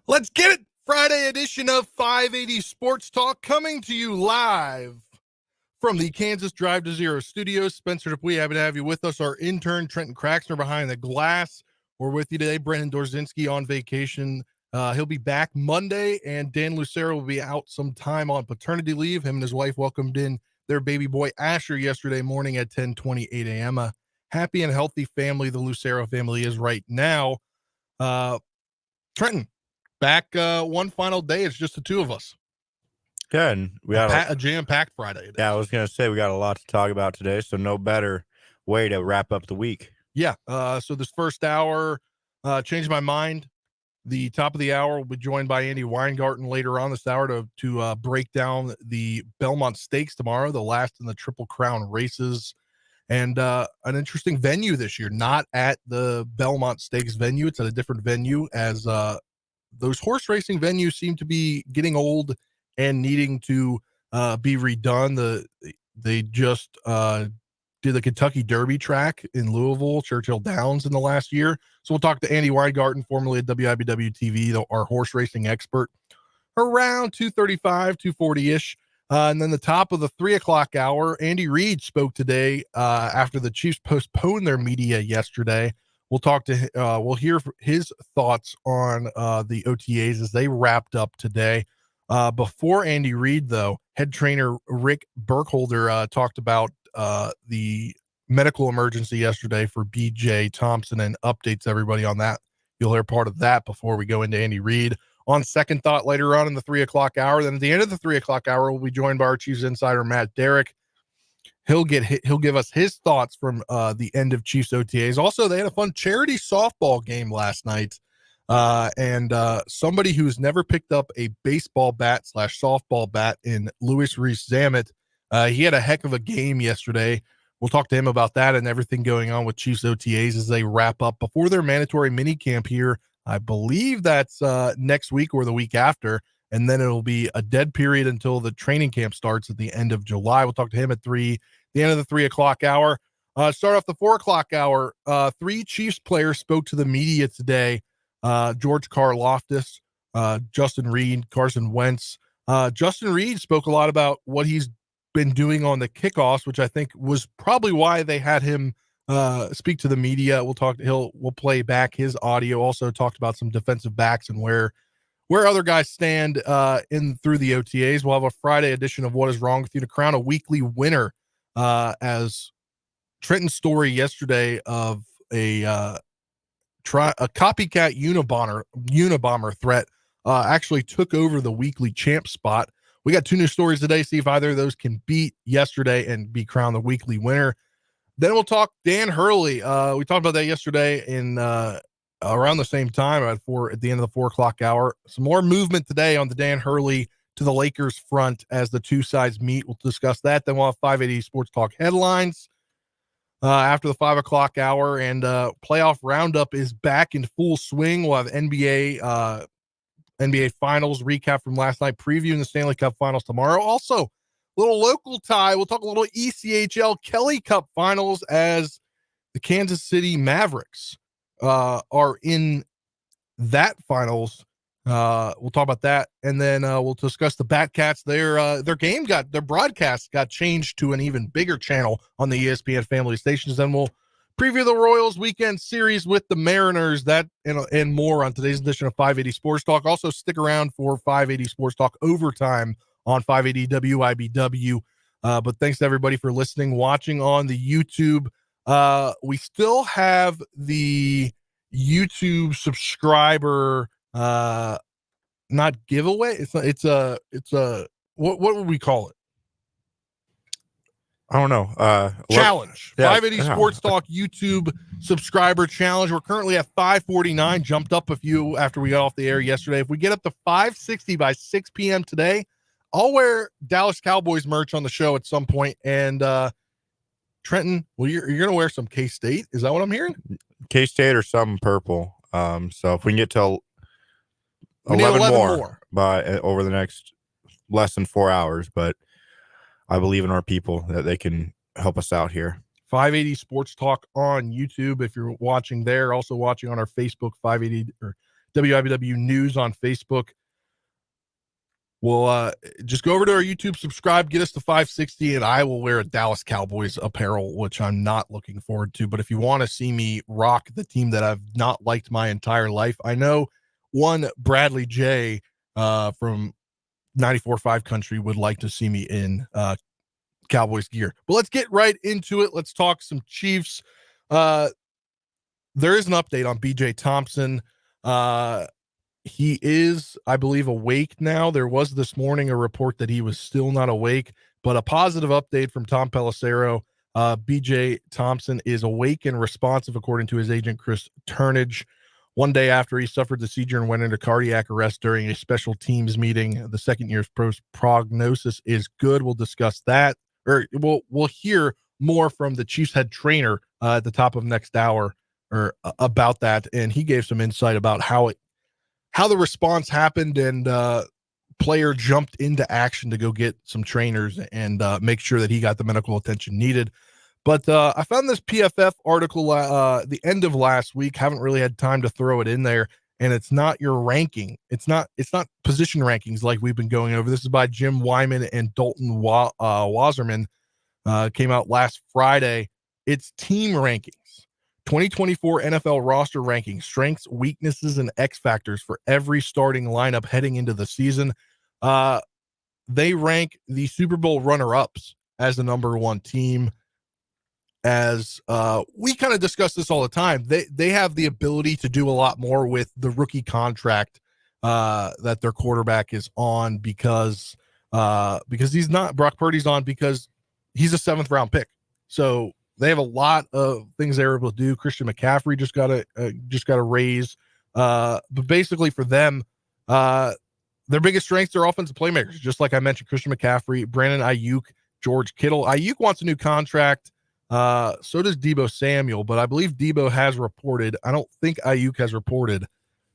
Let's get it! Friday edition of 580 Sports Talk coming to you live from the Kansas Drive to Zero studios. Spencer, if we happen to have you with us, our intern Trenton Craxner behind the glass. We're with you today. Brendan Dorzinski on vacation. He'll be back Monday, and Dan Lucero will be out some time on paternity leave. Him and his wife welcomed in their baby boy Asher yesterday morning at 10:28 a.m. A happy and healthy family the Lucero family is right now. Trenton, back one final day. It's just the two of us. Good. And we got a jam-packed Friday. Yeah, I was going to say we got a lot to talk about today, so no better way to wrap up the week. Yeah. So this first hour changed my mind. The top of the hour will be joined by Andy Weingarten later on this hour to break down the Belmont Stakes tomorrow, the last in the Triple Crown races, and an interesting venue this year. Not at the Belmont Stakes venue; it's at a different venue, as those horse racing venues seem to be getting old and needing to be redone. They just did the Kentucky Derby track in Louisville, Churchill Downs, in the last year. So we'll talk to Andy Weingarten, formerly at WIBW TV, our horse racing expert, around 2:35, 2:40-ish. And then the top of the 3 o'clock hour, Andy Reid spoke today after the Chiefs postponed their media yesterday. We'll talk to we'll hear his thoughts on the OTAs as they wrapped up today. Before Andy Reid, though, head trainer Rick Burkholder talked about the medical emergency yesterday for BJ Thompson and updates everybody on that. You'll hear part of that before we go into Andy Reid. On second thought, later on in the 3 o'clock hour, then at the end of the 3 o'clock hour, we'll be joined by our Chiefs insider Matt Derrick. He'll give us his thoughts from the end of Chiefs OTAs. Also, they had a fun charity softball game last night. And somebody who's never picked up a baseball bat / softball bat in Louis Reese Zamet, he had a heck of a game yesterday. We'll talk to him about that and everything going on with Chiefs OTAs as they wrap up before their mandatory mini camp here. I believe that's next week or the week after, and then it'll be a dead period until the training camp starts at the end of July. We'll talk to him at the end of the 3 o'clock hour. Start off the 4 o'clock hour. 3 Chiefs players spoke to the media today. George Karlaftis, Justin Reed, Carson Wentz. Justin Reed spoke a lot about what he's been doing on the kickoffs, which I think was probably why they had him speak to the media. We'll play back his audio. Also talked about some defensive backs and where other guys stand through the OTAs. We'll have a Friday edition of What Is Wrong With You to crown a weekly winner, as Trenton's story yesterday of a copycat Unabomber threat actually took over the weekly champ spot. We got 2 new stories today. See if either of those can beat yesterday and be crowned the weekly winner. Then we'll talk Dan Hurley. We talked about that yesterday in around the same time at the end of the 4 o'clock hour. Some more movement today on the Dan Hurley to the Lakers front as the two sides meet. We'll discuss that. Then we'll have 580 Sports Talk headlines after the 5 o'clock hour, and playoff roundup is back in full swing. We'll have NBA Finals recap from last night, previewing the Stanley Cup Finals tomorrow. Also, little local tie. We'll talk a little ECHL Kelly Cup Finals as the Kansas City Mavericks are in that finals. We'll talk about that, and then we'll discuss the Batcats. Their broadcast got changed to an even bigger channel on the ESPN family stations. Then we'll preview the Royals weekend series with the Mariners. That and more on today's edition of 580 Sports Talk. Also, stick around for 580 Sports Talk overtime on 580 WIBW. But thanks to everybody for listening, watching on the YouTube. We still have the YouTube subscriber not giveaway. It's a what would we call it? I don't know. Challenge. 580 Sports Talk YouTube subscriber challenge. We're currently at 549, jumped up a few after we got off the air yesterday. If we get up to 560 by 6 p.m. today, I'll wear Dallas Cowboys merch on the show at some point. And Trenton, well, you're going to wear some K-State. Is that what I'm hearing? K-State or some purple. So if we can get to 11 more by over the next less than 4 hours, but I believe in our people that they can help us out here. 580 Sports Talk on YouTube if you're watching there. Also watching on our Facebook 580 or WIBW News on Facebook. We'll just go over to our YouTube, subscribe, get us to 560, and I will wear a Dallas Cowboys apparel, which I'm not looking forward to. But if you want to see me rock the team that I've not liked my entire life, I know one Bradley J from 94.5 Country would like to see me in Cowboys gear. But let's get right into it. Let's talk some Chiefs. There is an update on BJ Thompson. He is, I believe, awake now. There was this morning a report that he was still not awake, but a positive update from Tom Pelissero. BJ Thompson is awake and responsive, according to his agent, Chris Turnage. One day after he suffered the seizure and went into cardiac arrest during a special teams meeting, the second year's prognosis is good. We'll discuss that, or we'll hear more from the Chiefs head trainer at the top of next hour or about that. And he gave some insight about how the response happened, and player jumped into action to go get some trainers and make sure that he got the medical attention needed. But I found this PFF article the end of last week. Haven't really had time to throw it in there, and it's not your ranking. It's not position rankings like we've been going over. This is by Jim Wyman and Dalton Wasserman. Came out last Friday. It's team rankings. 2024 NFL roster rankings, strengths, weaknesses, and X factors for every starting lineup heading into the season. They rank the Super Bowl runner-ups as the number one team. As we kind of discuss this all the time, they have the ability to do a lot more with the rookie contract that their quarterback is on because he's not Brock Purdy's on because he's a 7th round pick. So they have a lot of things they're able to do. Christian McCaffrey just got a raise. But basically for them, their biggest strengths are offensive playmakers. Just like I mentioned, Christian McCaffrey, Brandon Ayuk, George Kittle. Ayuk wants a new contract. So does Deebo Samuel, but I believe Deebo has reported. I don't think Ayuk has reported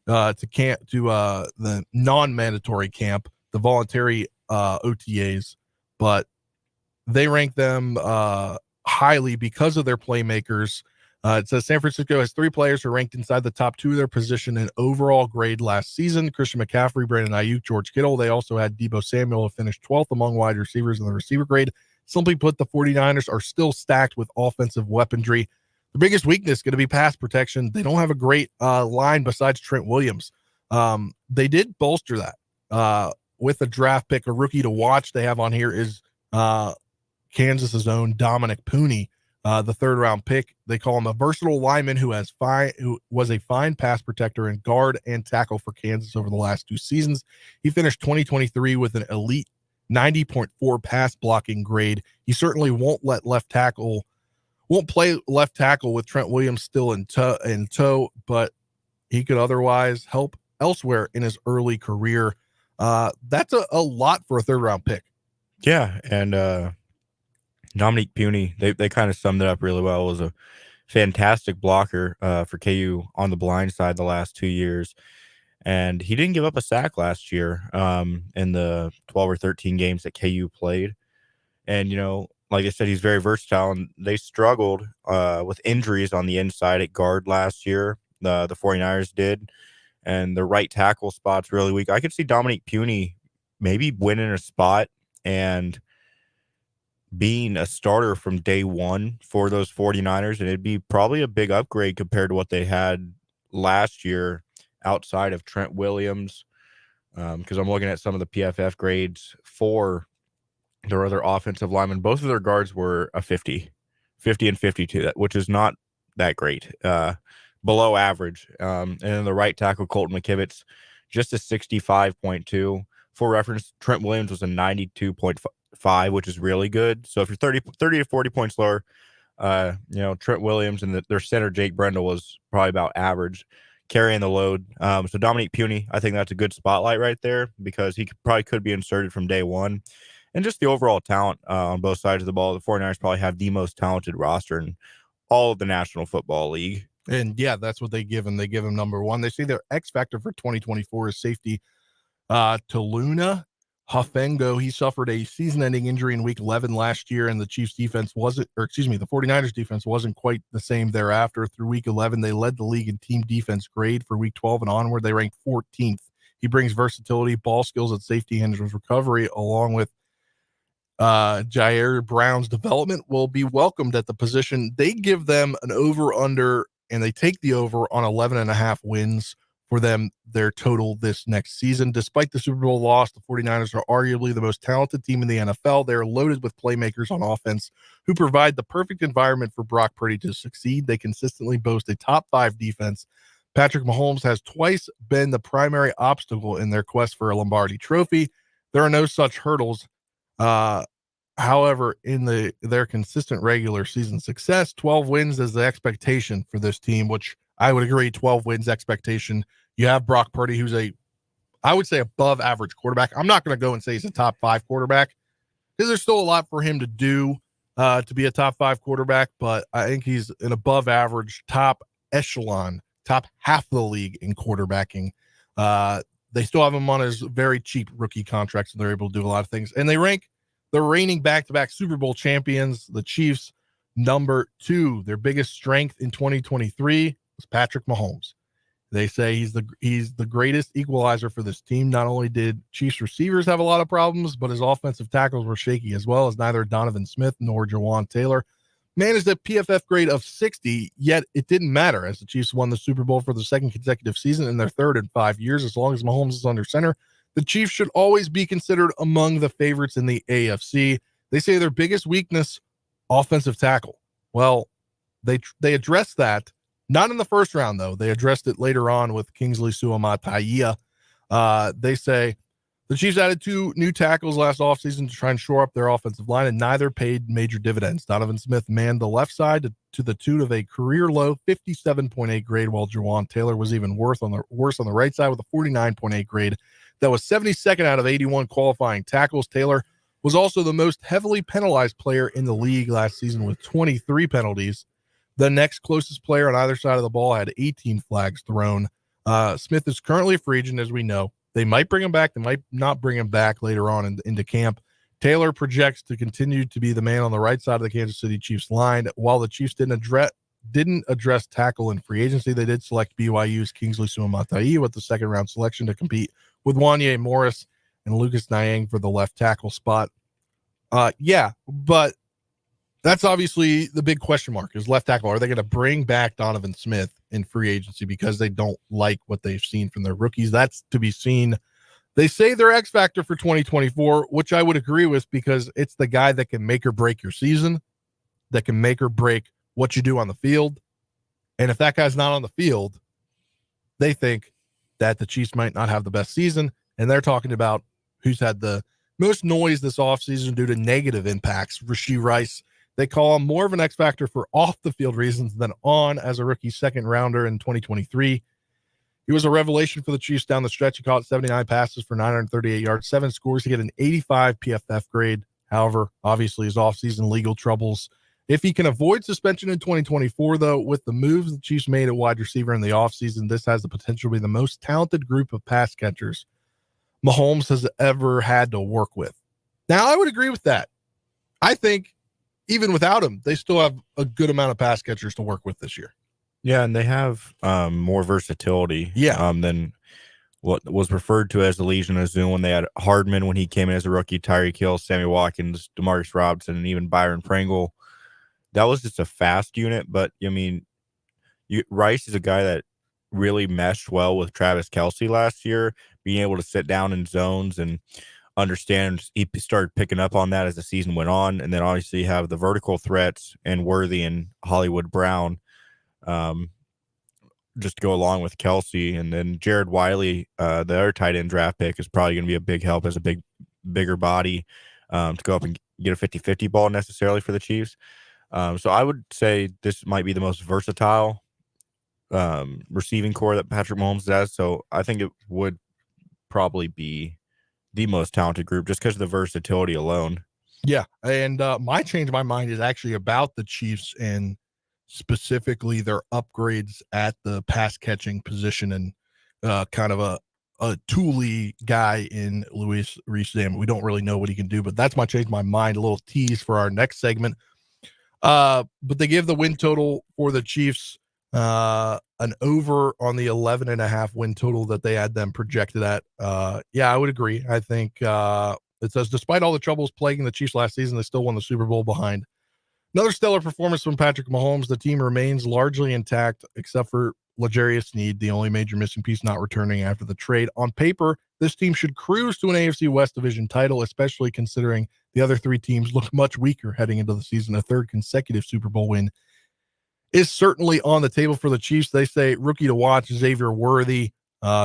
to the non-mandatory camp, the voluntary OTAs, but they rank them highly because of their playmakers. It says San Francisco has 3 players who are ranked inside the top 2 of their position in overall grade last season: Christian McCaffrey, Brandon Ayuk, George Kittle. They also had Deebo Samuel who finished 12th among wide receivers in the receiver grade. Simply put, the 49ers are still stacked with offensive weaponry. The biggest weakness is going to be pass protection. They don't have a great line besides Trent Williams. They did bolster that with a draft pick. A rookie to watch they have on here is Kansas's own Dominic Pooney, the 3rd round pick. They call him a versatile lineman who was a fine pass protector and guard and tackle for Kansas over the last 2 seasons. He finished 2023 with an elite 90.4 pass blocking grade. He certainly won't play left tackle with Trent Williams still in tow, but he could otherwise help elsewhere in his early career. That's a lot for a 3rd round pick. Yeah, and Dominique Puny, they kind of summed it up really well. It was a fantastic blocker for KU on the blind side the last 2 years. And he didn't give up a sack last year in the 12 or 13 games that KU played. And, like I said, he's very versatile, and they struggled with injuries on the inside at guard last year. The 49ers did, and the right tackle spot's really weak. I could see Dominique Puny maybe winning a spot and being a starter from day one for those 49ers, and it'd be probably a big upgrade compared to what they had last year outside of Trent Williams, because I'm looking at some of the PFF grades for their other offensive linemen. Both of their guards were a 50 and 52, which is not that great, below average. And then the right tackle, Colton McKivitz, just a 65.2. For reference, Trent Williams was a 92.5, which is really good. So if you're 30 to 40 points lower, Trent Williams and their center, Jake Brendel, was probably about average, carrying the load. So Dominique Puny, I think that's a good spotlight right there because he could be inserted from day one. And just the overall talent on both sides of the ball, the 49ers probably have the most talented roster in all of the National Football League. And yeah, that's what they give him. They give him number one. They say their X factor for 2024 is safety Taluna Hufengo, he suffered a season-ending injury in week 11 last year, and the Chiefs defense wasn't, or excuse me, the 49ers defense wasn't quite the same thereafter. Through week 11, they led the league in team defense grade. For week 12 and onward, they ranked 14th. He brings versatility, ball skills at safety and recovery, along with Jair Brown's development will be welcomed at the position. They give them an over-under, and they take the over on 11.5 wins for them, their total this next season. Despite the Super Bowl loss, the 49ers are arguably the most talented team in the NFL. They're loaded with playmakers on offense who provide the perfect environment for Brock Purdy to succeed. They consistently boast a top 5 defense. Patrick Mahomes has twice been the primary obstacle in their quest for a Lombardi trophy. There are no such hurdles. However, in their consistent regular season success, 12 wins is the expectation for this team, which I would agree, 12 wins expectation. You have Brock Purdy, who's I would say above average quarterback. I'm not going to go and say he's a top 5 quarterback because there's still a lot for him to do to be a top 5 quarterback, but I think he's an above average, top echelon, top half of the league in quarterbacking. They still have him on his very cheap rookie contracts, and they're able to do a lot of things. And they rank the reigning back-to-back Super Bowl champions, the Chiefs, number 2. Their biggest strength in 2023 was Patrick Mahomes. They say he's the greatest equalizer for this team. Not only did Chiefs receivers have a lot of problems, but his offensive tackles were shaky as well, as neither Donovan Smith nor Jawan Taylor managed a PFF grade of 60, yet it didn't matter as the Chiefs won the Super Bowl for the second consecutive season and their third in 5 years. As long as Mahomes is under center, the Chiefs should always be considered among the favorites in the AFC. They say their biggest weakness, offensive tackle. Well, they addressed that, not in the first round, though. They addressed it later on with Kingsley Suamataia. They say the Chiefs added 2 new tackles last offseason to try and shore up their offensive line, and neither paid major dividends. Donovan Smith manned the left side to the tune of a career-low 57.8 grade, while Jawan Taylor was even worse on the right side with a 49.8 grade. That was 72nd out of 81 qualifying tackles. Taylor was also the most heavily penalized player in the league last season with 23 penalties. The next closest player on either side of the ball had 18 flags thrown. Smith is currently a free agent, as we know. They might bring him back. They might not bring him back later on into camp. Taylor projects to continue to be the man on the right side of the Kansas City Chiefs line. While the Chiefs didn't address tackle in free agency, they did select BYU's Kingsley Suamataia with the second-round selection to compete with Wanye Morris and Lucas Niang for the left tackle spot. Yeah, but that's obviously the big question mark is left tackle. Are they going to bring back Donovan Smith in free agency because they don't like what they've seen from their rookies? That's to be seen. They say they're X factor for 2024, which I would agree with because it's the guy that can make or break your season, that can make or break what you do on the field. And if that guy's not on the field, they think that the Chiefs might not have the best season. And they're talking about who's had the most noise this offseason due to negative impacts. Rashee Rice, they call him more of an X factor for off the field reasons than on as a rookie second rounder in 2023. He was a revelation for the Chiefs down the stretch. He caught 79 passes for 938 yards, 7 scores. He had an 85 PFF grade. However, obviously his offseason legal troubles. If he can avoid suspension in 2024, though, with the moves the Chiefs made at wide receiver in the offseason, this has the potential to be the most talented group of pass catchers Mahomes has ever had to work with. Now, I would agree with that. I think even without him, they still have a good amount of pass catchers to work with this year. Yeah, and they have more versatility than what was referred to as the Legion of Zoom when they had Hardman when he came in as a rookie, Tyreek Hill, Sammy Watkins, Demarcus Robinson, and even Byron Pringle. That was just a fast unit, but, I mean, Rice is a guy that really meshed well with Travis Kelce last year, being able to sit down in zones and understand. He started picking up on that as the season went on, and then obviously you have the vertical threats and Worthy and Hollywood Brown just to go along with Kelce. And then Jared Wiley, the other tight end draft pick, is probably going to be a big help as a bigger body to go up and get a 50-50 ball necessarily for the Chiefs. So I would say this might be the most versatile receiving core that Patrick Mahomes has. So I think it would probably be the most talented group just because of the versatility alone. Yeah. And my change of my mind is actually about the Chiefs and specifically their upgrades at the pass catching position and kind of a tooly guy in Luis Reese-Zamm. We don't really know what he can do, but that's my change my mind. A little tease for our next segment. But they give the win total for the Chiefs an over on the 11.5 win total that they had them projected at. Yeah, I would agree. I think it says despite all the troubles plaguing the Chiefs last season, they still won the Super Bowl behind another stellar performance from Patrick Mahomes. The team remains largely intact, except for L'Jarius Sneed, the only major missing piece not returning after the trade. On paper, this team should cruise to an AFC West division title, especially considering the other three teams look much weaker heading into the season. A third consecutive Super Bowl win is certainly on the table for the Chiefs. They say rookie to watch, Xavier Worthy.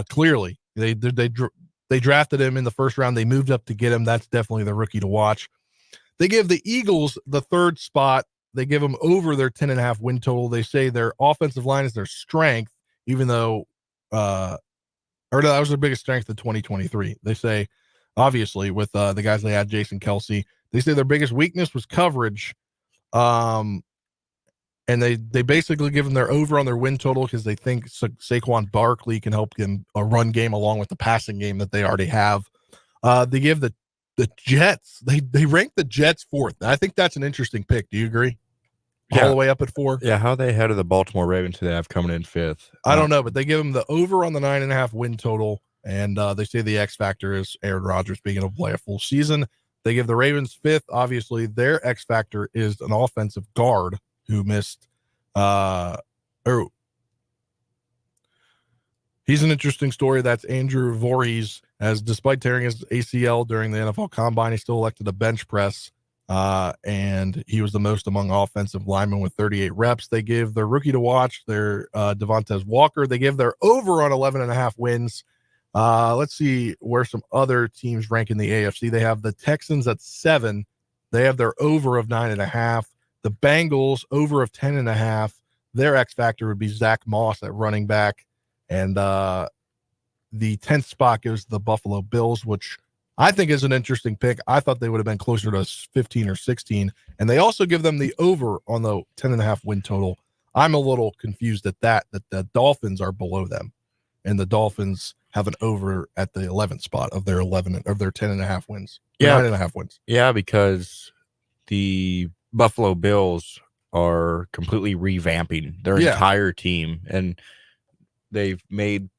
Clearly, they drafted him in the first round. They moved up to get him. That's definitely the rookie to watch. They give the Eagles the third spot. They give them over their 10.5 win total. They say their offensive line is their strength, even though, that was their biggest strength in 2023. They say, obviously, with the guys they had, Jason Kelsey, they say their biggest weakness was coverage. And they basically give them their over on their win total because they think Saquon Barkley can help them a run game along with the passing game that they already have. They give the Jets, they rank the Jets fourth. I think that's an interesting pick. Do you agree? Yeah. All the way up at 4? Yeah, how are they ahead of the Baltimore Ravens who they have coming in 5th? I don't know, but they give them the over on the 9.5 win total, and they say the X factor is Aaron Rodgers being able to play a full season. They give the Ravens 5th. Obviously, their X factor is an offensive guard who missed he's an interesting story. That's Andrew Voorhees, as despite tearing his ACL during the NFL Combine, he still elected a bench press, and he was the most among offensive linemen with 38 reps. They give their rookie to watch, their Devontae Walker. They give their over on 11.5 wins. Let's see where some other teams rank in the AFC. They have the Texans at 7. They have their over of 9.5. The Bengals over of 10.5. Their X factor would be Zach Moss at running back. And the 10th spot goes to the Buffalo Bills, which I think is an interesting pick. I thought they would have been closer to 15 or 16. And they also give them the over on the 10.5 win total. I'm a little confused at that the Dolphins are below them. And the Dolphins have an over at the 11th spot of their 10.5 wins. Yeah. 9.5 wins. Yeah, because the Buffalo Bills are completely revamping their entire team, and they've made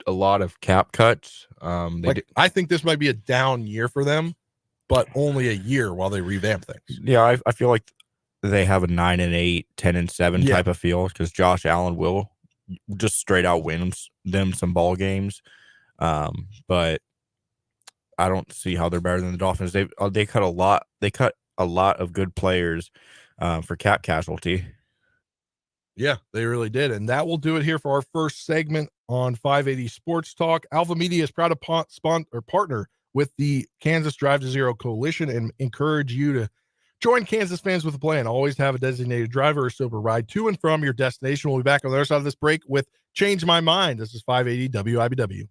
a lot of cap cuts. I think this might be a down year for them, but only a year while they revamp things. Yeah, I feel like they have a 9-8, 10-7 type of feel because Josh Allen will just straight out win them some ball games. But I don't see how they're better than the Dolphins. They cut a lot. They cut a lot of good players for cap casualty. Yeah, they really did. And that will do it here for our first segment on 580 Sports Talk. Alpha Media is proud to partner with the Kansas Drive to Zero Coalition and encourage you to join Kansas fans with a plan. Always have a designated driver or sober ride to and from your destination. We'll be back on the other side of this break with Change My Mind. This is 580 WIBW.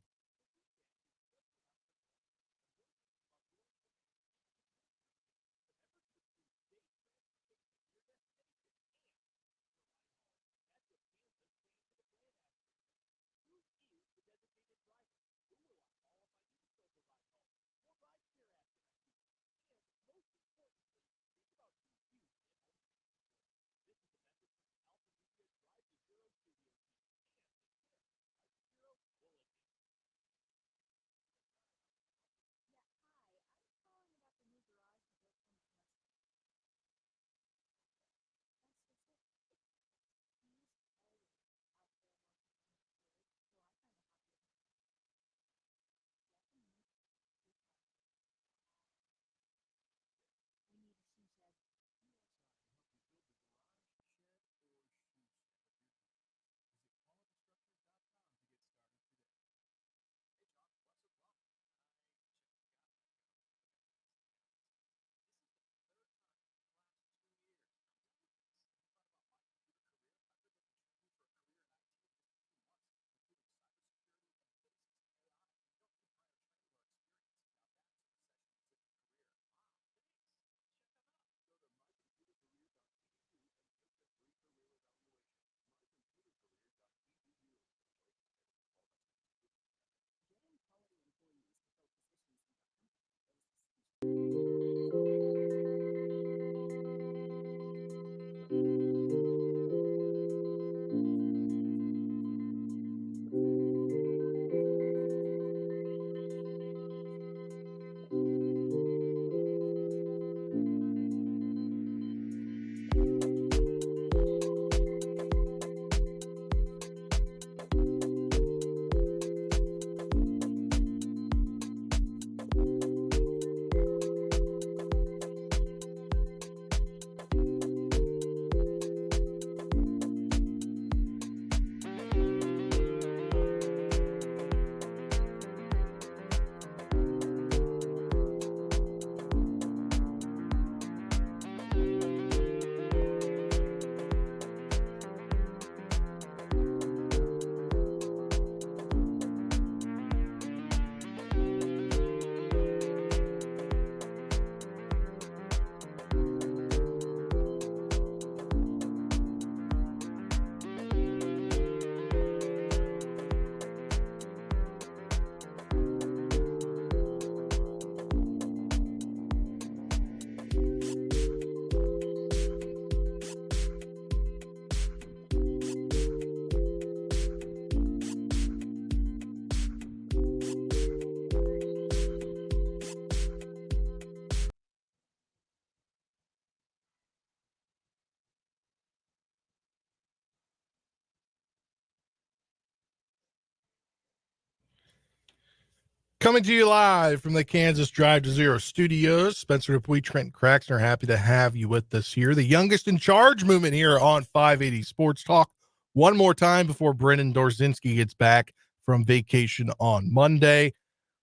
Coming to you live from the Kansas Drive to Zero studios. Spencer Dupuis, Trent Craxton are happy to have you with us here. The youngest in charge movement here on 580 Sports Talk. One more time before Brendan Dorzinski gets back from vacation on Monday.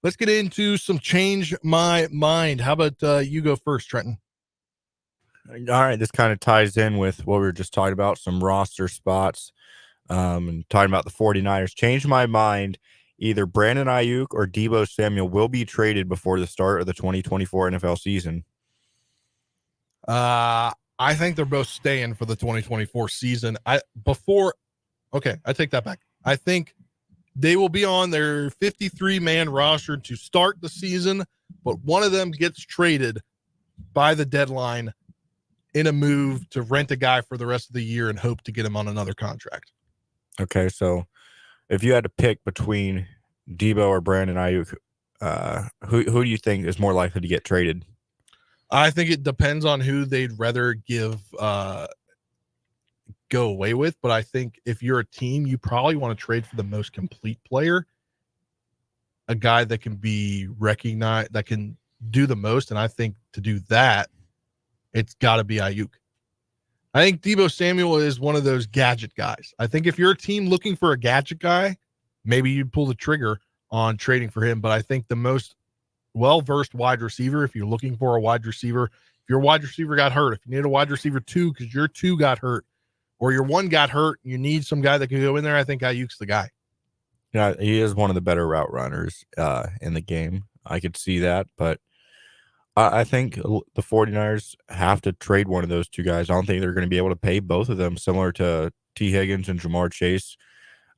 Let's get into some Change My Mind. How about you go first, Trenton? All right, this kind of ties in with what we were just talking about, some roster spots, and talking about the 49ers. Change my mind. Either Brandon Ayuk or Deebo Samuel will be traded before the start of the 2024 NFL season. I think they're both staying for the 2024 season. I take that back. I think they will be on their 53-man roster to start the season, but one of them gets traded by the deadline in a move to rent a guy for the rest of the year and hope to get him on another contract. Okay, so if you had to pick between Deebo or Brandon Ayuk, who do you think is more likely to get traded? I think it depends on who they'd rather go away with, but I think if you're a team, you probably want to trade for the most complete player, a guy that can be recognized, that can do the most, and I think to do that, it's got to be Ayuk. I think Deebo Samuel is one of those gadget guys. I think if you're a team looking for a gadget guy, maybe you'd pull the trigger on trading for him. But I think the most well-versed wide receiver, if you're looking for a wide receiver, if your wide receiver got hurt, if you need a wide receiver 2 because your 2 got hurt, or your 1 got hurt, you need some guy that can go in there, I think Ayuk's the guy. Yeah, he is one of the better route runners in the game. I could see that, but I think the 49ers have to trade one of those 2 guys. I don't think they're going to be able to pay both of them, similar to T. Higgins and Jamar Chase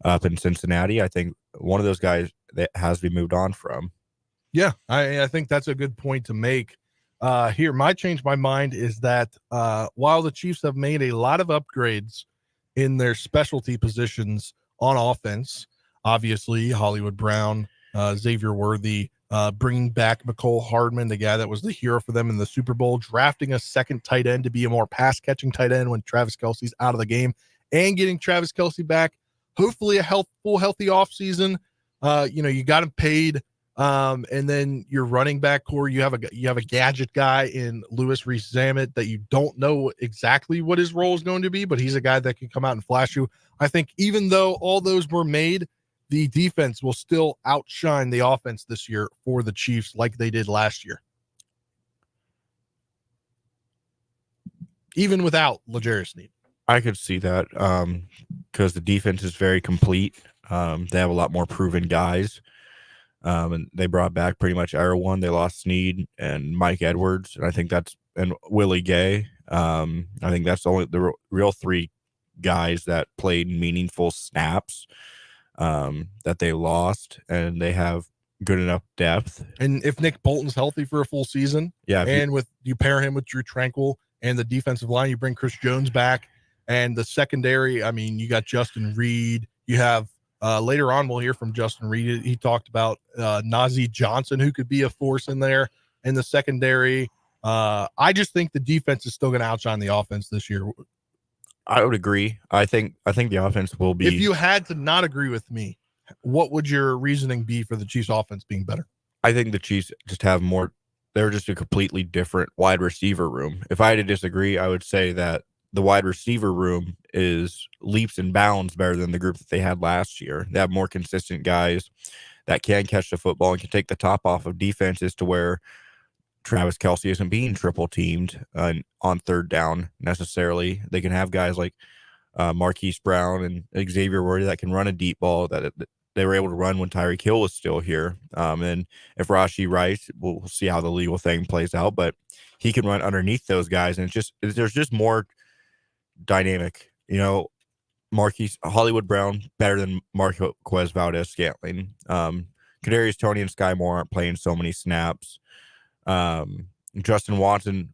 up in Cincinnati. I think one of those guys that has to be moved on from. Yeah, I think that's a good point to make. Here, my change my mind is that while the Chiefs have made a lot of upgrades in their specialty positions on offense, obviously Hollywood Brown, Xavier Worthy, bringing back McCole Hardman, the guy that was the hero for them in the Super Bowl, drafting a second tight end to be a more pass-catching tight end when Travis Kelce's out of the game, and getting Travis Kelce back. Hopefully a healthy offseason. You got him paid. And then your running back core, you have a gadget guy in Louis Rees-Zammit that you don't know exactly what his role is going to be, but he's a guy that can come out and flash you. I think even though all those were made, the defense will still outshine the offense this year for the Chiefs like they did last year. Even without L'Jarius Sneed. I could see that because the defense is very complete. They have a lot more proven guys. And they brought back pretty much everyone. They lost Sneed and Mike Edwards, and I think and Willie Gay. I think that's only the real 3 guys that played meaningful snaps that they lost, and they have good enough depth. And if Nick Bolton's healthy for a full season, you pair him with Drew Tranquill and the defensive line, you bring Chris Jones back, and the secondary, I mean, you got Justin Reed, you have later on, we'll hear from Justin Reed. He talked about Najee Johnson, who could be a force in there in the secondary. I just think the defense is still going to outshine the offense this year. I would agree. I think the offense will be. If you had to not agree with me, what would your reasoning be for the Chiefs' offense being better? I think the Chiefs just have more. They're just a completely different wide receiver room. If I had to disagree, I would say that the wide receiver room is leaps and bounds better than the group that they had last year. They have more consistent guys that can catch the football and can take the top off of defenses to where Travis Kelce isn't being triple teamed on third down necessarily. They can have guys like Marquise Brown and Xavier Worthy that can run a deep ball that they were able to run when Tyreek Hill was still here. And if Rashee Rice, we'll see how the legal thing plays out, but he can run underneath those guys. And there's just more dynamic, Hollywood Brown better than Marquez Valdez-Scantling. Kadarius Toney and Sky Moore aren't playing so many snaps. Justin Watson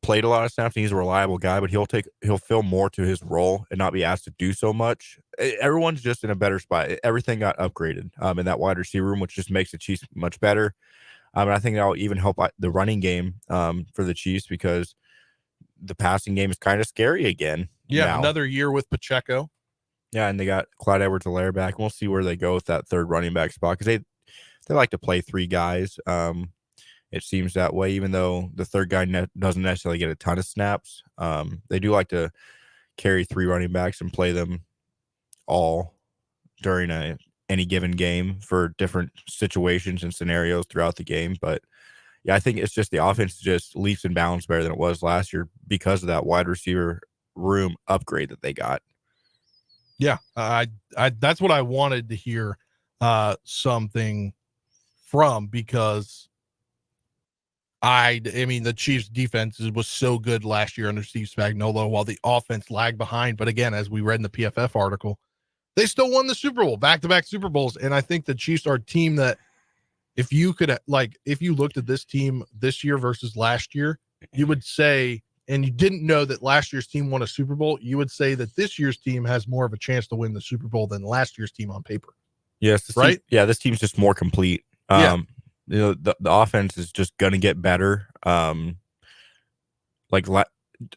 played a lot of snaps and he's a reliable guy, but he'll fill more to his role and not be asked to do so much. Everyone's just in a better spot. Everything got upgraded in that wide receiver room, which just makes the Chiefs much better. And I think that'll even help the running game for the Chiefs because the passing game is kind of scary again. Yeah, now. Another year with Pacheco. Yeah, and they got Clyde Edwards-Helaire back. We'll see where they go with that third running back spot because they like to play three guys. It seems that way, even though the third guy doesn't necessarily get a ton of snaps. They do like to carry three running backs and play them all during any given game for different situations and scenarios throughout the game. But yeah, I think it's just the offense is just leaps and bounds better than it was last year because of that wide receiver room upgrade that they got. Yeah, I that's what I wanted to hear something from, because I mean the Chiefs defense was so good last year under Steve Spagnuolo while the offense lagged behind. But again, as we read in the PFF article, they still won the Super Bowl, back-to-back Super Bowls. And I think the Chiefs are a team that if you looked at this team this year versus last year, you would say, and you didn't know that last year's team won a Super Bowl, you would say that this year's team has more of a chance to win the Super Bowl than last year's team on paper. Yes, right? This team's just more complete. Yeah. The offense is just going to get better.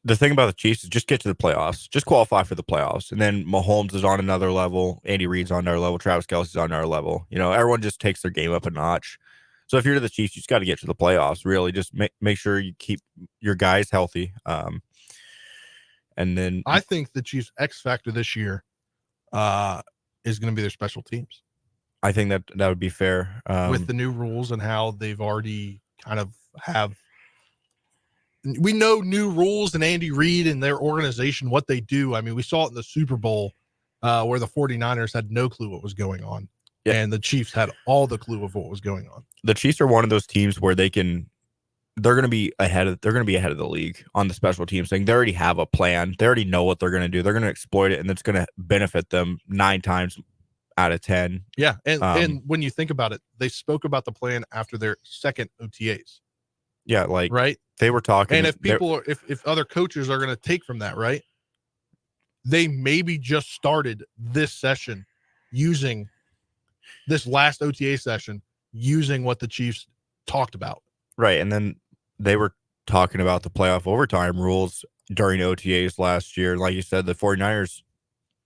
The thing about the Chiefs is just get to the playoffs, just qualify for the playoffs, and then Mahomes is on another level, Andy Reid's on another level, Travis Kelce's on another level. Everyone just takes their game up a notch. So if you're to the Chiefs, you just got to get to the playoffs. Really, just make sure you keep your guys healthy. And then I think the Chiefs' X factor this year is going to be their special teams. I think that would be fair with the new rules and how they've already kind of have. We know new rules and Andy Reid and their organization, what they do. I mean, we saw it in the Super Bowl where the 49ers had no clue what was going on. Yeah. And the Chiefs had all the clue of what was going on. The Chiefs are one of those teams where they're going to be ahead of the league on the special teams thing. They already have a plan. They already know what they're going to do. They're going to exploit it, and it's going to benefit them 9 times out of 10. Yeah. And when you think about it, they spoke about the plan after their second OTAs. Yeah, right. They were talking, and if other coaches are going to take from that, right? They maybe just started this session using this last OTA session using what the Chiefs talked about. Right, and then they were talking about the playoff overtime rules during OTAs last year. Like you said, the 49ers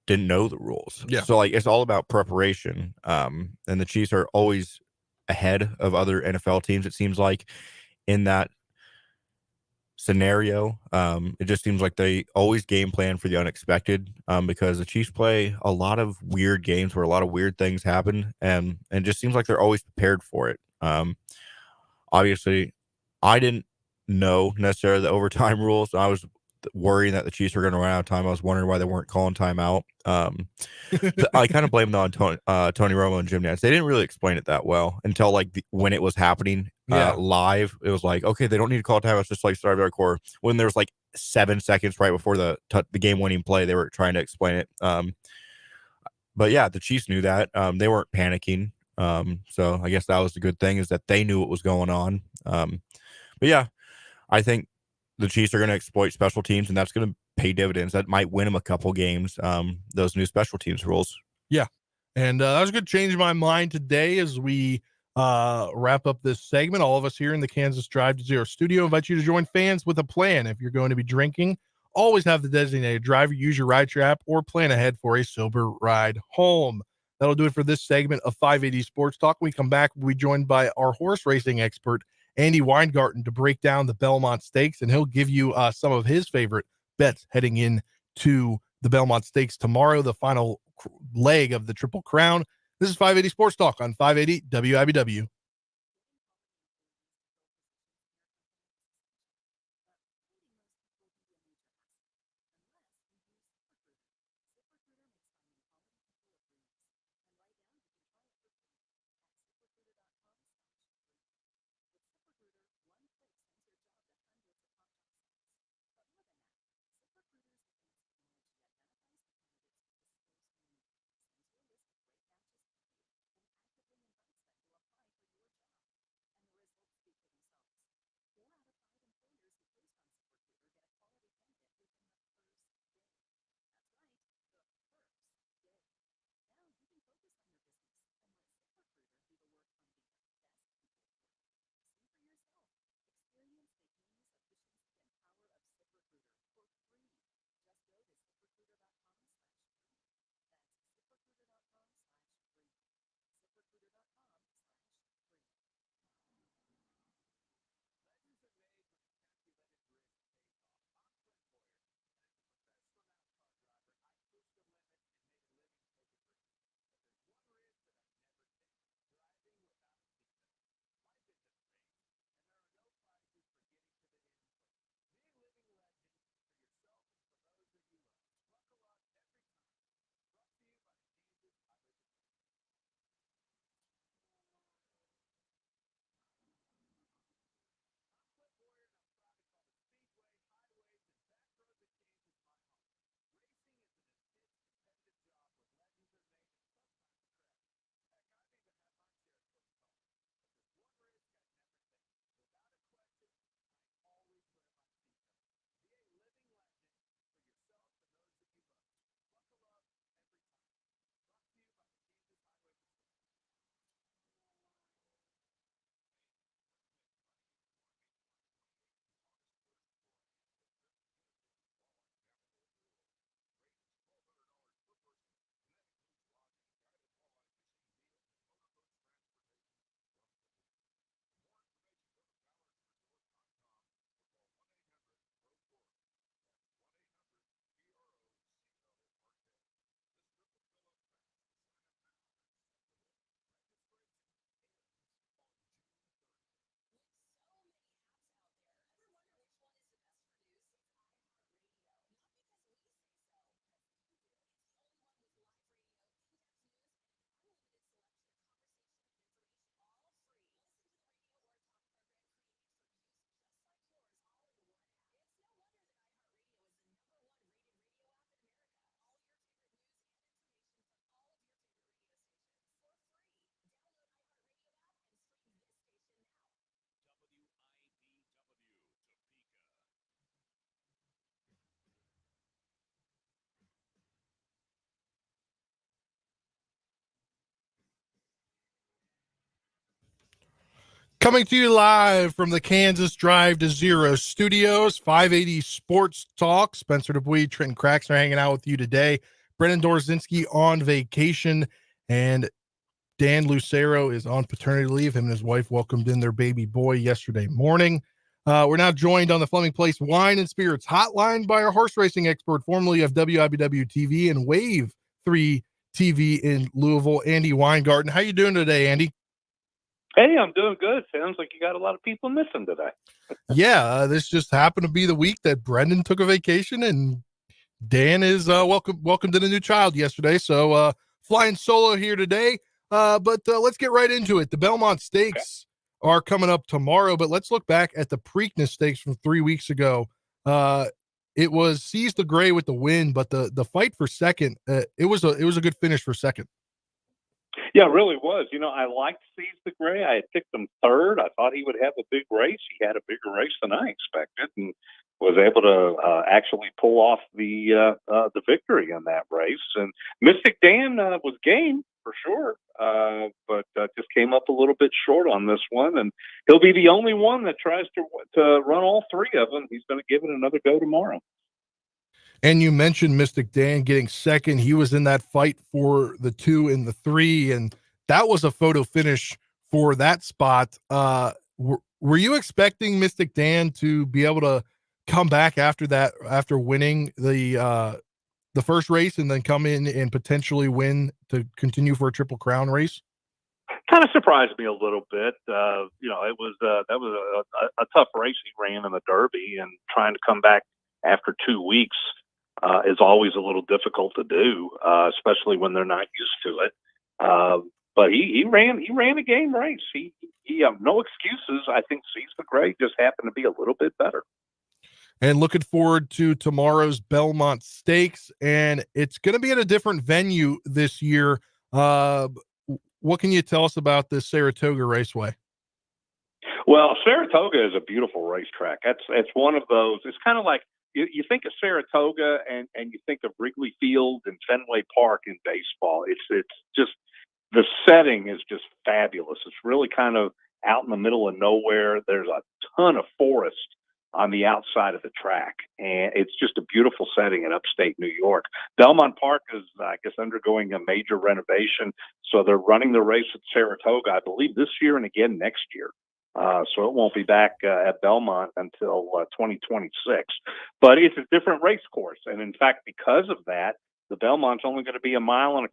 didn't know the rules. Yeah. So it's all about preparation. And the Chiefs are always ahead of other NFL teams, it seems like, in that scenario. It just seems like they always game plan for the unexpected, because the Chiefs play a lot of weird games where a lot of weird things happen, and it just seems like they're always prepared for it. Obviously, I didn't know necessarily the overtime rules. I was worrying that the Chiefs were going to run out of time. I was wondering why they weren't calling timeout. I kind of blamed it on Tony Romo and Jim Nantz. They didn't really explain it that well until when it was happening live. It was like, okay, they don't need to call timeout. It's just like start record. When there was 7 seconds right before the game-winning play, they were trying to explain it. But yeah, the Chiefs knew that. They weren't panicking. So I guess that was the good thing, is that they knew what was going on. But yeah, I think the Chiefs are going to exploit special teams, and that's going to pay dividends. That might win them a couple games, those new special teams rules. Yeah. And that was a good change in my mind today as we wrap up this segment. All of us here in the Kansas Drive to Zero studio invite you to join Fans with a Plan. If you're going to be drinking, always have the designated driver use your rideshare app or plan ahead for a sober ride home. That'll do it for this segment of 580 Sports Talk. When we come back, we'll be joined by our horse racing expert, Andy Weingarten, to break down the Belmont Stakes, and he'll give you some of his favorite bets heading into the Belmont Stakes tomorrow, the final leg of the Triple Crown. This is 580 Sports Talk on 580 WIBW. Coming to you live from the Kansas Drive to Zero studios, 580 Sports Talk. Spencer DuBuis, Trenton Cracks are hanging out with you today. Brendan Dorzinski on vacation, and Dan Lucero is on paternity leave. Him and his wife welcomed in their baby boy yesterday morning. We're now joined on the Fleming Place Wine and Spirits Hotline by our horse racing expert, formerly of WIBW TV and Wave 3 TV in Louisville, Andy Weingarten. How you doing today, Andy? Hey, I'm doing good. Sounds like you got a lot of people missing today. Yeah, this just happened to be the week that Brendan took a vacation, and Dan is welcomed in a new child yesterday. So flying solo here today. But let's get right into it. The Belmont Stakes are coming up tomorrow, but let's look back at the Preakness Stakes from 3 weeks ago. It was Seize the Gray with the win, but the fight for second, it was a good finish for second. Yeah, it really was. You know, I liked Seize the Gray. I had picked him third. I thought he would have a big race. He had a bigger race than I expected, and was able to actually pull off the victory in that race. And Mystic Dan was game for sure, but just came up a little bit short on this one. And he'll be the only one that tries to run all three of them. He's going to give it another go tomorrow. And you mentioned Mystic Dan getting second. He was in that fight for the 2 and the 3, and that was a photo finish for that spot. Were you expecting Mystic Dan to be able to come back after that, after winning the first race, and then come in and potentially win to continue for a Triple Crown race? Kind of surprised me a little bit. You know, it was that was a tough race he ran in the Derby, and trying to come back after 2 weeks is always a little difficult to do, especially when they're not used to it. But he ran a game race. He no excuses. I think Seize the Gray just happened to be a little bit better. And looking forward to tomorrow's Belmont Stakes, and it's going to be at a different venue this year. What can you tell us about this Saratoga Raceway? Well, Saratoga is a beautiful racetrack. It's one of those. It's kind of like you think of Saratoga and you think of Wrigley Field and Fenway Park in baseball. It's just, the setting is just fabulous. It's really kind of out in the middle of nowhere. There's a ton of forest on the outside of the track, and it's just a beautiful setting in upstate New York. Belmont Park is, I guess, undergoing a major renovation, so they're running the race at Saratoga, I believe, this year and again next year. So it won't be back at Belmont until 2026. But it's a different race course. And in fact, because of that, the Belmont's only going to be 1.25 miles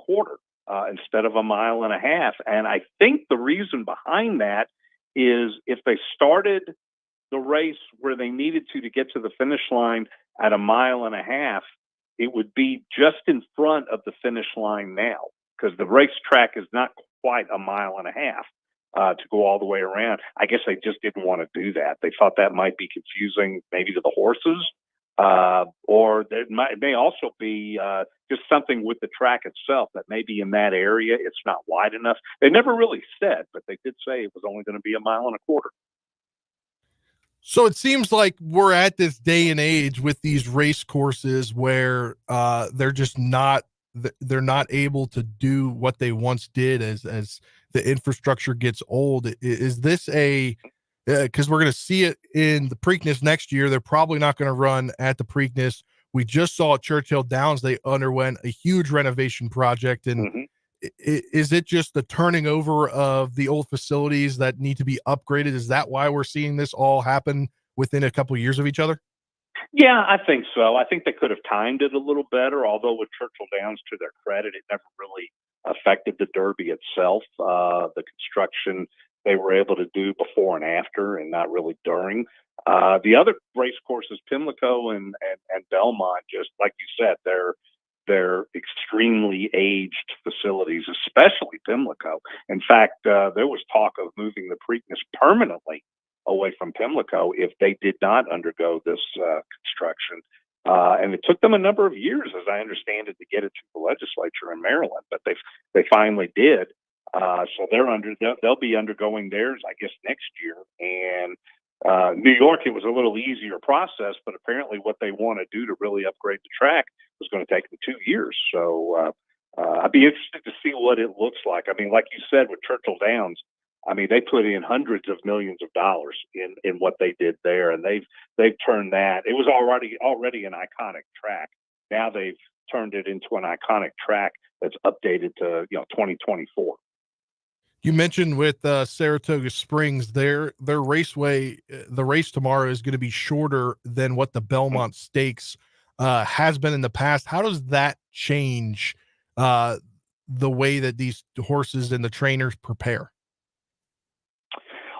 instead of 1.5 miles. And I think the reason behind that is if they started the race where they needed to get to the finish line at 1.5 miles, it would be just in front of the finish line now, because the racetrack is not quite 1.5 miles. To go all the way around. I guess they just didn't want to do that. They thought that might be confusing maybe to the horses, or it may also be just something with the track itself that maybe in that area it's not wide enough. They never really said, but they did say it was only going to be 1.25 miles. So it seems like we're at this day and age with these race courses where they're just not able to do what they once did as the infrastructure gets old. Is this because we're going to see it in the Preakness next year? They're probably not going to run at the Preakness. We just saw at Churchill Downs, they underwent a huge renovation project. And is it just the turning over of the old facilities that need to be upgraded? Is that why we're seeing this all happen within a couple of years of each other? Yeah, I think so. I think they could have timed it a little better, although with Churchill Downs, to their credit, it never really affected the Derby itself. The construction they were able to do before and after, and not really during. The other race courses, Pimlico and Belmont, just like you said, they're extremely aged facilities, especially Pimlico. In fact, there was talk of moving the Preakness permanently away from Pimlico if they did not undergo this construction. And it took them a number of years, as I understand it, to get it to the legislature in Maryland, but they finally did. So they'll be undergoing theirs, I guess, next year. And New York, it was a little easier process, but apparently what they want to do to really upgrade the track was going to take them 2 years. So I'd be interested to see what it looks like. I mean, like you said, with Churchill Downs, I mean, they put in hundreds of millions of dollars in what they did there, and they've turned that. It was already an iconic track. Now they've turned it into an iconic track that's updated to 2024. You mentioned with Saratoga Springs, their raceway, the race tomorrow is going to be shorter than what the Belmont Stakes has been in the past. How does that change the way that these horses and the trainers prepare?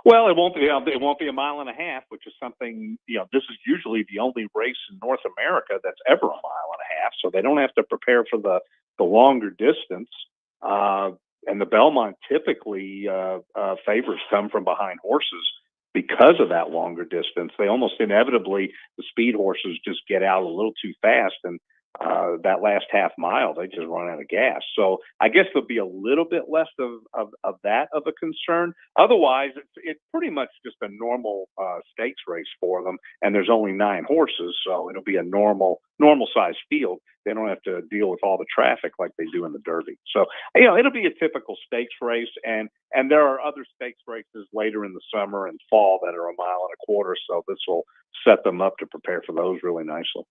Well, it won't be a mile and a half, which is something, this is usually the only race in North America that's ever a mile and a half. So they don't have to prepare for the longer distance. And the Belmont typically favors come from behind horses because of that longer distance. They almost inevitably, the speed horses just get out a little too fast, and that last half mile, they just run out of gas. So I guess there'll be a little bit less of that of a concern. Otherwise, it's pretty much just a normal stakes race for them, and there's only 9 horses, so it'll be a normal size field. They don't have to deal with all the traffic like they do in the Derby. So, it'll be a typical stakes race, and there are other stakes races later in the summer and fall that are a mile and a quarter, so this will set them up to prepare for those really nicely.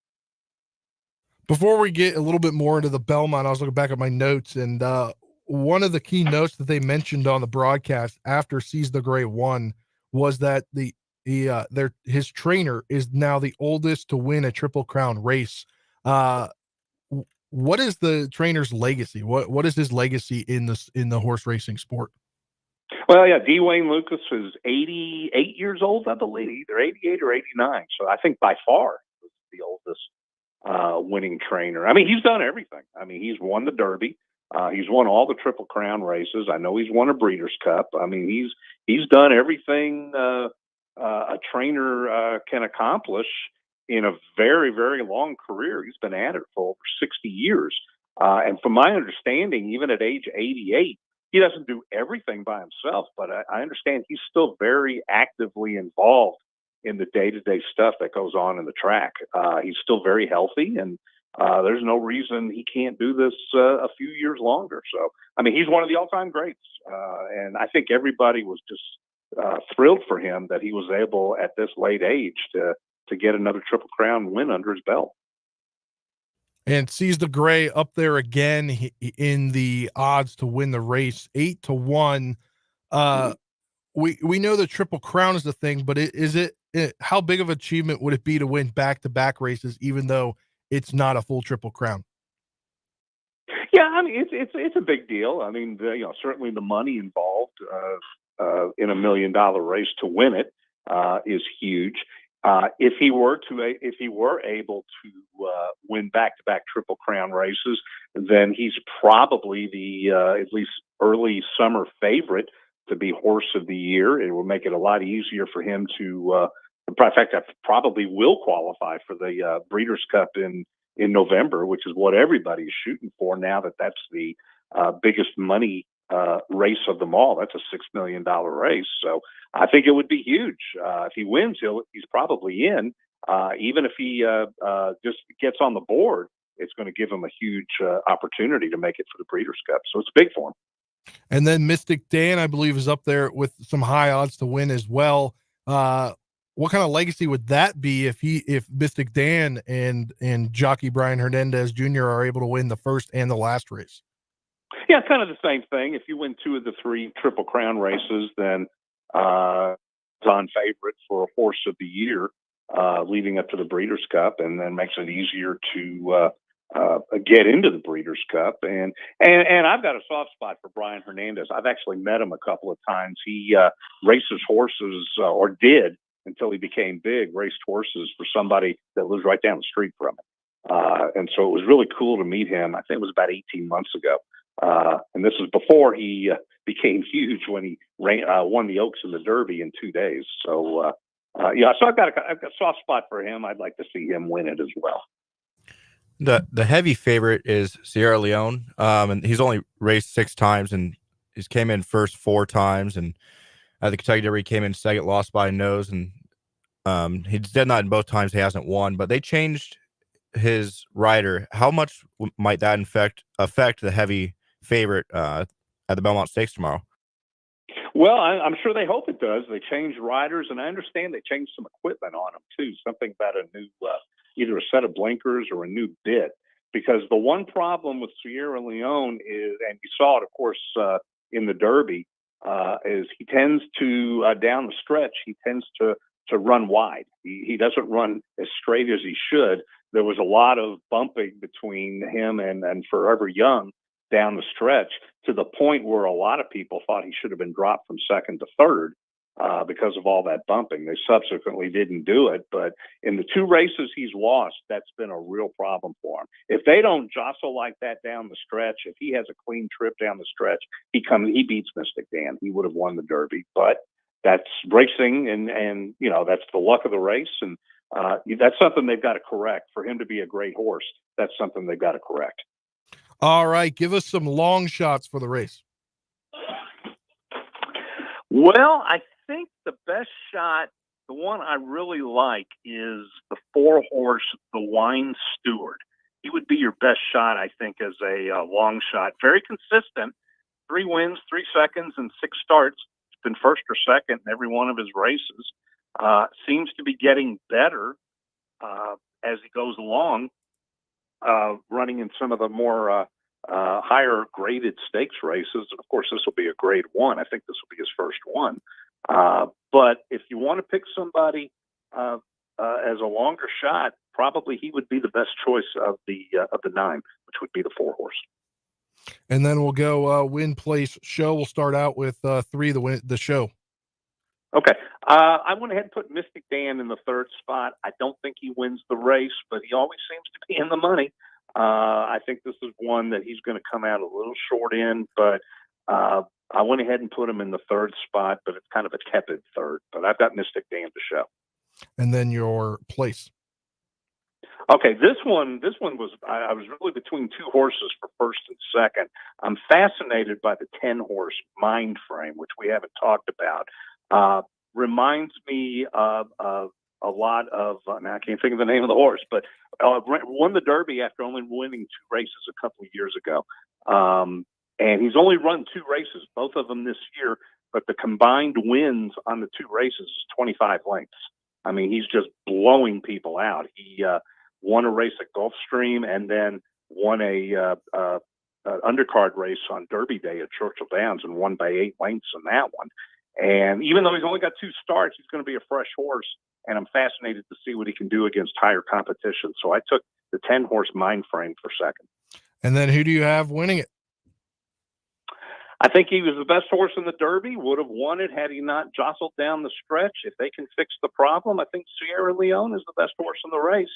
Before we get a little bit more into the Belmont, I was looking back at my notes, and one of the key notes that they mentioned on the broadcast after Seize the Gray won was that his trainer is now the oldest to win a Triple Crown race. What is the trainer's legacy? What is his legacy in the horse racing sport? Well, yeah, D. Wayne Lucas is 88 years old, I believe, either 88 or 89. So I think by far the oldest winning trainer. I mean, he's done everything. I mean, he's won the Derby. He's won all the Triple Crown races. I know he's won a Breeders' Cup. I mean, he's done everything a trainer can accomplish in a very, very long career. He's been at it for over 60 years. And from my understanding, even at age 88, he doesn't do everything by himself, but I understand he's still very actively involved in the day-to-day stuff that goes on in the track. He's still very healthy, and there's no reason he can't do this a few years longer. So, I mean, he's one of the all-time greats. And I think everybody was just thrilled for him that he was able at this late age to get another Triple Crown win under his belt. And Seize the Gray up there again in the odds to win the race, 8-1. We know the Triple Crown is the thing, but how big of an achievement would it be to win back-to-back races, even though it's not a full Triple Crown? Yeah, I mean, it's a big deal. I mean, certainly the money involved in $1 million race to win it is huge. If he were able to win back-to-back Triple Crown races, then he's probably the at least early summer favorite to be Horse of the Year. It will make it a lot easier for him to. In fact, I probably will qualify for the Breeders' Cup in November, which is what everybody's shooting for now. That's the biggest money race of them all. That's a $6 million race. So I think it would be huge. If he wins, he's probably in. Even if he just gets on the board, it's going to give him a huge opportunity to make it for the Breeders' Cup. So it's big for him. And then Mystic Dan, I believe, is up there with some high odds to win as well. What kind of legacy would that be if Mystic Dan and jockey Brian Hernandez Jr. are able to win the first and the last race? Yeah, it's kind of the same thing. If you win 2 of the 3 Triple Crown races, then it's on favorite for Horse of the Year leading up to the Breeders' Cup, and then makes it easier to get into the Breeders' Cup. And I've got a soft spot for Brian Hernandez. I've actually met him a couple of times. He races horses, or did until he became big, raced horses for somebody that lives right down the street from him. And so it was really cool to meet him. I think it was about 18 months ago. And this was before he became huge, when he won the Oaks and the Derby in 2 days. So, so I've got a soft spot for him. I'd like to see him win it as well. The heavy favorite is Sierra Leone, and he's only raced 6 times, and he's came in first 4 times, and at the Kentucky Derby he came in second, lost by a nose, and he's dead not in both times. He hasn't won, but they changed his rider. How much might that affect the heavy favorite at the Belmont Stakes tomorrow? Well, I'm sure they hope it does. They changed riders, and I understand they changed some equipment on them too. Something about a new, either a set of blinkers or a new bit. Because the one problem with Sierra Leone is, and you saw it, of course, in the Derby, is he tends to down the stretch. He tends to run wide. He doesn't run as straight as he should. There was a lot of bumping between him and Forever Young down the stretch, to the point where a lot of people thought he should have been dropped from second to third because of all that bumping. They subsequently didn't do it, but in the 2 races he's lost, that's been a real problem for him. If they don't jostle like that down the stretch, if he has a clean trip down the stretch, he beats Mystic Dan. He would have won the Derby, but that's racing, and that's the luck of the race, and that's something they've got to correct. For him to be a great horse, that's something they've got to correct. All right, give us some long shots for the race. Well, I think the best shot, the one I really like, is the 4-horse, the Wine Steward. He would be your best shot, I think, as a long shot. Very consistent, 3 wins, 3 seconds, and 6 starts. He's been first or second in every one of his races. Seems to be getting better as he goes along. Running in some of the more higher graded stakes races. And of course, this will be a grade 1. I think this will be his first one. But if you want to pick somebody as a longer shot, probably he would be the best choice of the 9, which would be the 4-horse. And then we'll go win, place, show. We'll start out with 3, the show. Okay. I went ahead and put Mystic Dan in the 3rd spot. I don't think he wins the race, but he always seems to be in the money. I think this is one that he's going to come out a little short in, but I went ahead and put him in the 3rd spot, but it's kind of a tepid 3rd. But I've got Mystic Dan to show. And then your place. Okay, this one was, I was really between 2 horses for first and second. I'm fascinated by the 10-horse Mind Frame, which we haven't talked about. Reminds me of a lot of, now I can't think of the name of the horse, but won the Derby after only winning 2 races a couple of years ago. And he's only run 2 races, both of them this year, but the combined wins on the 2 races is 25 lengths. I mean, he's just blowing people out. He won a race at Gulfstream and then won a undercard race on Derby Day at Churchill Downs and won by 8 lengths in that one. And even though he's only got 2 starts, he's going to be a fresh horse, and I'm fascinated to see what he can do against higher competition. So I took the 10-horse Mind Frame for second. And then who do you have winning it? I think he was the best horse in the Derby, would have won it had he not jostled down the stretch. If they can fix the problem, I think Sierra Leone is the best horse in the race.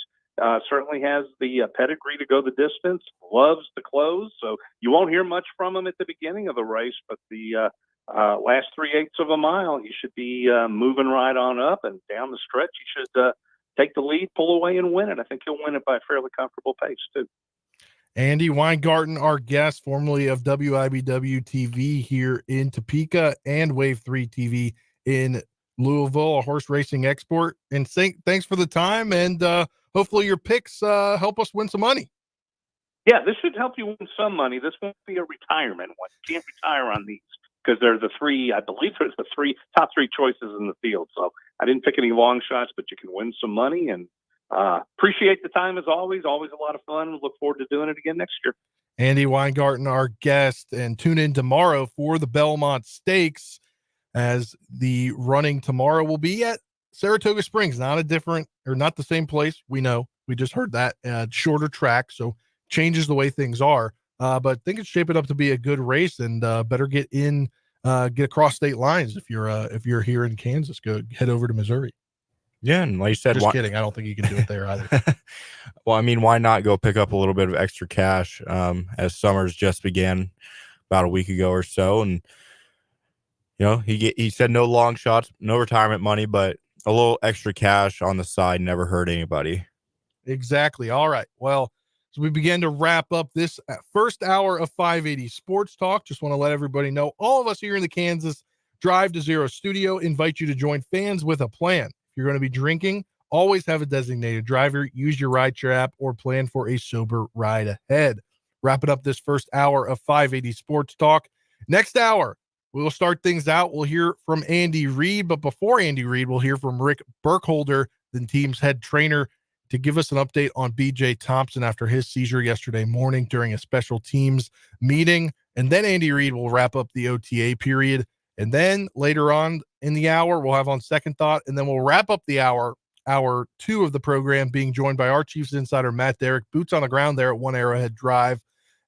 Certainly has the pedigree to go the distance, loves the close. So you won't hear much from him at the beginning of the race, but the last 3/8 of a mile, he should be moving right on up, and down the stretch, he should take the lead, pull away, and win it. I think he'll win it by a fairly comfortable pace, too. Andy Weingarten, our guest, formerly of WIBW TV here in Topeka and Wave 3 TV in Louisville, a horse racing expert. And thanks for the time, and hopefully your picks help us win some money. Yeah, this should help you win some money. This won't be a retirement one. You can't retire on these, because they're the 3, I believe they're the top 3 choices in the field. So I didn't pick any long shots, but you can win some money, and appreciate the time as always. Always a lot of fun. Look forward to doing it again next year. Andy Weingarten, our guest, and tune in tomorrow for the Belmont Stakes, as the running tomorrow will be at Saratoga Springs. Not the same place. We know, we just heard that, shorter track. So changes the way things are. But I think it's shaping up to be a good race, and better get across state lines. If you're here in Kansas, head over to Missouri. Yeah, and like you said, just kidding. I don't think you can do it there either. Well, I mean, why not go pick up a little bit of extra cash as summer's just began about a week ago or so, and he said no long shots, no retirement money, but a little extra cash on the side never hurt anybody. Exactly. All right. Well, so we begin to wrap up this first hour of 580 Sports Talk. Just want to let everybody know, all of us here in the Kansas Drive to Zero studio invite you to join Fans with a Plan. If you're going to be drinking, always have a designated driver, use your rideshare app, or plan for a sober ride ahead. Wrapping up this first hour of 580 Sports Talk. Next hour, We'll start things out. We'll hear from Andy Reid, but before Andy Reid, we'll hear from Rick Burkholder, the team's head trainer, to give us an update on BJ Thompson after his seizure yesterday morning during a special teams meeting. And then Andy Reid will wrap up the OTA period. And then later on in the hour, we'll have On Second Thought, and then we'll wrap up the hour 2 of the program, being joined by our Chiefs insider, Matt Derrick, boots on the ground there at One Arrowhead Drive,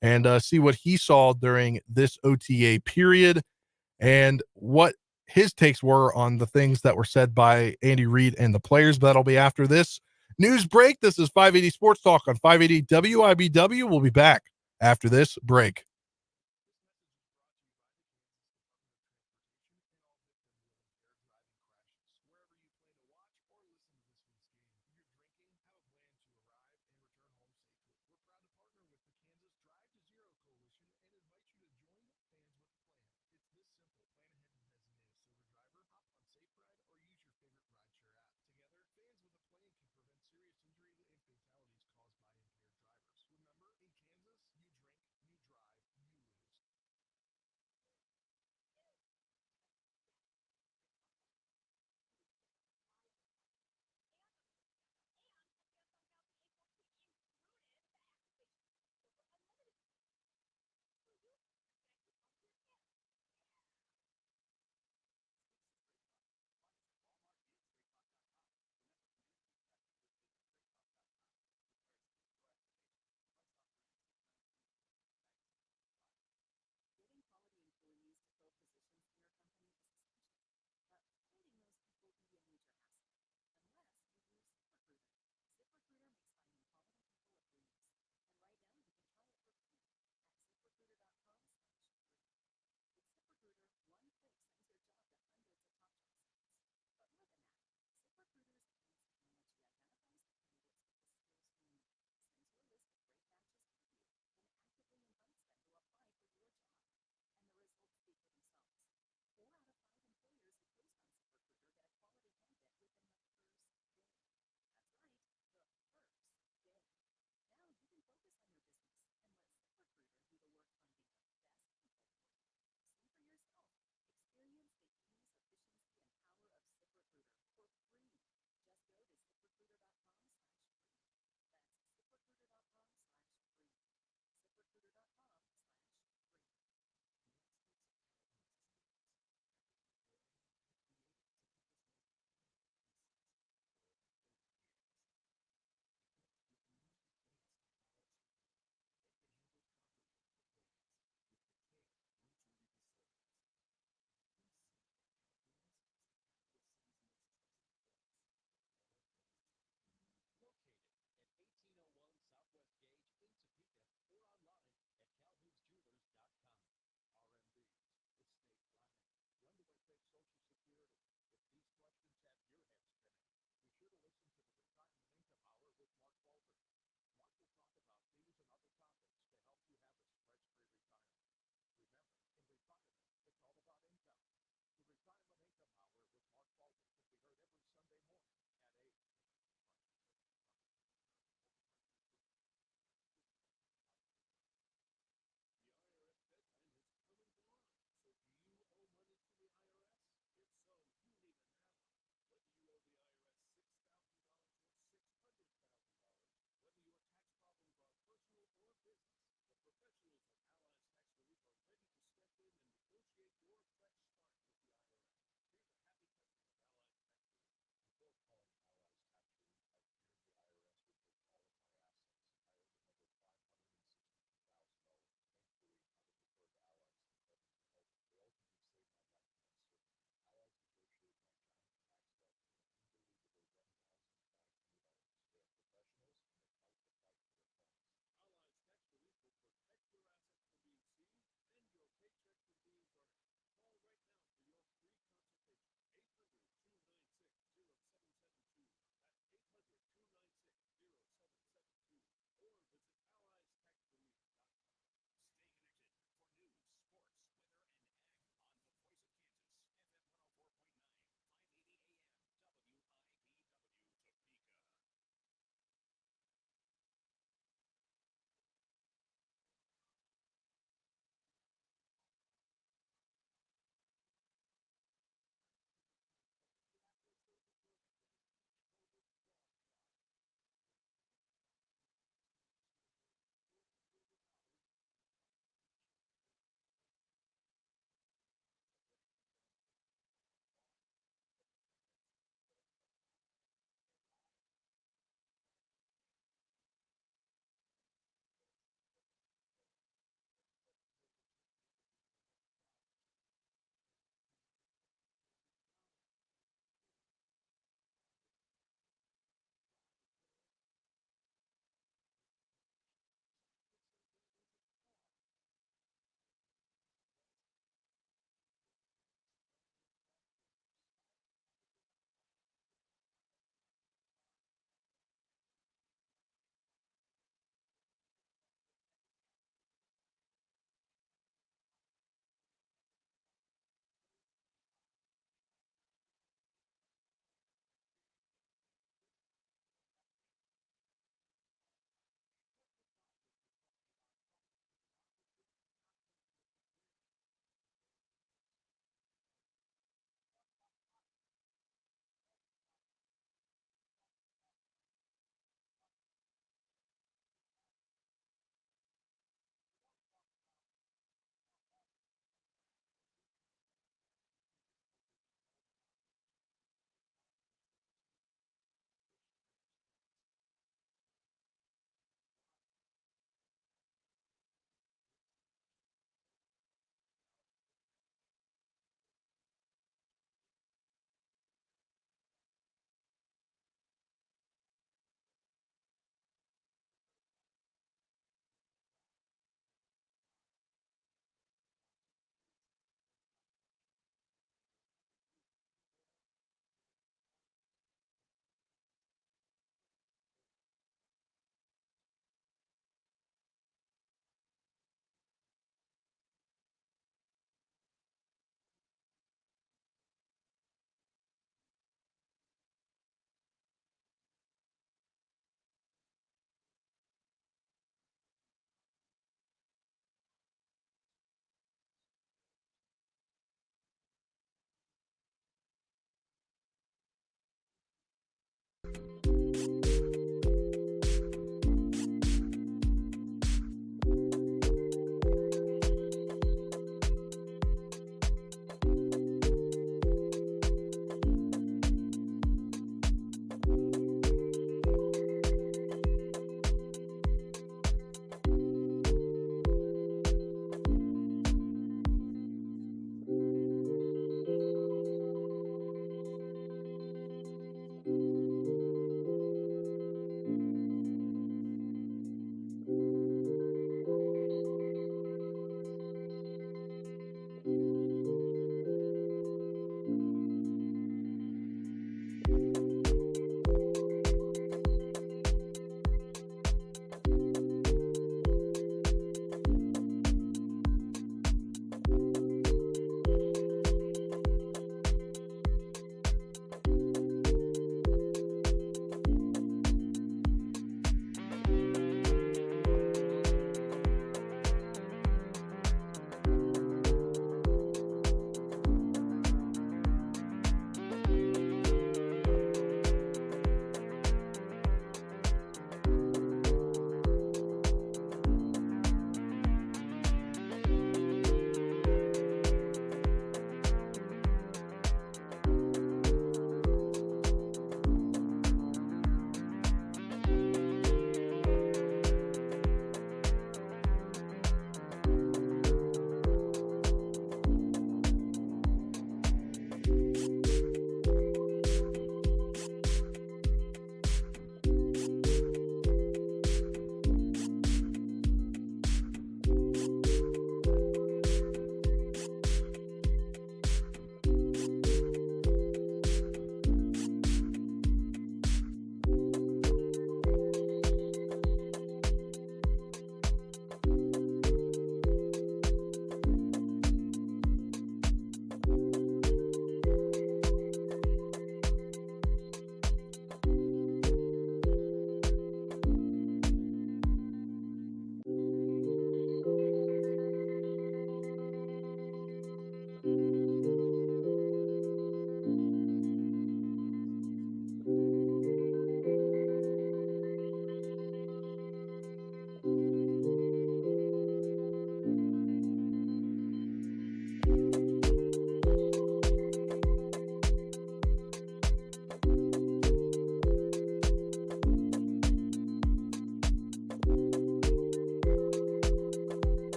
and see what he saw during this OTA period and what his takes were on the things that were said by Andy Reid and the players. But that'll be after this news break. This is 580 Sports Talk on 580 WIBW. We'll be back after this break.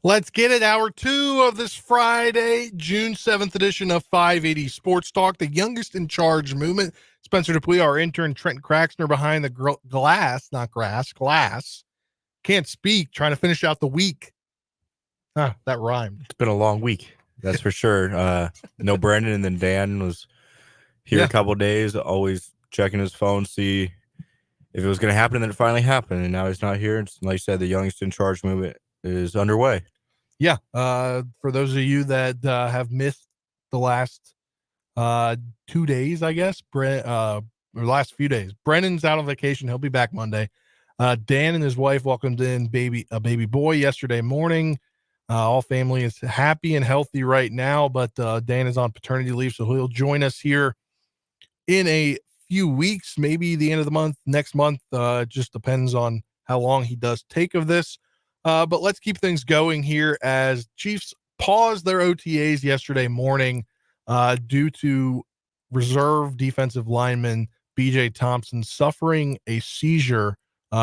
Let's get it. Hour 2 of this Friday, June 7th edition of 580 Sports Talk, the youngest in charge movement. Spencer Dupuis, our intern, Trent Craxner behind the glass. Can't speak, trying to finish out the week. That rhymed. It's been a long week, that's for sure. No Brendan, and then Dan was here a couple days, always checking his phone, see if it was going to happen, and then it finally happened, and now he's not here. It's, like I said, the youngest in charge movement is underway. Yeah. For those of you that have missed the last 2 days, I guess, or last few days, Brennan's out on vacation. He'll be back Monday. Dan and his wife welcomed in a baby boy yesterday morning. All family is happy and healthy right now, but Dan is on paternity leave, so he'll join us here in a few weeks, maybe the end of the month, next month. It just depends on how long he does take of this. But let's keep things going here as Chiefs paused their OTAs yesterday morning due to reserve defensive lineman BJ Thompson suffering a seizure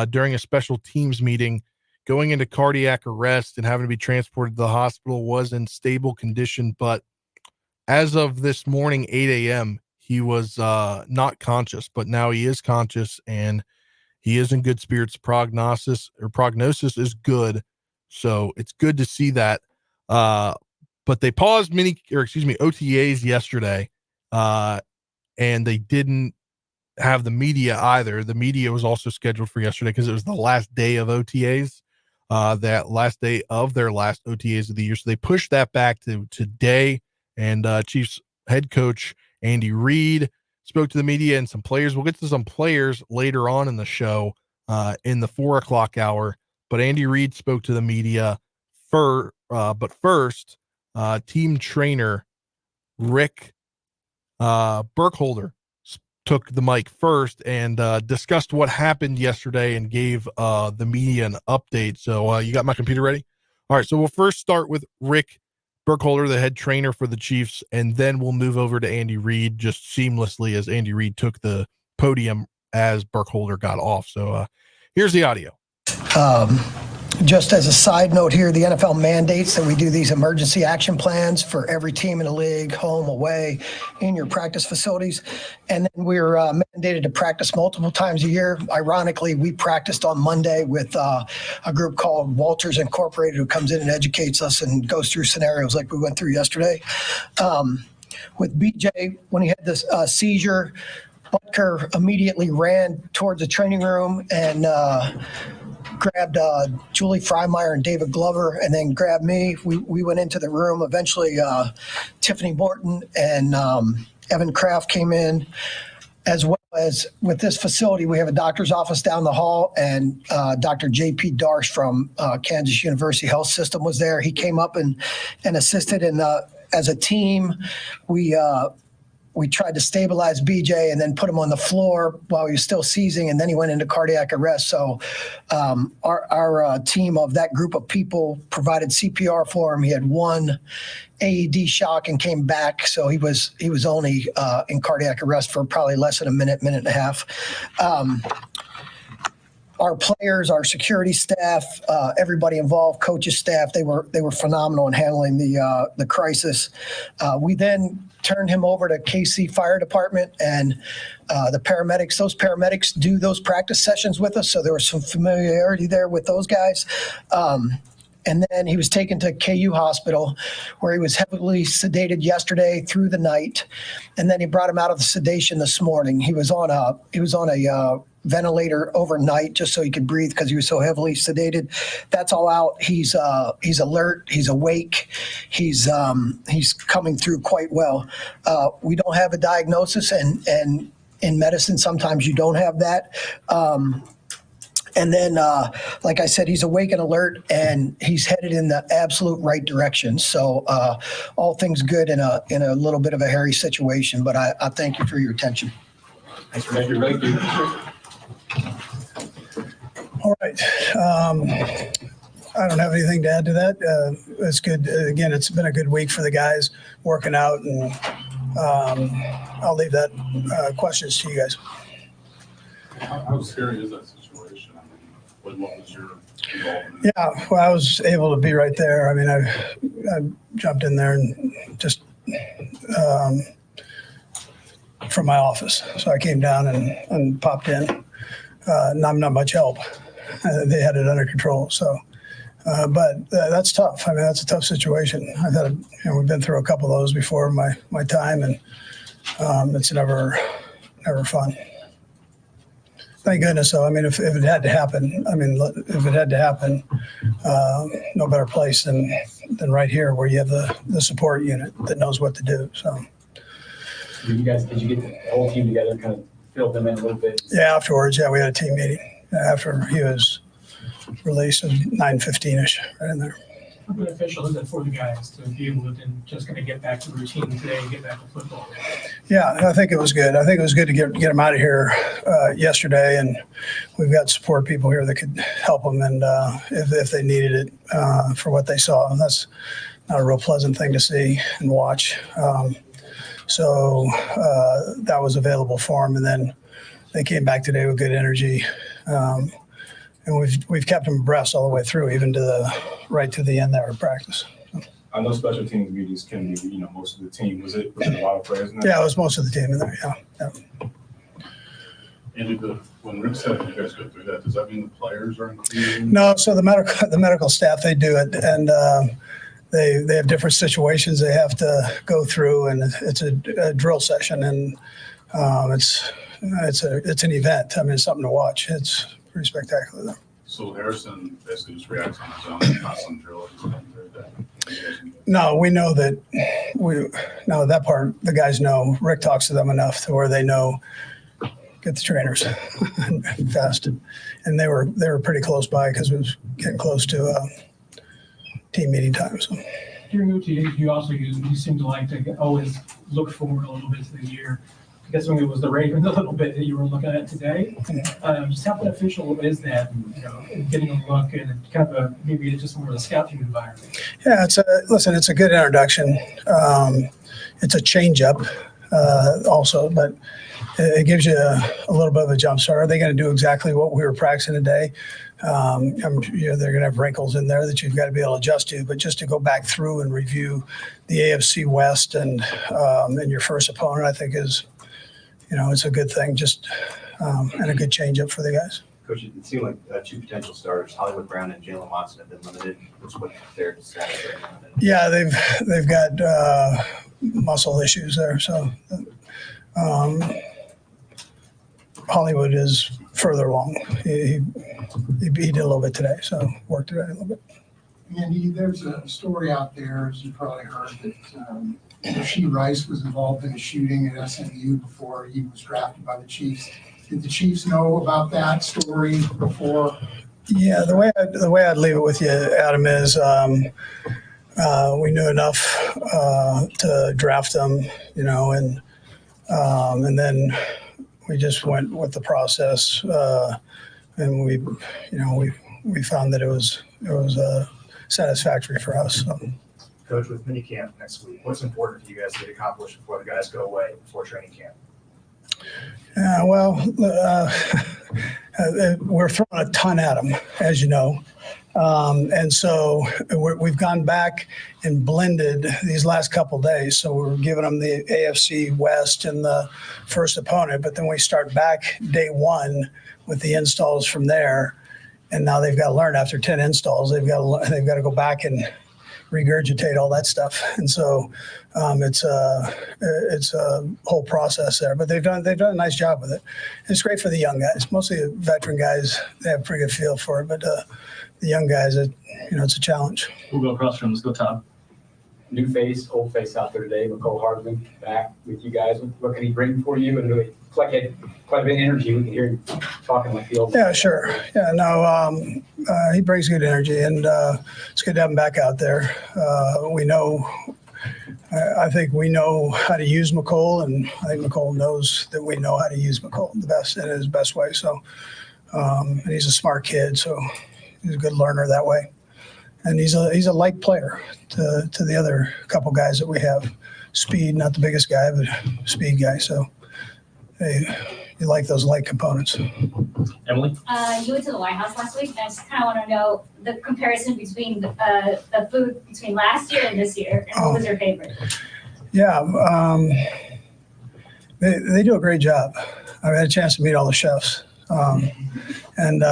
during a special teams meeting, going into cardiac arrest and having to be transported to the hospital. Was in stable condition, but as of this morning, 8 a.m., he was not conscious, but now he is conscious and he is in good spirits. Prognosis is good. So it's good to see that. But they paused OTAs yesterday. And they didn't have the media either. The media was also scheduled for yesterday because it was the last day of OTAs, that last day of their last OTAs of the year. So they pushed that back to today. And Chiefs head coach Andy Reid spoke to the media and some players. We'll get to some players later on in the show in the 4:00 hour. But Andy Reid spoke to the media but first, team trainer Rick Burkholder took the mic first and discussed what happened yesterday and gave the media an update. So you got my computer ready? All right. So we'll first start with Rick Burkholder, the head trainer for the Chiefs, and then we'll move over to Andy Reid just seamlessly as Andy Reid took the podium as Burkholder got off. So here's the audio. Just as a side note here, the NFL mandates that we do these emergency action plans for every team in the league, home, away, in your practice facilities. And then we're mandated to practice multiple times a year. Ironically, we practiced on Monday with a group called Walters Incorporated, who comes in and educates us and goes through scenarios like we went through yesterday. With BJ, when he had this seizure, Butker immediately ran towards the training room and grabbed Julie Freimeyer and David Glover, and then grabbed me. We went into the room. Eventually, Tiffany Morton and Evan Kraft came in, as well as with this facility, we have a doctor's office down the hall, and Dr. J.P. Darsh from Kansas University Health System was there. He came up and assisted, and as a team, we tried to stabilize BJ and then put him on the floor while he was still seizing, and then he went into cardiac arrest. So our team of that group of people provided CPR for him. He had one AED shock and came back, so he was only in cardiac arrest for probably less than a minute and a half. Our players, our security staff, everybody involved, coaches, staff, they were phenomenal in handling the crisis. We then turned him over to KC Fire Department and the paramedics. Those paramedics do those practice sessions with us, so there was some familiarity there with those guys. And then he was taken to KU Hospital, where he was heavily sedated yesterday through the night, and then he brought him out of the sedation this morning. He was on a ventilator overnight just so he could breathe because he was so heavily sedated. That's all out. He's alert. He's awake. He's coming through quite well. We don't have a diagnosis, and in medicine sometimes you don't have that. And then, like I said, he's awake and alert, and he's headed in the absolute right direction. So all things good in a little bit of a hairy situation. But I thank you for your attention. Thank you. All right. I don't have anything to add to that. It's good. Again, it's been a good week for the guys working out, and I'll leave that questions to you guys. How scary is that situation? I mean, what was your Yeah, well, I was able to be right there. I mean, I jumped in there and just from my office. So I came down and popped in. Not much help. They had it under control. So, but that's tough. I mean, that's a tough situation. I've had, we've been through a couple of those before in my time, and it's never fun. Thank goodness, though. I mean, if it had to happen, no better place than right here, where you have the support unit that knows what to do. So, did you get the whole team together, kind of fill them in a little bit? Yeah, afterwards, we had a team meeting after he was released. It was 9:15ish, right in there. How beneficial is it for the guys to be able to then just kind of get back to routine today and get back to football? Yeah, I think it was good. I think it was good to get them out of here yesterday, and we've got support people here that could help them, and if they needed it for what they saw. And that's not a real pleasant thing to see and watch. So that was available for them, and then they came back today with good energy. And we've kept them abreast all the way through, even to right to the end there of practice. I know special teams meetings can be, most of the team. Was it a lot of players in there? Yeah, it was most of the team in there. Yeah. And when Rick said you guys go through that, does that mean the players are included? No, so the medical staff, they do it, and they have different situations they have to go through, and it's a drill session, and it's an event. I mean, it's something to watch. It's pretty spectacular, though. So Harrison basically just reacts on his own, not some drill. No, we know that. That part the guys know. Rick talks to them enough to where they know. Get the trainers fast, and they were pretty close by because it was getting close to team meeting time. So During OTAs, you seem to like to always look forward a little bit to the year. I guess when it was the Ravens a little bit that you were looking at today, just how beneficial is that, getting a look and kind of maybe it's just more of a scouting environment? Yeah, it's a good introduction. It's a change up also, but it gives you a little bit of a jump start. Are they going to do exactly what we were practicing today? They're going to have wrinkles in there that you've got to be able to adjust to, but just to go back through and review the AFC West and your first opponent, I think is, it's a good thing, just and a good change up for the guys. Coach, it seemed like two potential starters, Hollywood Brown and Jalen Watson, have been limited. What's their status right now? Yeah, they've got muscle issues there, so Hollywood is further along. He did a little bit today, so worked today a little bit. Andy, there's a story out there, as you probably heard, that Rasheed Rice was involved in a shooting at SMU before he was drafted by the Chiefs. Did the Chiefs know about that story before? Yeah, the way I'd leave it with you, Adam, is we knew enough to draft them, and then we just went with the process, and we found that it was satisfactory for us. So. Coach, with minicamp next week, what's important for you guys to get accomplished before the guys go away before training camp? We're throwing a ton at them, as you know. And so we've gone back and blended these last couple of days. So we're giving them the AFC West and the first opponent, but then we start back day one with the installs from there. And now they've got to learn after 10 installs, they've got to go back and regurgitate all that stuff. And so it's a whole process there, but they've done a nice job with it. It's great for the young guys. Mostly the veteran guys, they have a pretty good feel for it, but the young guys, it's a challenge. We'll go across from, let's go Todd. New face, old face out there today. Mecole Hardman back with you guys. What can he bring for you? And really, it's like he had quite a bit of energy. We can hear him talking like the old. Yeah, sure. Yeah, no, he brings good energy, and it's good to have him back out there. I think we know how to use Mecole, and I think Mecole knows that we know how to use Mecole in his best way. So, and he's a smart kid, so he's a good learner that way. And he's a light player to the other couple guys that we have. Speed, not the biggest guy, but speed guy. So you like those light components. Emily? You went to the White House last week, and I just kind of want to know the comparison between the food between last year and this year, and what was your favorite? Yeah, they do a great job. I've had a chance to meet all the chefs, and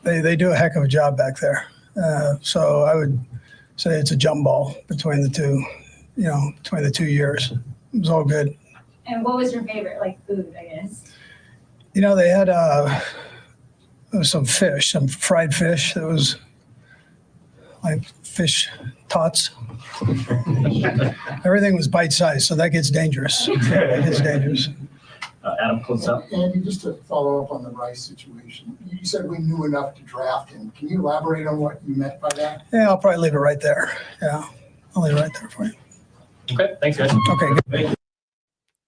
they do a heck of a job back there. So I would say it's a jump ball between the two, between the 2 years. It was all good. And what was your favorite, like, food, I guess? They had some fish, some fried fish that was like fish tots. Everything was bite-sized, so that gets dangerous. Adam, close up. Andy, just to follow up on the Rice situation, you said we knew enough to draft him. Can you elaborate on what you meant by that? Yeah, I'll probably leave it right there. Yeah, I'll leave it right there for you. Okay, thanks, guys. Okay, good. Thank you.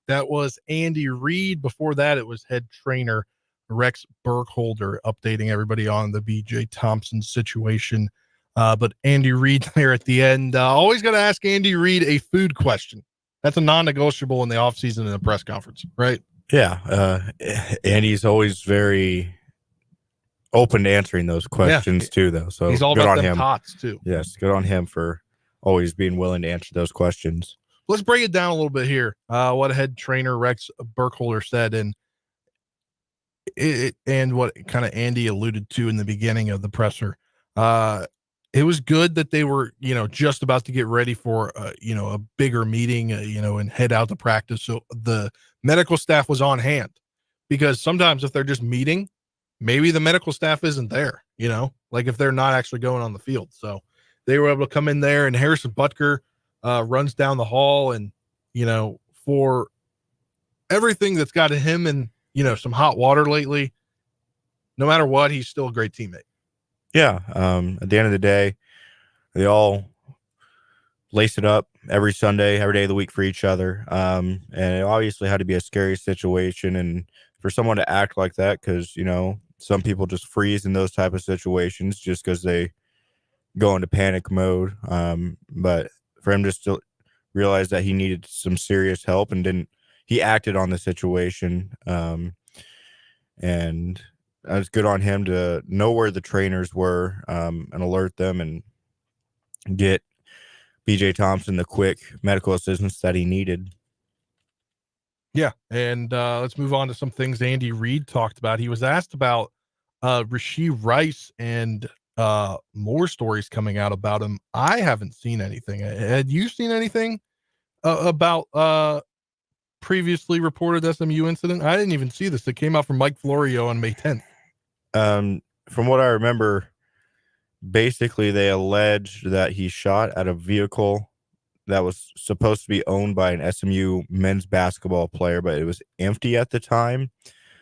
That was Andy Reid. Before that, it was head trainer Rex Burkholder updating everybody on the BJ Thompson situation. But Andy Reid there at the end. Always got to ask Andy Reid a food question. That's a non-negotiable in the offseason in a press conference, right? Yeah. Andy's always very open to answering those questions too, though. So he's all good about on them him. tots too. Yes, good on him for always being willing to answer those questions. Let's break it down a little bit here. What head trainer Rex Burkholder said, and what kind of Andy alluded to in the beginning of the presser. It was good that they were, just about to get ready for, a bigger meeting, and head out to practice. So the medical staff was on hand, because sometimes if they're just meeting, maybe the medical staff isn't there, like if they're not actually going on the field. So they were able to come in there, and Harrison Butker runs down the hall, and, for everything that's got him in, some hot water lately, no matter what, he's still a great teammate. Yeah. At the end of the day, they all lace it up every Sunday, every day of the week for each other. And it obviously had to be a scary situation. And for someone to act like that, because, some people just freeze in those type of situations just because they go into panic mode. But for him just to realize that he needed some serious help and he acted on the situation. And it was good on him to know where the trainers were, and alert them and get BJ Thompson the quick medical assistance that he needed. Yeah. And let's move on to some things Andy Reid talked about. He was asked about Rashee Rice and more stories coming out about him. I haven't seen anything. Had you seen anything about previously reported SMU incident? I didn't even see this. It came out from Mike Florio on May 10th. From what I remember, basically they alleged that he shot at a vehicle that was supposed to be owned by an SMU men's basketball player, but it was empty at the time.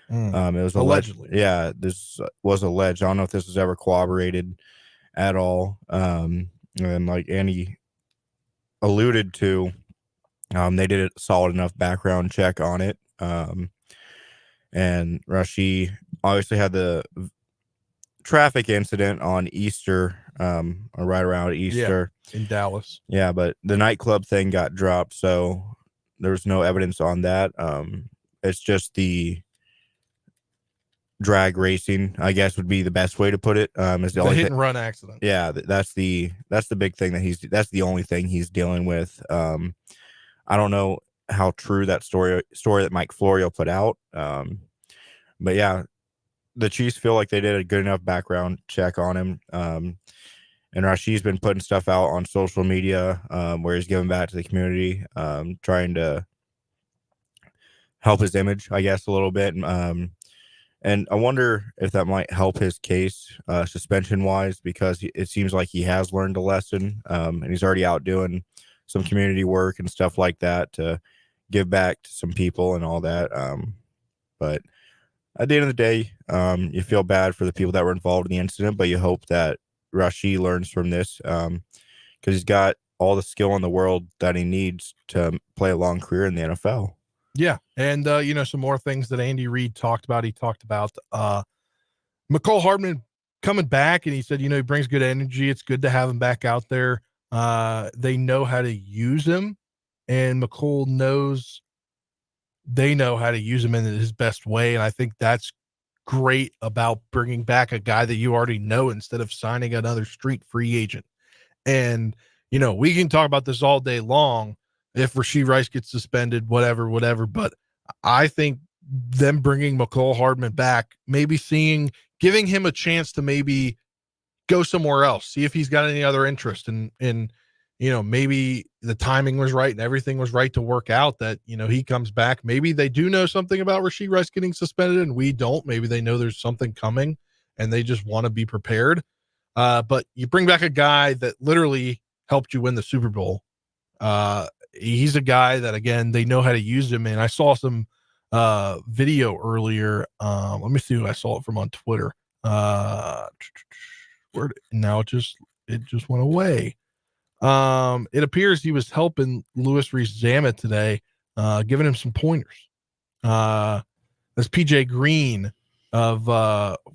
It was allegedly. Yeah, this was alleged. I don't know if this was ever corroborated at all. And like Andy alluded to, they did a solid enough background check on it. And Rashee obviously had the traffic incident on Easter, or right around Easter in Dallas. Yeah, but the nightclub thing got dropped, so there was no evidence on that. It's just the drag racing, I guess, would be the best way to put it. Is the only hit and run accident. Yeah, that's the big thing that's the only thing he's dealing with. I don't know how true that story that Mike Florio put out. But yeah, the Chiefs feel like they did a good enough background check on him. And Rashee's been putting stuff out on social media, where he's giving back to the community, trying to help his image, I guess, a little bit. And I wonder if that might help his case, suspension wise, because it seems like he has learned a lesson, and he's already out doing some community work and stuff like that to give back to some people and all that. But at the end of the day, you feel bad for the people that were involved in the incident, but you hope that Rashee learns from this, because he's got all the skill in the world that he needs to play a long career in the NFL. Yeah. And, some more things that Andy Reid talked about. He talked about McCole Hardman coming back, and he said, he brings good energy. It's good to have him back out there. They know how to use him, and McCole knows they know how to use him in his best way. And I think that's great about bringing back a guy that you already know instead of signing another street free agent. And, we can talk about this all day long. If Rashee Rice gets suspended, whatever. But I think them bringing McCole Hardman back, maybe giving him a chance to maybe go somewhere else, see if he's got any other interest, and maybe the timing was right and everything was right to work out that, he comes back. Maybe they do know something about Rashee Rice getting suspended and we don't. Maybe they know there's something coming and they just want to be prepared. But you bring back a guy that literally helped you win the Super Bowl. He's a guy that, again, they know how to use him. And I saw some video earlier. Let me see who I saw it from on Twitter. Now it just went away. It appears he was helping Louis Rees-Zammit today, giving him some pointers. That's PJ Green of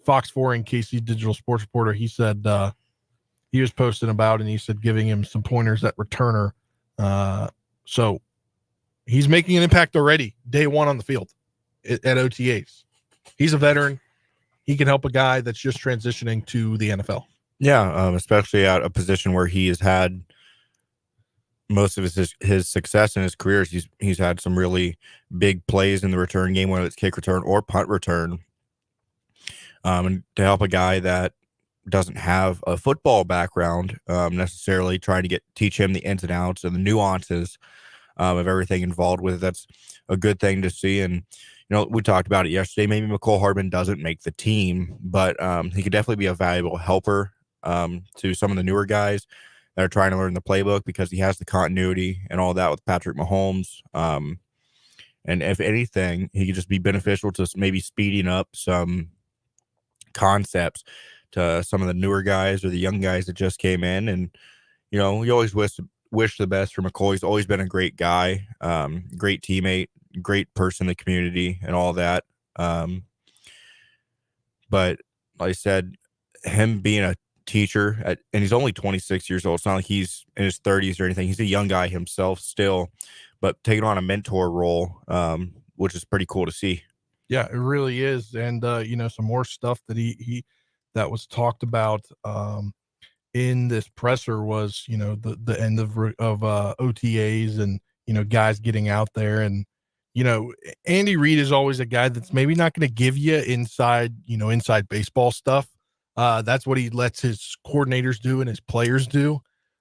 Fox 4 and KC Digital Sports Reporter. He said he was posting about, and he said giving him some pointers at returner. So he's making an impact already, day one on the field at OTAs. He's a veteran. He can help a guy that's just transitioning to the NFL. Yeah, especially at a position where he has had most of his success in his career. He's had some really big plays in the return game, whether it's kick return or punt return. And to help a guy that doesn't have a football background, necessarily trying to teach him the ins and outs and the nuances of everything involved with it, that's a good thing to see. And we talked about it yesterday. Maybe McCole Hardman doesn't make the team, but he could definitely be a valuable helper to some of the newer guys that are trying to learn the playbook, because he has the continuity and all that with Patrick Mahomes. And if anything, he could just be beneficial to maybe speeding up some concepts to some of the newer guys or the young guys that just came in. And, you always wish the best for McCole. He's always been a great guy, great teammate, great person in the community and all that. But like I said, him being a teacher and he's only 26 years old. It's not like he's in his 30s or anything. He's a young guy himself still, but taking on a mentor role, which is pretty cool to see. Yeah, it really is. And some more stuff that he that was talked about in this presser was, the end of OTAs and, guys getting out there. And, Andy Reid is always a guy that's maybe not going to give you inside baseball stuff. That's what he lets his coordinators do and his players do.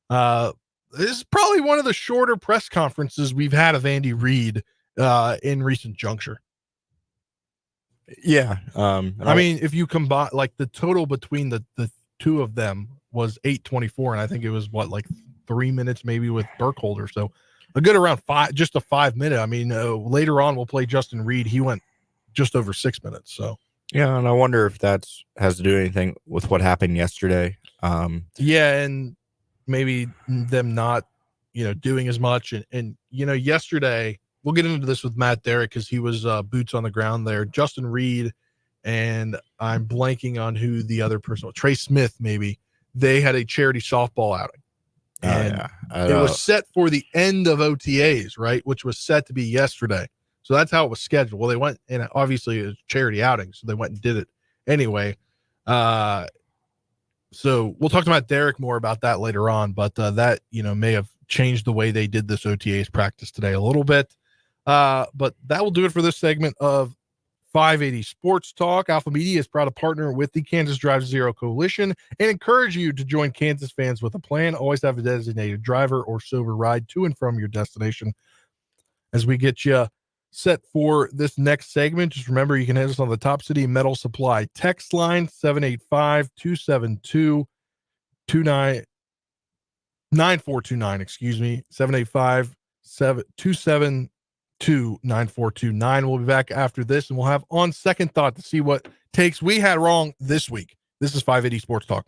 This is probably one of the shorter press conferences we've had of Andy Reid in recent juncture. Yeah. I mean, if you combine like the total between the two of them was 8:24, and I think it was 3 minutes maybe with Burkholder. So a good around just a 5 minute. I mean, later on we'll play Justin Reed. He went just over 6 minutes. So yeah, and I wonder if that's has to do anything with what happened yesterday. Yeah, and maybe them not, doing as much. And yesterday, we'll get into this with Matt Derrick because he was boots on the ground there. Justin Reed, and I'm blanking on who the other person was. Trey Smith, maybe. They had a charity softball outing. And it was set for the end of OTAs, right? Which was set to be yesterday. So that's how it was scheduled. Well, they went, and obviously it was charity outing, so they went and did it anyway. So we'll talk to Matt Derrick more about that later on, but that, may have changed the way they did this OTAs practice today a little bit. But that will do it for this segment of 580 Sports Talk. Alpha Media is proud to partner with the Kansas Drive Zero Coalition and encourage you to join Kansas fans with a plan. Always have a designated driver or sober ride to and from your destination. As we get you set for this next segment, just remember you can hit us on the Top City Metal Supply text line 785-272-9429, 785-272-9429. We'll be back after this, and we'll have On Second Thought to see what takes we had wrong this week. This is 580 Sports Talk.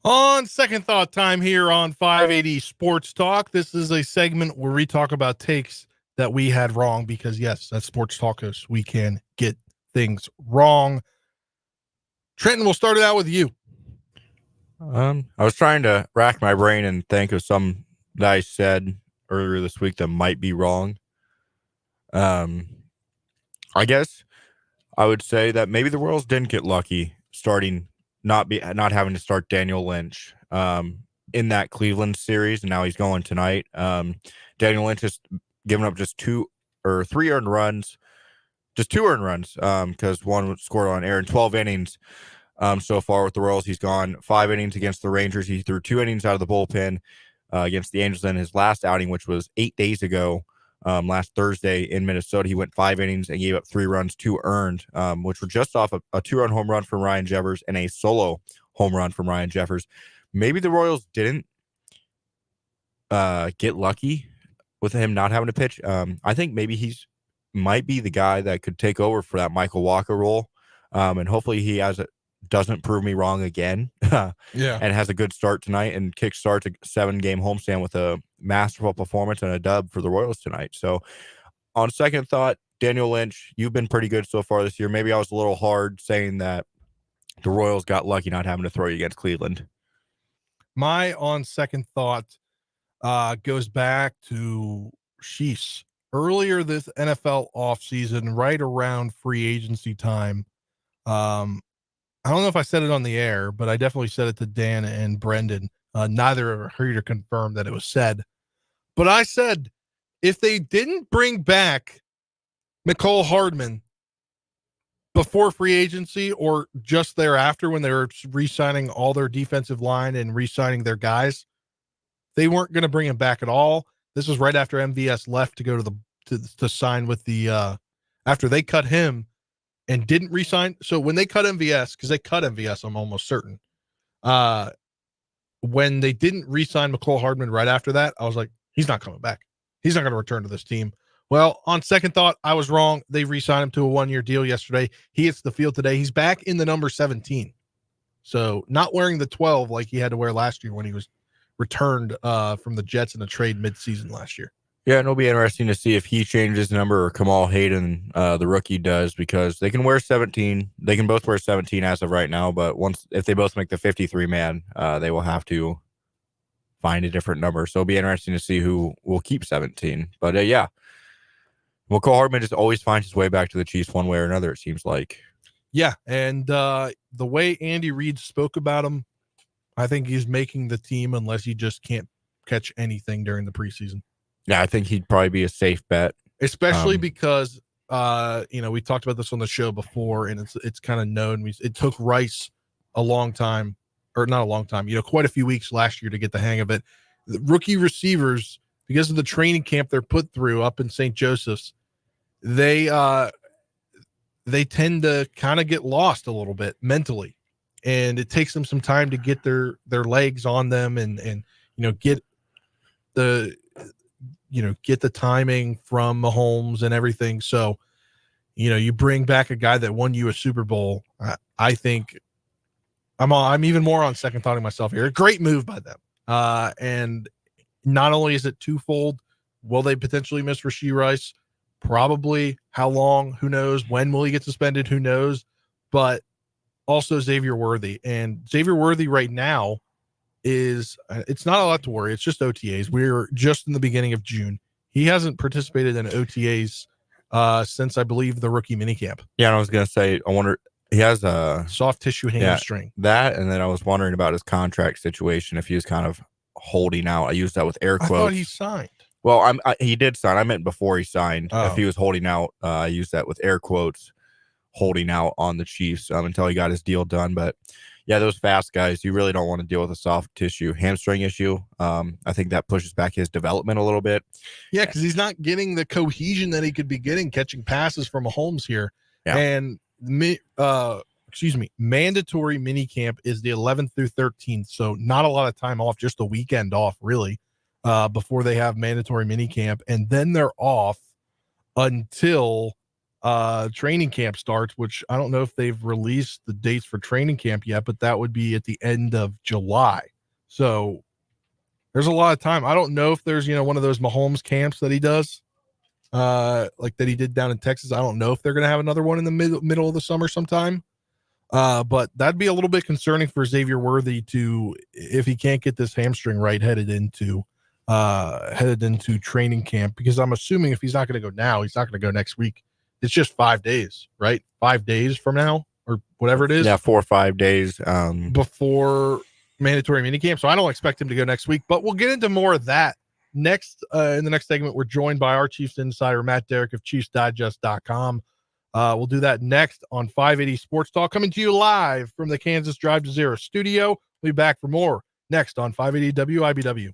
On second thought time here on 580 Sports Talk, this is a segment where we talk about takes that we had wrong because, yes, that's Sports Talkers. We can get things wrong. Trenton, we'll start it out with you. I was trying to rack my brain and think of some that I said earlier this week that might be wrong. I guess I would say that maybe the Royals didn't get lucky starting not having to start Daniel Lynch in that Cleveland series, and now he's going tonight. Daniel Lynch has given up just 2 or 3 earned runs, just 2 earned runs because one was scored on air in 12 innings. So far with the Royals, he's gone 5 innings against the Rangers. He threw 2 innings out of the bullpen against the Angels in his last outing, which was 8 days ago. Last Thursday in Minnesota, he went 5 innings and gave up 3 runs, 2 earned, which were just off a 2-run home run from Ryan Jeffers and a solo home run from Ryan Jeffers. Maybe the Royals didn't get lucky with him not having to pitch. I think maybe might be the guy that could take over for that Michael Walker role, and hopefully he doesn't prove me wrong again. And has a good start tonight and kickstarts a 7-game homestand with a masterful performance and a dub for the Royals tonight. So on second thought, Daniel Lynch, you've been pretty good so far this year. Maybe I was a little hard saying that the Royals got lucky not having to throw you against Cleveland. My on second thought goes back to earlier this NFL offseason, right around free agency time. I don't know if I said it on the air, but I definitely said it to Dan and Brendan. Neither are here to confirm that it was said. But I said, if they didn't bring back Mecole Hardman before free agency or just thereafter when they were re-signing all their defensive line and re-signing their guys, they weren't going to bring him back at all. This was right after MVS left to go to sign with the after they cut him and didn't re-sign. So when they cut MVS, because they cut MVS, I'm almost certain. When they didn't re-sign Mecole Hardman right after that, I was like, he's not coming back. He's not going to return to this team. Well, on second thought, I was wrong. They re-signed him to a 1-year deal yesterday. He hits the field today. He's back in the number 17. So not wearing the 12 like he had to wear last year when he was returned from the Jets in a trade mid-season last year. Yeah, and it'll be interesting to see if he changes the number or Kamal Hayden, the rookie, does, because they can wear 17. They can both wear 17 as of right now, but if they both make the 53-man, they will have to find a different number. So it'll be interesting to see who will keep 17. But yeah, Mecole Hardman just always finds his way back to the Chiefs one way or another, it seems like. Yeah, and the way Andy Reid spoke about him, I think he's making the team unless he just can't catch anything during the preseason. Yeah, I think he'd probably be a safe bet. Especially because, we talked about this on the show before, and it's kind of known. It took Rice a long time, or not a long time, quite a few weeks last year to get the hang of it. The rookie receivers, because of the training camp they're put through up in St. Joseph's, they tend to kind of get lost a little bit mentally, and it takes them some time to get their legs on them and get the timing from Mahomes and everything. So, you bring back a guy that won you a Super Bowl. I think I'm even more on second thoughting myself here. A great move by them. And not only is it twofold, will they potentially miss Rashee Rice? Probably. How long? Who knows? When will he get suspended? Who knows? But also Xavier Worthy. And Xavier Worthy right now it's not a lot to worry. It's just OTAs. We're just in the beginning of June. He hasn't participated in OTAs since, I believe, the rookie minicamp. Yeah, and I was going to say, I wonder, he has a soft tissue hamstring. That, and then I was wondering about his contract situation, if he was kind of holding out. I used that with air quotes. I thought he signed. Well, he did sign. I meant before he signed. If he was holding out, I used that with air quotes, holding out on the Chiefs until he got his deal done. But yeah, those fast guys, you really don't want to deal with a soft tissue hamstring issue. I think that pushes back his development a little bit. Yeah, because he's not getting the cohesion that he could be getting catching passes from Mahomes here. Yeah. And mandatory minicamp is the 11th through 13th, so not a lot of time off, just a weekend off, really, before they have mandatory minicamp, and then they're off until training camp starts, which I don't know if they've released the dates for training camp yet, but that would be at the end of July. So there's a lot of time. I don't know if there's, one of those Mahomes camps that he does, like that he did down in Texas. I don't know if they're going to have another one in the middle of the summer sometime. But that'd be a little bit concerning for Xavier Worthy if he can't get this hamstring right headed into training camp, because I'm assuming if he's not going to go now, he's not going to go next week. It's just 5 days, right? 5 days from now or whatever it is. Yeah, 4 or 5 days before mandatory minicamp. So I don't expect him to go next week, but we'll get into more of that next. In the next segment, we're joined by our Chiefs insider, Matt Derrick of ChiefsDigest.com. We'll do that next on 580 Sports Talk, coming to you live from the Kansas Drive to Zero studio. We'll be back for more next on 580 WIBW.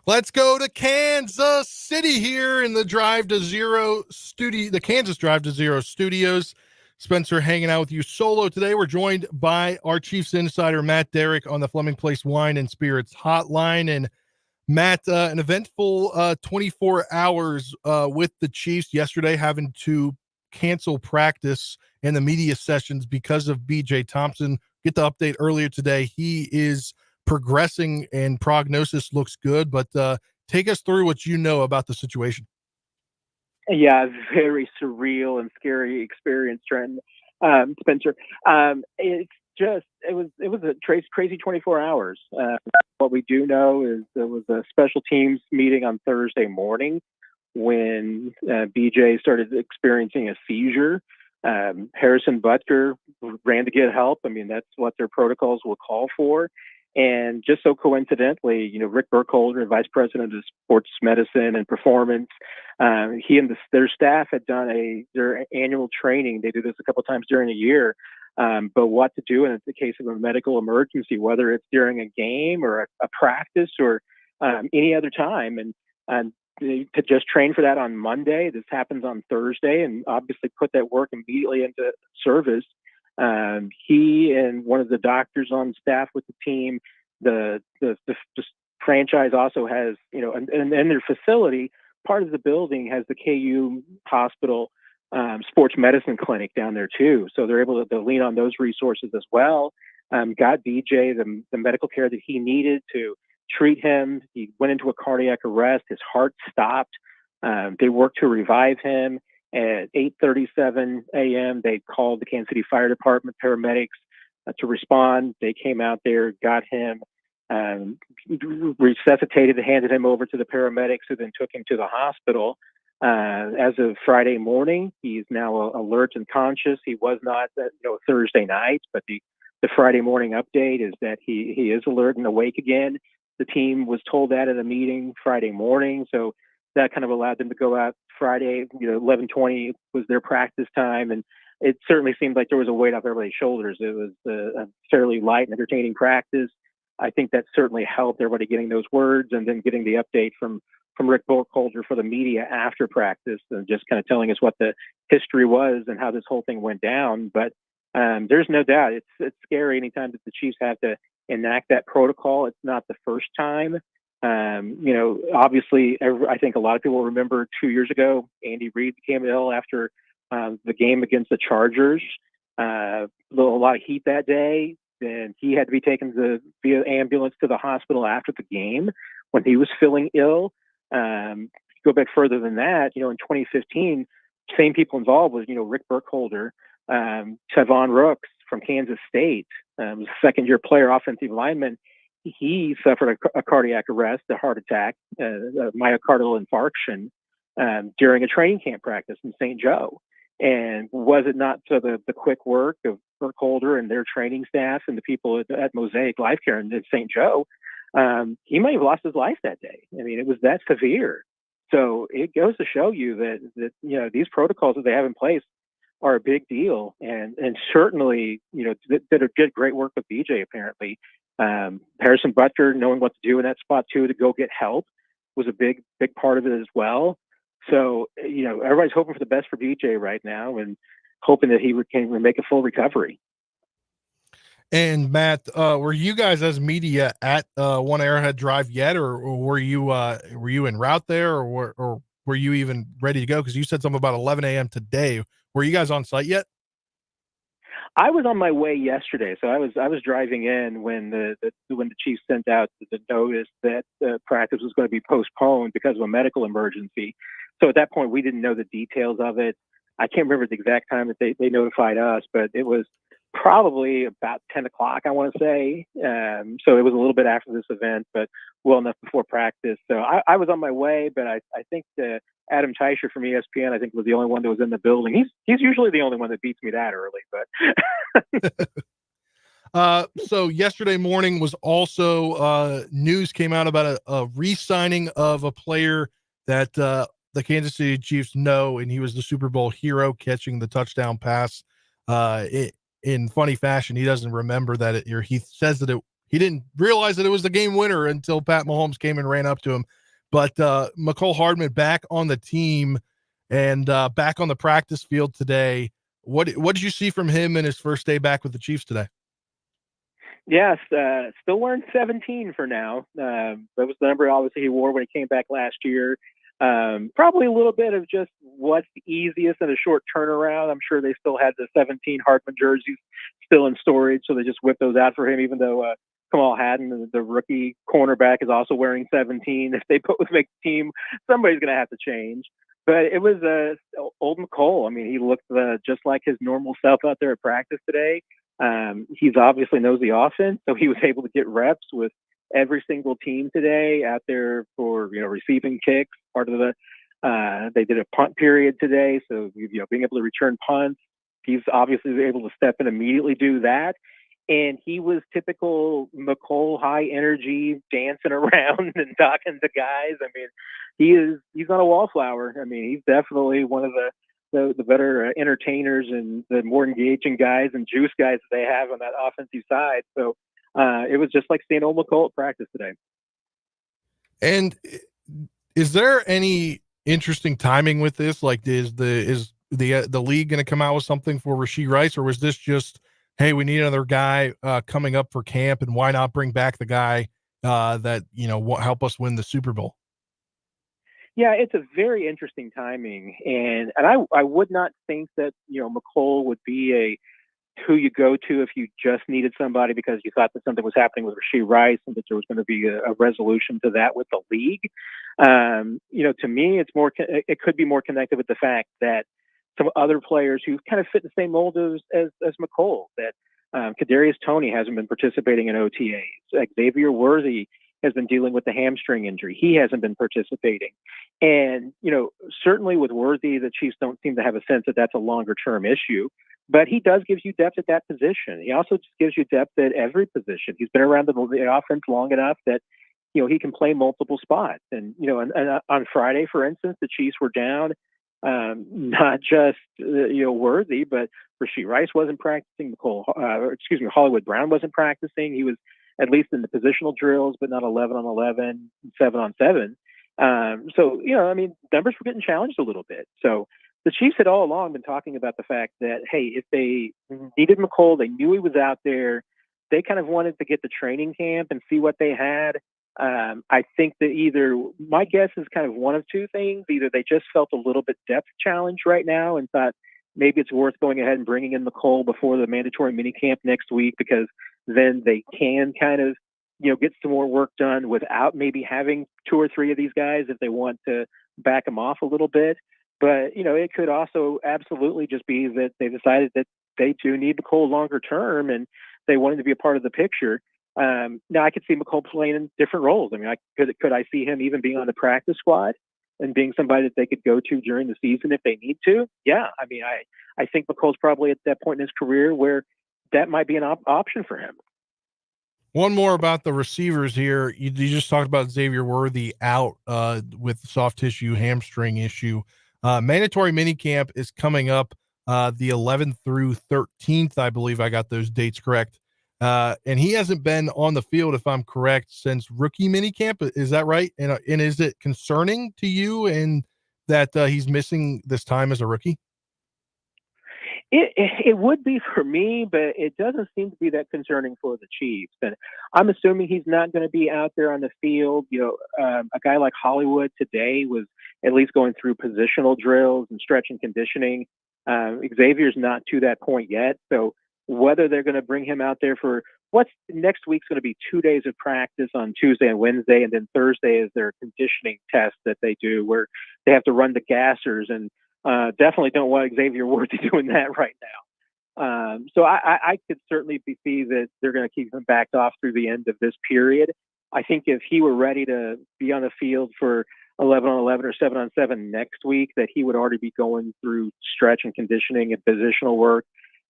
Let's go to Kansas City here in the Drive to Zero studio, the Kansas Drive to Zero studios. Spencer hanging out with you solo today. We're joined by our Chiefs insider, Matt Derrick, on the Fleming Place Wine and Spirits hotline. And Matt, an eventful 24 hours with the Chiefs yesterday, having to cancel practice and the media sessions because of BJ Thompson. Get the update earlier today. He is progressing and prognosis looks good, but take us through what you know about the situation. Yeah, very surreal and scary experience, Trent, Spencer. It was a crazy 24 hours. What we do know is there was a special teams meeting on Thursday morning when BJ started experiencing a seizure. Harrison Butker ran to get help. I mean, that's what their protocols will call for. And just so coincidentally, Rick Burkholder, Vice President of Sports Medicine and Performance, he and their staff had done their annual training. They do this a couple of times during the year, but what to do in the case of a medical emergency, whether it's during a game or a practice or any other time. And to just train for that on Monday, this happens on Thursday, and obviously put that work immediately into service. He and one of the doctors on staff with the team, the franchise also has, and their facility, part of the building has the KU hospital sports medicine clinic down there too. So they're able to lean on those resources as well. Got BJ the medical care that he needed to treat him. He went into a cardiac arrest. His heart stopped. They worked to revive him. At 8:37 a.m., they called the Kansas City Fire Department paramedics to respond. They came out there, got him resuscitated, handed him over to the paramedics, who then took him to the hospital. As of Friday morning, he's now alert and conscious. He was not, Thursday night, but the Friday morning update is that he is alert and awake again. The team was told that at a meeting Friday morning, so that kind of allowed them to go out Friday. 11:20 was their practice time, and it certainly seemed like there was a weight off everybody's shoulders. It was a fairly light and entertaining practice. I think that certainly helped everybody getting those words and then getting the update from Rick Burkholder for the media after practice and just kind of telling us what the history was and how this whole thing went down. But there's no doubt it's scary anytime that the Chiefs have to enact that protocol. It's not the first time. Obviously, I think a lot of people remember 2 years ago, Andy Reid became ill after the game against the Chargers. A lot of heat that day. Then he had to be taken via ambulance to the hospital after the game when he was feeling ill. Go back further than that, in 2015, same people involved was, Rick Burkholder, Trevon Rooks from Kansas State, was a second-year player, offensive lineman. He suffered a cardiac arrest, a heart attack, a myocardial infarction during a training camp practice in St. Joe. And was it not for the quick work of Burkholder and their training staff and the people at Mosaic Life Care in St. Joe, he might have lost his life that day. I mean, it was that severe. So it goes to show you that these protocols that they have in place are a big deal, and certainly did great work with BJ. Apparently, Harrison Butker knowing what to do in that spot too to go get help was a big part of it as well. So everybody's hoping for the best for BJ right now and hoping that he can make a full recovery. And Matt, were you guys as media at One Arrowhead Drive yet, or were you en route there, or were you even ready to go? Because you said something about 11 a.m. today. Were you guys on site yet? I was on my way yesterday, so I was driving in when the Chiefs sent out the notice that practice was going to be postponed because of a medical emergency. So at that point, we didn't know the details of it. I can't remember the exact time that they notified us, but it was probably about 10 o'clock, I want to say. So it was a little bit after this event, but well enough before practice. So I was on my way, but I think Adam Teicher from ESPN, I think, was the only one that was in the building. He's usually the only one that beats me that early, but. So yesterday morning was also news came out about a re-signing of a player that the Kansas City Chiefs know, and he was the Super Bowl hero catching the touchdown pass. In funny fashion, he doesn't remember that he says that he didn't realize that it was the game winner until Pat Mahomes came and ran up to him. But Mecole Hardman back on the team and back on the practice field today. What did you see from him in his first day back with the Chiefs today? Yes, still wearing 17 for now. That was the number obviously he wore when he came back last year. Probably a little bit of just what's the easiest in a short turnaround. I'm sure they still had the 17 Hardman jerseys still in storage, so they just whipped those out for him, even though Kamal Haddon, the rookie cornerback, is also wearing 17. If they make the team, somebody's going to have to change. But it was old Mecole. I mean, he looked just like his normal self out there at practice today. He's obviously knows the offense, so he was able to get reps with every single team today out there for receiving kicks, part of the They did a punt period today, so being able to return punts. He's obviously able to step in immediately, do that. And he was typical McCole, high energy, dancing around and talking to guys. I mean, he's not a wallflower. I mean, he's definitely one of the better entertainers and the more engaging guys and juice guys that they have on that offensive side. So it was just like seeing old McCole at practice today. And is there any interesting timing with this? Like, is the league going to come out with something for Rashee Rice, or was this just, hey, we need another guy coming up for camp, and why not bring back the guy that will help us win the Super Bowl? Yeah, it's a very interesting timing, and I would not think that McCole would be who you go to if you just needed somebody because you thought that something was happening with Rashee Rice and that there was going to be a resolution to that with the league. To me, it could be more connected with the fact that some other players who kind of fit the same mold as McCole, that Kadarius Toney hasn't been participating in OTAs. Like Xavier Worthy has been dealing with the hamstring injury. He hasn't been participating. And, certainly with Worthy, the Chiefs don't seem to have a sense that that's a longer term issue, but he does give you depth at that position. He also just gives you depth at every position. He's been around the offense long enough that, he can play multiple spots. And, and on Friday, for instance, the Chiefs were down, not just, Worthy, but Rashee Rice wasn't practicing. Hollywood Brown wasn't practicing. He was at least in the positional drills, but not 11 on 11, 7 on 7. Numbers were getting challenged a little bit. So the Chiefs had all along been talking about the fact that, hey, if they needed McCole, they knew he was out there. They kind of wanted to get the training camp and see what they had. I think that my guess is kind of one of two things. Either they just felt a little bit depth challenged right now and thought maybe it's worth going ahead and bringing in McCole before the mandatory minicamp next week, because then they can kind of, get some more work done without maybe having 2 or 3 of these guys if they want to back them off a little bit. But, it could also absolutely just be that they decided that they do need McCole longer term and they wanted to be a part of the picture. Now I could see McCole playing in different roles. I mean, could I see him even being on the practice squad and being somebody that they could go to during the season if they need to? Yeah. I mean, I think McCole's probably at that point in his career where that might be an option for him. One more about the receivers here. You just talked about Xavier Worthy out with soft tissue hamstring issue. Mandatory minicamp is coming up the 11th through 13th. I believe I got those dates correct. And he hasn't been on the field, if I'm correct, since rookie minicamp. Is that right? And is it concerning to you and that he's missing this time as a rookie? It would be for me, but it doesn't seem to be that concerning for the Chiefs. And I'm assuming he's not going to be out there on the field. A guy like Hollywood today was at least going through positional drills and stretch and conditioning. Xavier's not to that point yet. So whether they're going to bring him out there for next week's going to be 2 days of practice on Tuesday and Wednesday, and then Thursday is their conditioning test that they do where they have to run the gassers, and definitely don't want Xavier Worthy doing that right now. So I could certainly see that they're going to keep him backed off through the end of this period. I think if he were ready to be on the field for 11 on 11 or 7 on 7 next week, that he would already be going through stretch and conditioning and positional work.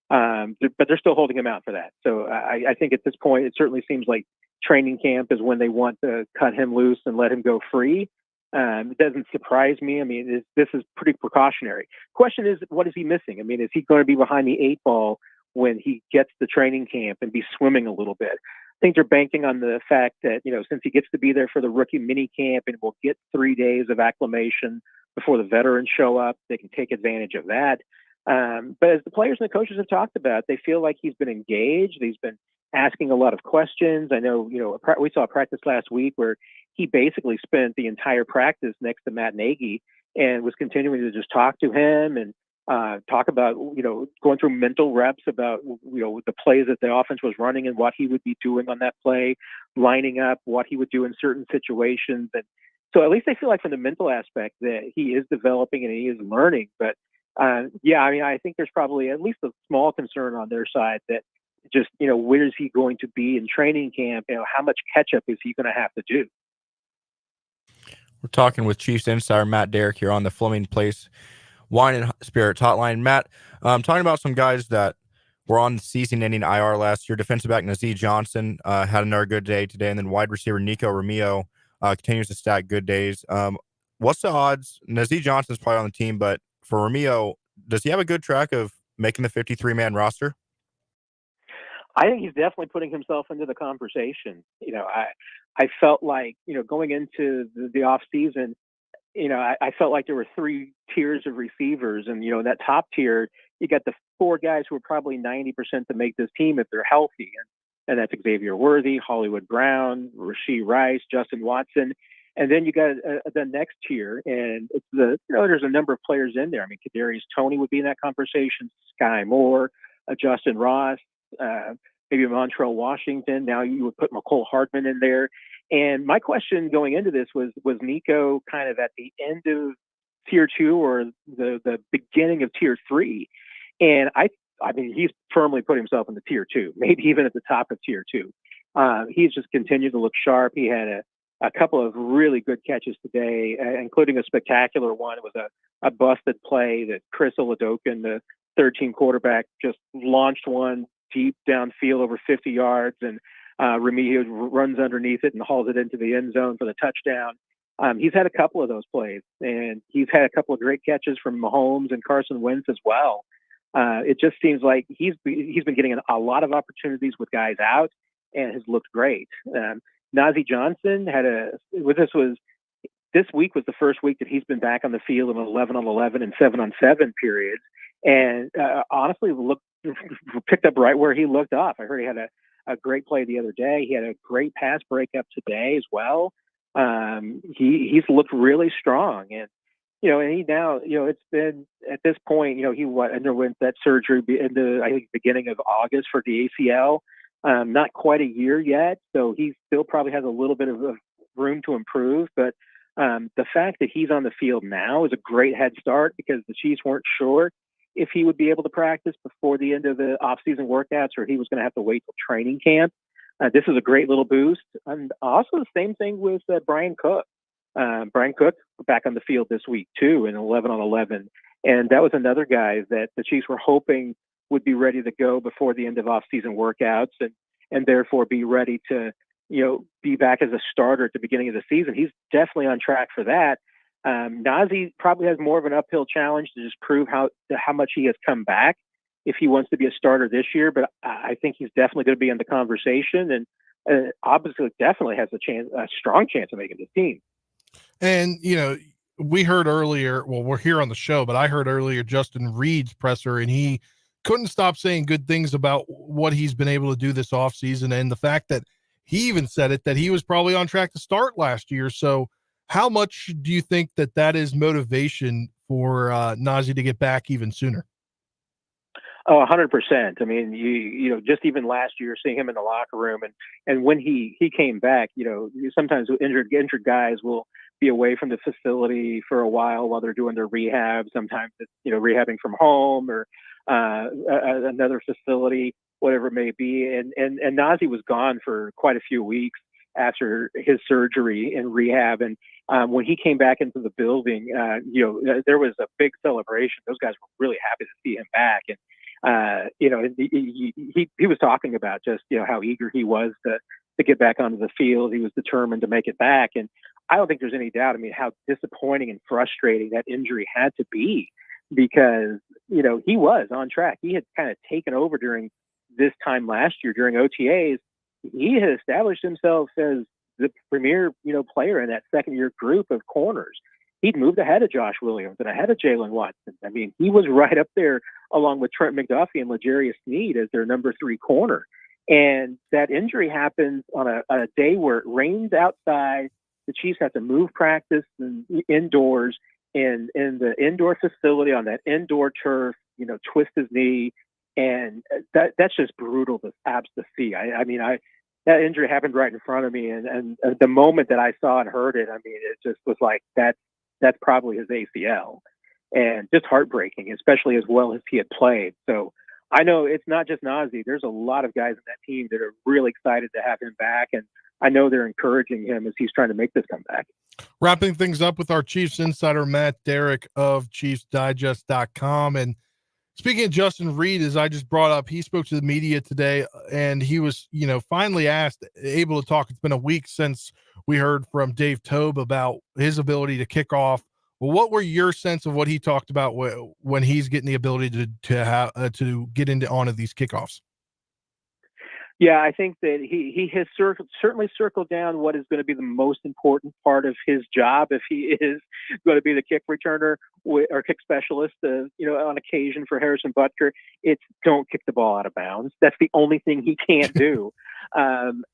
But they're still holding him out for that. So I think at this point, it certainly seems like training camp is when they want to cut him loose and let him go free. It doesn't surprise me. I mean, this is pretty precautionary. Question is, what is he missing? I mean, is he going to be behind the 8 ball when he gets to training camp and be swimming a little bit? I think they're banking on the fact that, since he gets to be there for the rookie mini camp and will get 3 days of acclimation before the veterans show up, they can take advantage of that. But as the players and the coaches have talked about, they feel like he's been engaged. He's been asking a lot of questions. I know, we saw a practice last week where he basically spent the entire practice next to Matt Nagy and was continuing to just talk to him and talk about, going through mental reps about, the plays that the offense was running and what he would be doing on that play, lining up, what he would do in certain situations. And so at least they feel like from the mental aspect that he is developing and he is learning. But I think there's probably at least a small concern on their side that just, where is he going to be in training camp? How much catch up is he going to have to do? We're talking with Chiefs insider Matt Derrick here on the Fleming Place Wine and Spirits Hotline. Matt, talking about some guys that were on the season-ending IR last year. Defensive back Nazee Johnson had another good day today, and then wide receiver Nico Romeo continues to stack good days. What's the odds? Nazee Johnson's probably on the team, but for Romeo, does he have a good track of making the 53-man roster? I think he's definitely putting himself into the conversation. I felt like, going into the off season, I felt like there were three tiers of receivers, and in that top tier, you got the four guys who are probably 90% to make this team if they're healthy, and that's Xavier Worthy, Hollywood Brown, Rashee Rice, Justin Watson, and then you got the next tier, and it's there's a number of players in there. I mean, Kadarius Toney would be in that conversation, Sky Moore, Justin Ross. Maybe Montrell Washington. Now you would put McCole Hardman in there. And my question going into this was Nico kind of at the end of tier 2 or the beginning of tier 3? And I mean, he's firmly put himself in the tier 2, maybe even at the top of tier 2. He's just continued to look sharp. He had a couple of really good catches today, including a spectacular one. It was a busted play that Chris Oladokin, the third-team quarterback, just launched one deep downfield over 50 yards, and Remigio runs underneath it and hauls it into the end zone for the touchdown. He's had a couple of those plays, and he's had a couple of great catches from Mahomes and Carson Wentz as well. It just seems like he's been getting a lot of opportunities with guys out and has looked great. Nazee Johnson this week was the first week that he's been back on the field in 11-on-11 and 7-on-7 periods, and honestly picked up right where he looked off. I heard he had a great play the other day. He had a great pass breakup today as well. He's looked really strong, and he now, it's been at this point, he underwent that surgery in I think beginning of August for the ACL. Not quite a year yet, so he still probably has a little bit of room to improve. But the fact that he's on the field now is a great head start, because the Chiefs weren't sure if he would be able to practice before the end of the off-season workouts, or he was going to have to wait till training camp. This is a great little boost. And also the same thing with Brian Cook. Brian Cook back on the field this week too in 11-on-11. And that was another guy that the Chiefs were hoping would be ready to go before the end of off-season workouts, and therefore be ready to, be back as a starter at the beginning of the season. He's definitely on track for that. Nazee probably has more of an uphill challenge to just prove how much he has come back if he wants to be a starter this year. But I think he's definitely going to be in the conversation, and obviously definitely has a strong chance of making the team. And, we heard earlier, well, we're here on the show, but I heard earlier Justin Reed's presser, and he couldn't stop saying good things about what he's been able to do this offseason, and the fact that he even said it, that he was probably on track to start last year. So how much do you think that is motivation for Nazee to get back even sooner? Oh, 100%. I mean, just even last year, seeing him in the locker room, and when he came back, sometimes injured guys will be away from the facility for a while they're doing their rehab. Sometimes it's, rehabbing from home or another facility, whatever it may be. And Nazee was gone for quite a few weeks after his surgery and rehab. And when he came back into the building, there was a big celebration. Those guys were really happy to see him back. And he was talking about just, how eager he was to get back onto the field. He was determined to make it back. And I don't think there's any doubt, how disappointing and frustrating that injury had to be, because, he was on track. He had kind of taken over during this time last year during OTAs. He had established himself as the premier, player in that second-year group of corners. He'd moved ahead of Josh Williams and ahead of Jalen Watson. He was right up there along with Trent McDuffie and L'Jarius Sneed as their number 3 corner. And that injury happens on a day where it rains outside. The Chiefs have to move practice indoors in the indoor facility on that indoor turf, twist his knee. And that's just brutal to see. That injury happened right in front of me. And the moment that I saw and heard it, it just was like, that's probably his ACL, and just heartbreaking, especially as well as he had played. So I know it's not just Nazee. There's a lot of guys in that team that are really excited to have him back. And I know they're encouraging him as he's trying to make this comeback. Wrapping things up with our Chiefs insider, Matt Derrick of ChiefsDigest.com. And speaking of Justin Reed, as I just brought up, he spoke to the media today, and he was, finally able to talk. It's been a week since we heard from Dave Tobe about his ability to kick off. Well, what were your sense of what he talked about when he's getting the ability to get onto these kickoffs? Yeah, I think that he has certainly circled down what is going to be the most important part of his job if he is going to be the kick returner or kick specialist. On occasion for Harrison Butker, it's don't kick the ball out of bounds. That's the only thing he can't do. And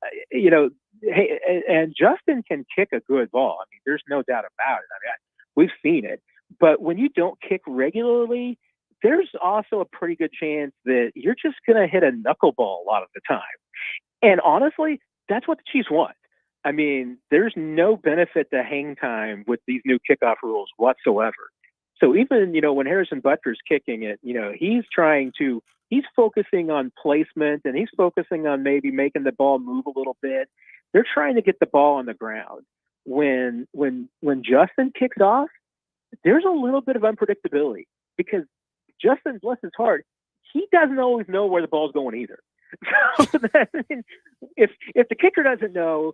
Justin can kick a good ball. I mean, there's no doubt about it. I mean, we've seen it. But when you don't kick regularly, there's also a pretty good chance that you're just going to hit a knuckleball a lot of the time. And honestly, that's what the Chiefs want. I mean, there's no benefit to hang time with these new kickoff rules whatsoever. So even, when Harrison Butker's kicking it, he's focusing on placement and he's focusing on maybe making the ball move a little bit. They're trying to get the ball on the ground. When Justin kicks off, there's a little bit of unpredictability because Justin, bless his heart, he doesn't always know where the ball's going either. So if the kicker doesn't know,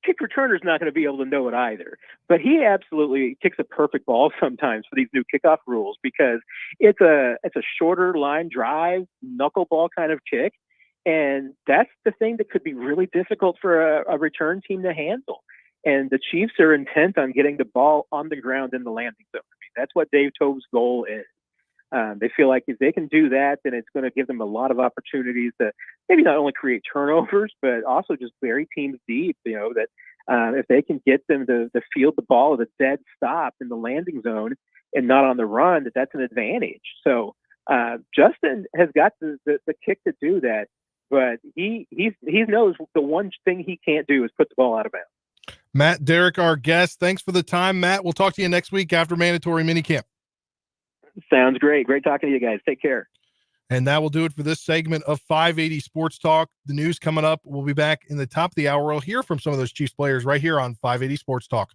kick returner's not going to be able to know it either. But he absolutely kicks a perfect ball sometimes for these new kickoff rules because it's a shorter line drive, knuckleball kind of kick. And that's the thing that could be really difficult for a return team to handle. And the Chiefs are intent on getting the ball on the ground in the landing zone. I mean, that's what Dave Tobe's goal is. They feel like if they can do that, then it's going to give them a lot of opportunities to maybe not only create turnovers, but also just bury teams deep, that if they can get them to field the ball at a dead stop in the landing zone and not on the run, that's an advantage. So Justin has got the kick to do that, but he knows the one thing he can't do is put the ball out of bounds. Matt Derrick, our guest. Thanks for the time, Matt. We'll talk to you next week after mandatory minicamp. Sounds great. Great talking to you guys. Take care. And that will do it for this segment of 580 Sports Talk. The news coming up. We'll be back in the top of the hour. We'll hear from some of those Chiefs players right here on 580 Sports Talk.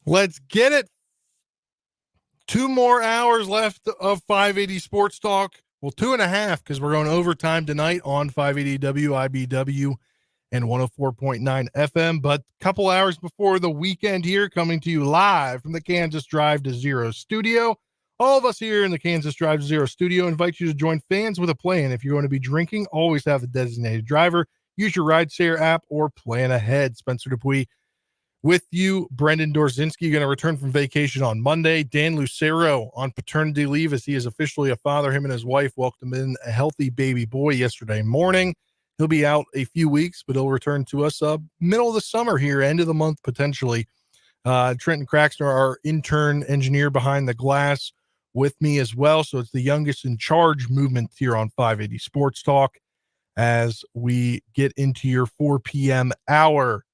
Let's get it. 2 more hours left of 580 Sports Talk. Well, 2.5 because we're going overtime tonight on 580 WIBW and 104.9 FM. But a couple hours before the weekend here, coming to you live from the Kansas Drive to Zero studio. All of us here in the Kansas Drive to Zero studio invite you to join Fans with a Plan. If you're going to be drinking, always have the designated driver. Use your RideShare app or plan ahead. Spencer Dupuis with you. Brendan Dorzinski going to return from vacation on Monday. Dan Lucero on paternity leave as he is officially a father. Him and his wife welcomed in a healthy baby boy yesterday morning. He'll be out a few weeks, but he'll return to us middle of the summer here, end of the month potentially. Trenton Craxner, our intern engineer behind the glass, with me as well. So it's the youngest in charge movement here on 580 Sports Talk as we get into your 4 p.m. hour.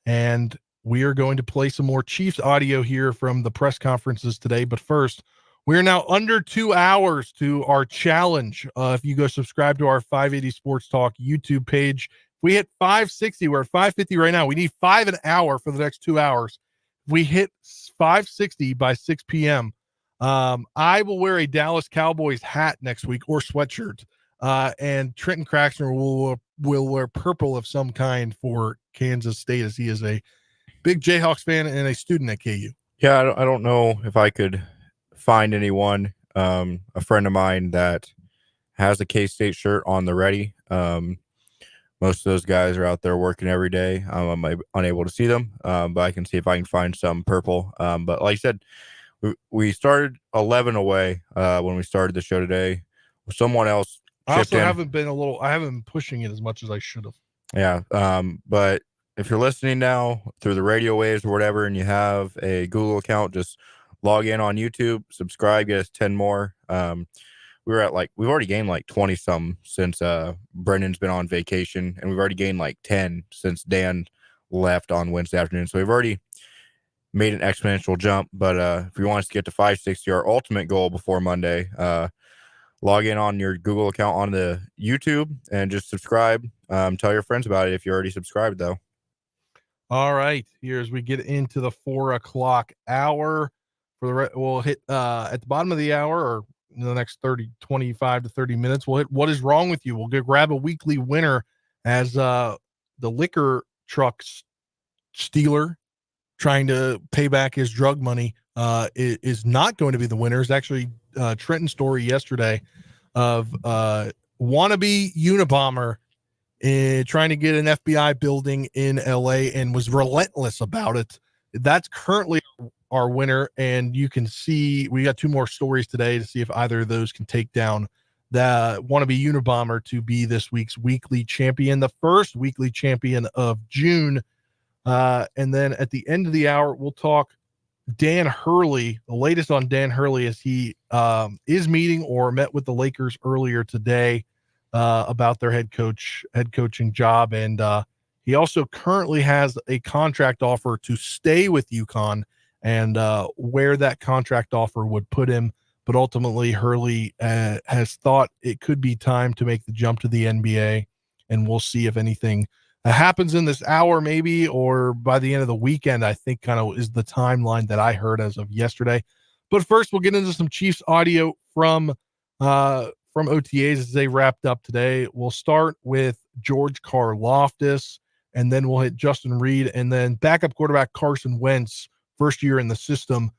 And we are going to play some more Chiefs audio here from the press conferences today. But first, we're now under 2 hours to our challenge. If you go subscribe to our 580 Sports Talk YouTube page, if we hit 560, we're at 550 right now. We need 5 an hour for the next 2 hours. If we hit 560 by 6 p.m., I will wear a Dallas Cowboys hat next week or sweatshirt. And Trenton Craxner will wear purple of some kind for Kansas State, as he is a big Jayhawks fan and a student at KU. Yeah, I don't know if I could find anyone, a friend of mine that has a K-State shirt on the ready. Most of those guys are out there working every day. I'm unable to see them, but I can see if I can find some purple. But like I said, we started 11 away when we started the show today. Someone else chipped in. I haven't been pushing it as much as I should have. Yeah. But if you're listening now through the radio waves or whatever, and you have a Google account, just log in on YouTube, subscribe, get us 10 more. We've already gained like 20 some since Brendan's been on vacation, and we've already gained like 10 since Dan left on Wednesday afternoon. So we've already made an exponential jump. But if you want us to get to 560, our ultimate goal before Monday, log in on your Google account on the YouTube and just subscribe. Tell your friends about it if you already subscribed, though. All right, here as we get into the 4 o'clock hour, we'll hit at the bottom of the hour, or in the next 25 to 30 minutes, we'll hit What Is Wrong With You. We'll grab a weekly winner as the liquor truck stealer trying to pay back his drug money is not going to be the winner. It's actually Trenton's story yesterday of wannabe Unabomber trying to get an FBI building in LA and was relentless about it. That's currently our winner. And you can see we got 2 more stories today to see if either of those can take down the wannabe Unabomber to be this week's weekly champion, the first weekly champion of June. And then at the end of the hour, we'll talk Dan Hurley, the latest on Dan Hurley as he is meeting or met with the Lakers earlier today about their head coaching job. And he also currently has a contract offer to stay with UConn, and where that contract offer would put him. But ultimately, Hurley has thought it could be time to make the jump to the NBA, and we'll see if anything happens in this hour, maybe, or by the end of the weekend, I think kind of is the timeline that I heard as of yesterday. But first, we'll get into some Chiefs audio from OTAs as they wrapped up today. We'll start with George Karlaftis, and then we'll hit Justin Reed, and then backup quarterback Carson Wentz, first year in the system.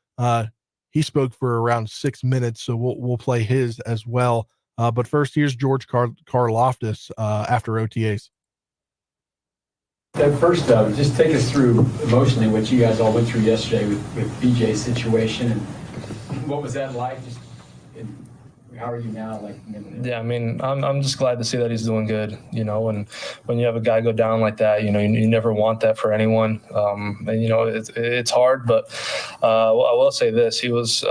He spoke for around 6 minutes, so we'll play his as well. But first, here's George Karlaftis after OTAs. Doug, first, just take us through emotionally what you guys all went through yesterday with BJ's situation, and what was that like? How are you now? Yeah, I mean, I'm just glad to see that he's doing good, and when you have a guy go down like that, you never want that for anyone. And, it's hard, but I will say this, he was,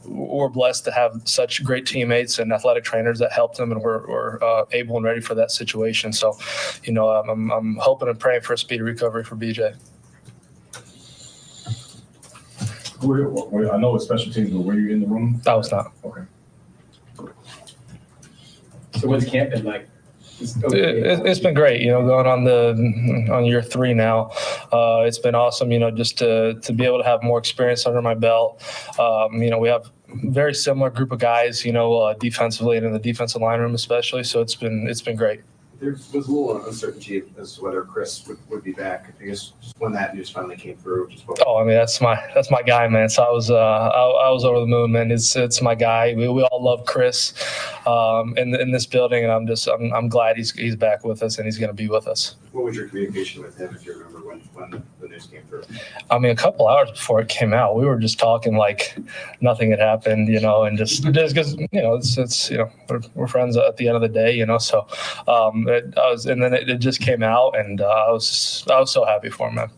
we're blessed to have such great teammates and athletic trainers that helped him, and we're able and ready for that situation. So, I'm hoping and praying for a speedy recovery for BJ. I know it's special teams, but were you in the room? I was not. Okay. So what's camp been like? It's been great, going on year 3 now. It's been awesome, just to be able to have more experience under my belt. We have very similar group of guys, defensively and in the defensive line room especially. So it's been great. There was a little uncertainty as to whether Chris would be back. I guess just when that news finally came through. That's my guy, man. So I was over the moon, man. It's my guy. We all love Chris in this building, and I'm glad he's back with us and he's going to be with us. What was your communication with him, if you remember when the news came through? A couple hours before it came out, we were just talking like nothing had happened, and just because it's we're friends at the end of the day, So and then it just came out, and I was so happy for him, man.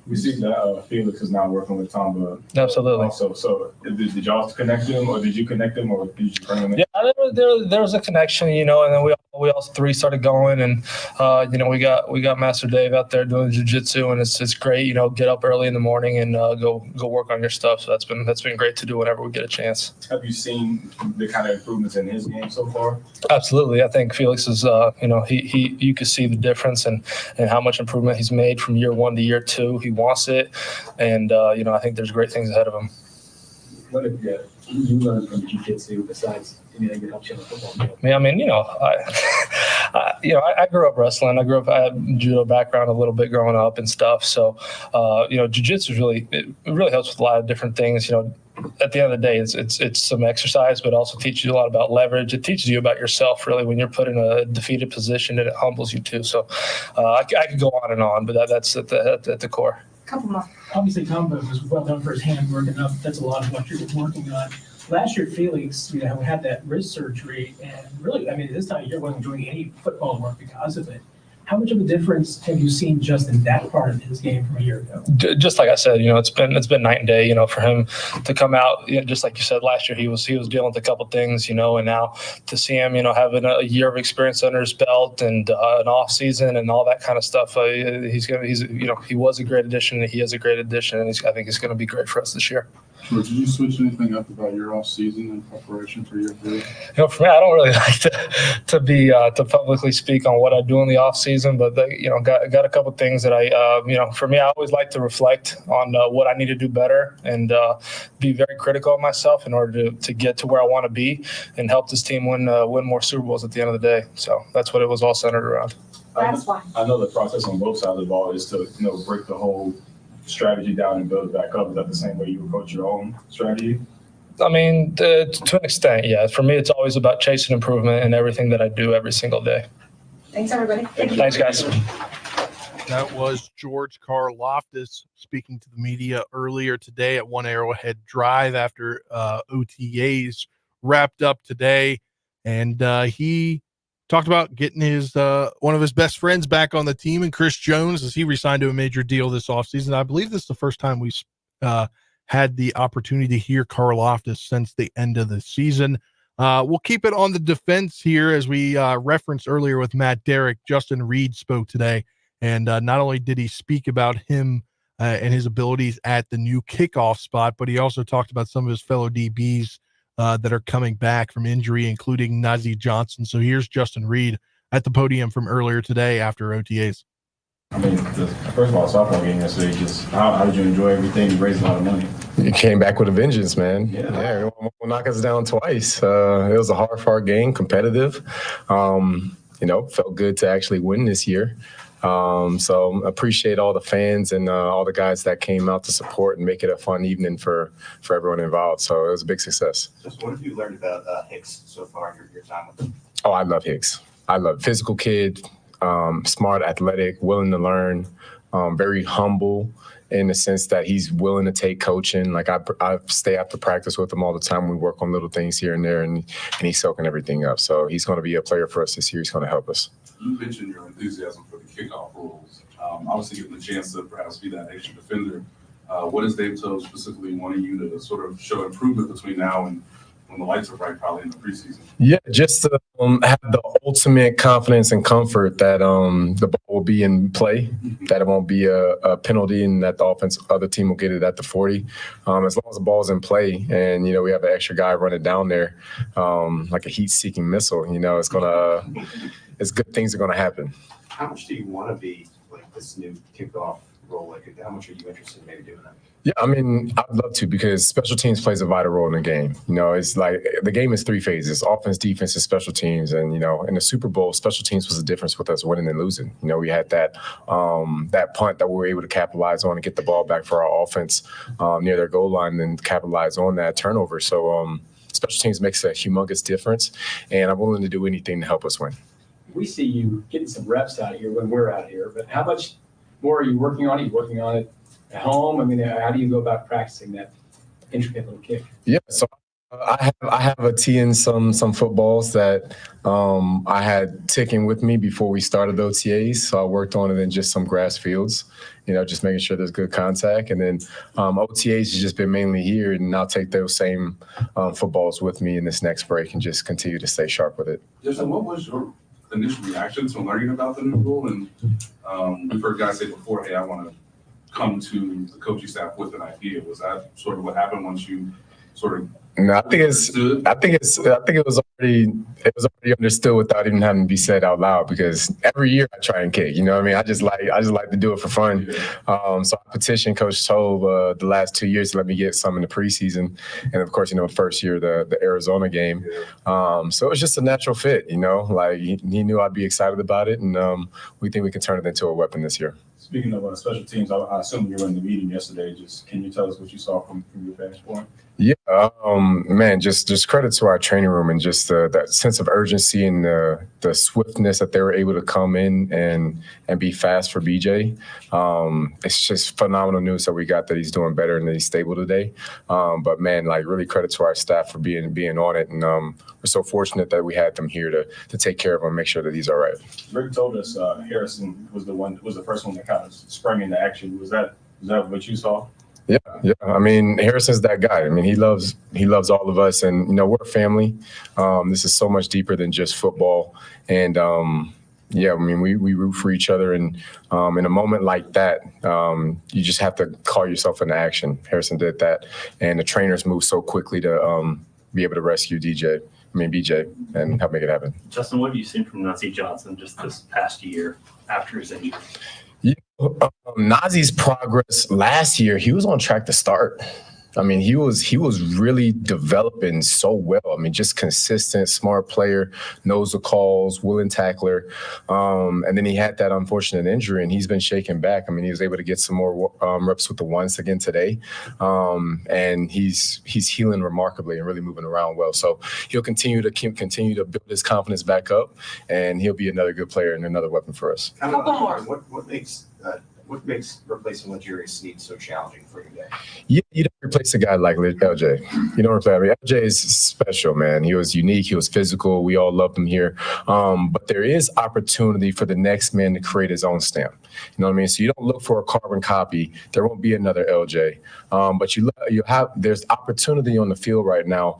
We see that Felix is now working with Tom. Absolutely. Also, so did y'all connect him, or did you connect him, or did you bring him in? Yeah, there was a connection, and then we all 3 started going, and we got Master Dave out there doing jiu-jitsu, and it's great, get up early in the morning and go work on your stuff. So that's been great to do whenever we get a chance. Have you seen the kind of improvements in his game so far? Absolutely. I think Felix is you could see the difference and how much improvement he's made from year 1 to year 2. He wants it, and I think there's great things ahead of him. What have you learned from jiu-jitsu besides anything that helps you in the football field? I grew up wrestling. I had judo background a little bit growing up and stuff. So, jiu-jitsu really helps with a lot of different things. At the end of the day, it's some exercise, but also teaches you a lot about leverage. It teaches you about yourself, really, when you're put in a defeated position, and it humbles you too. So, I could go on and on, but that's at the core. Couple more. Obviously, Tom was well done for his hand working up. That's a lot of what you're working on. Last year, Felix, had that wrist surgery, and really, this time of year wasn't doing any football work because of it. How much of a difference have you seen just in that part of his game from a year ago? Just like I said, it's been night and day, for him to come out, just like you said, last year he was dealing with a couple things, and now to see him, having a year of experience under his belt and an off season and all that kind of stuff, he was a great addition, and he is a great addition, and I think he's going to be great for us this year. Sure. Did you switch anything up about your off season in preparation for year 3? For me, I don't really like to publicly speak on what I do in the off season, but got a couple things that for me, I always like to reflect on what I need to do better and be very critical of myself in order to get to where I want to be and help this team win more Super Bowls at the end of the day. So that's what it was all centered around. That's fine. I know the process on both sides of the ball is to break the whole strategy down and build it back up. Is that the same way you approach your own strategy? To an extent, yeah. For me, it's always about chasing improvement in everything that I do every single day. Thanks, everybody. Thanks, guys. That was George Karlaftis speaking to the media earlier today at One Arrowhead Drive after OTAs wrapped up today, and he talked about getting his one of his best friends back on the team, and Chris Jones, as he re-signed to a major deal this offseason. I believe this is the first time we've had the opportunity to hear Karlaftis since the end of the season. We'll keep it on the defense here, as we referenced earlier with Matt Derrick. Justin Reed spoke today, and not only did he speak about him and his abilities at the new kickoff spot, but he also talked about some of his fellow DBs that are coming back from injury, including Najee Johnson. So here's Justin Reed at the podium from earlier today after OTAs. First of all, softball game yesterday, how did you enjoy everything? You raised a lot of money. You came back with a vengeance, man. Yeah, we'll knock us down twice. It was a hard game, competitive. Felt good to actually win this year. So appreciate all the fans and all the guys that came out to support and make it a fun evening for everyone involved. So it was a big success. Just what have you learned about Hicks so far in your time with him? Oh, I love Hicks. I love physical kid, smart, athletic, willing to learn, very humble in the sense that he's willing to take coaching. Like I stay after practice with him all the time. We work on little things here and there, and he's soaking everything up. So he's going to be a player for us this year. He's going to help us. You mentioned your enthusiasm for the kickoff rules. Obviously, getting the chance to perhaps be that extra defender. What is Dave Toews specifically wanting you to sort of show improvement between now and when the lights are bright, probably in the preseason. Yeah, just to have the ultimate confidence and comfort that the ball will be in play, that it won't be a penalty, and that the other team will get it at the 40. As long as the ball's in play, and we have an extra guy running down there, like a heat-seeking missile. It's good things are gonna happen. How much do you want to be like this new kickoff role? Like, how much are you interested in maybe doing that? Yeah, I mean, I'd love to, because special teams plays a vital role in the game. It's like the game is 3 phases: offense, defense, and special teams. And in the Super Bowl, special teams was the difference with us winning and losing. We had that punt that we were able to capitalize on and get the ball back for our offense near their goal line, and capitalize on that turnover. So special teams makes a humongous difference, and I'm willing to do anything to help us win. We see you getting some reps out here when we're out here, but how much more are you working on it? Are you working on it at home? I mean, how do you go about practicing that intricate little kick? Yeah, so I have a tee in some footballs that I had ticking with me before we started the OTAs. So I worked on it in just some grass fields, just making sure there's good contact. And then OTAs has just been mainly here, and I'll take those same footballs with me in this next break and just continue to stay sharp with it. Justin, what was your initial reaction to learning about the new rule? And we've heard guys say before, hey, I want to come to the coaching staff with an idea. Was that sort of what happened once you sort of? No, I think it was already understood without even having to be said out loud, because every year I try and kick. I just like to do it for fun. So I petitioned Coach Tove the last 2 years to let me get some in the preseason, and of course, first year the Arizona game. So it was just a natural fit. Like he knew I'd be excited about it, and we think we can turn it into a weapon this year. Speaking of special teams, I assume you were in the meeting yesterday. Just can you tell us what you saw from your vantage point? Yeah, man, just credit to our training room, and just that sense of urgency and the swiftness that they were able to come in and be fast for BJ. It's just phenomenal news that we got that he's doing better and that he's stable today. But man, like really credit to our staff for being on it, and we're so fortunate that we had them here to take care of him and make sure that he's all right. Rick told us Harrison was the first one that kind of sprang into action. Was that what you saw? Yeah. I mean, Harrison's that guy. I mean, he loves all of us, and we're a family. This is so much deeper than just football, and yeah, I mean, we root for each other, and in a moment like that, you just have to call yourself into action. Harrison did that, and the trainers moved so quickly to be able to rescue BJ, and help make it happen. Justin, what have you seen from Nazeeh Johnson just this past year after his injury? Nazeeh's progress last year, he was on track to start. I mean, he was really developing so well. I mean, just consistent, smart player, knows the calls, willing tackler. And then he had that unfortunate injury, and he's been shaken back. I mean, he was able to get some more reps with the ones again today. And he's healing remarkably and really moving around well. So he'll continue to build his confidence back up, and he'll be another good player and another weapon for us. What makes replacing L'Jarius Sneed so challenging for you today? Yeah, you don't replace a guy like LJ. You don't replace. I mean, LJ is special, man. He was unique. He was physical. We all loved him here. But there is opportunity for the next man to create his own stamp. You know what I mean? So you don't look for a carbon copy. There won't be another LJ. But there's opportunity on the field right now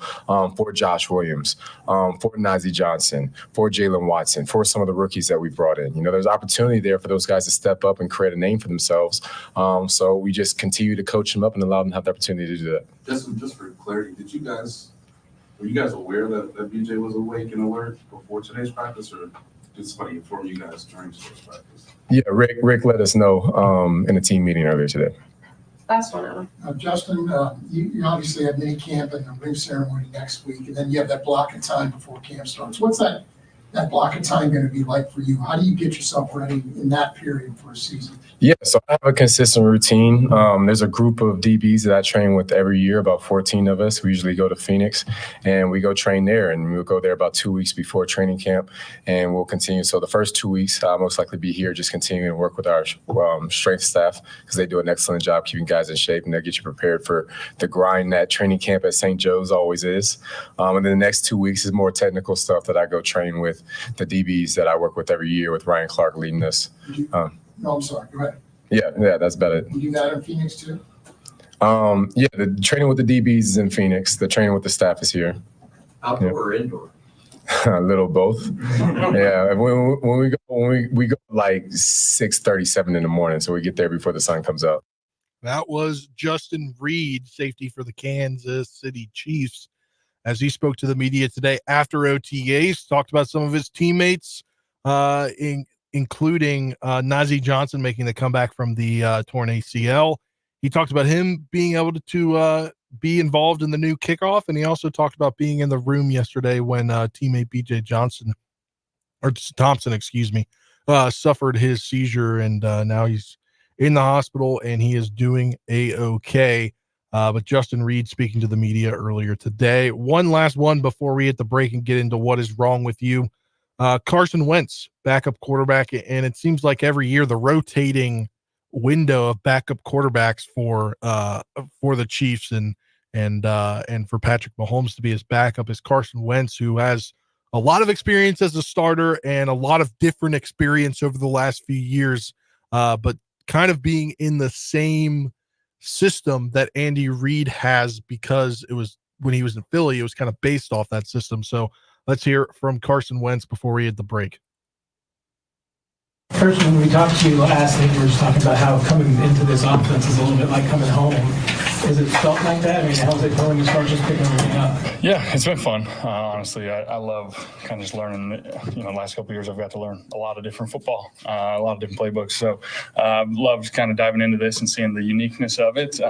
for Josh Williams, for Nazeeh Johnson, for Jalen Watson, for some of the rookies that we brought in. There's opportunity there for those guys to step up and create a name for themselves. So we just continue to coach them up and allow them to have the opportunity to do that. Just for clarity, were you guys aware that BJ was awake and alert before today's practice, or did somebody inform you guys during today's practice? Yeah, Rick let us know in a team meeting earlier today. Last one, Alan. Justin, you obviously have mini camp and the ring ceremony next week, and then you have that block of time before camp starts. What's that block of time going to be like for you? How do you get yourself ready in that period for a season? Yeah, so I have a consistent routine. There's a group of DBs that I train with every year, about 14 of us. We usually go to Phoenix, and we go train there, and we'll go there about 2 weeks before training camp, and we'll continue. So the first 2 weeks, I'll most likely be here just continuing to work with our strength staff, because they do an excellent job keeping guys in shape, and they'll get you prepared for the grind that training camp at St. Joe's always is. And then the next 2 weeks is more technical stuff that I go train with the DBs that I work with every year, with Ryan Clark leading us. No, I'm sorry. Go ahead. Yeah, that's about it. You do that in Phoenix too? Yeah, the training with the DBs is in Phoenix. The training with the staff is here. Outdoor or indoor? A little both. Yeah, when we go like 6:37 in the morning, so we get there before the sun comes up. That was Justin Reed, safety for the Kansas City Chiefs, as he spoke to the media today after OTAs, talked about some of his teammates, including Najee Johnson making the comeback from the torn ACL. He talked about him being able to be involved in the new kickoff, and he also talked about being in the room yesterday when teammate BJ Thompson, suffered his seizure, and now he's in the hospital and he is doing a-okay. But Justin Reed speaking to the media earlier today. One last one before we hit the break and get into what is wrong with you. Carson Wentz, backup quarterback, and it seems like every year the rotating window of backup quarterbacks for the Chiefs and for Patrick Mahomes to be his backup is Carson Wentz, who has a lot of experience as a starter and a lot of different experience over the last few years, but kind of being in the same system that Andy Reid has, because it was when he was in Philly, it was kind of based off that system. So let's hear from Carson Wentz before we hit the break. First, when we talked to you last week, we were just talking about how coming into this offense is a little bit like coming home. Has it felt like that? I mean, how's it going as far as just picking everything up? Yeah, it's been fun. Honestly, I love kind of just learning. The last couple of years, I've got to learn a lot of different football, a lot of different playbooks. So loved kind of diving into this and seeing the uniqueness of it.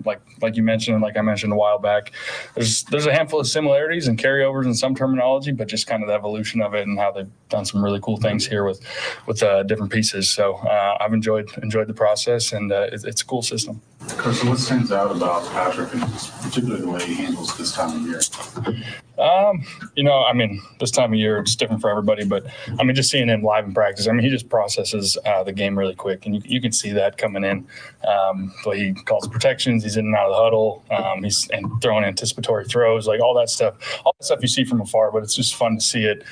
Like you mentioned, and like I mentioned a while back, there's a handful of similarities and carryovers in some terminology, but just kind of the evolution of it and how they've done some really cool things here with different pieces. So I've enjoyed the process, and it's a cool system. Carson, what stands out about Patrick, and particularly the way he handles this time of year? This time of year, it's different for everybody, but just seeing him live in practice, he just processes the game really quick, and you can see that coming in. But he calls protections, he's in and out of the huddle, he's throwing anticipatory throws, like all that stuff you see from afar, but it's just fun to see it.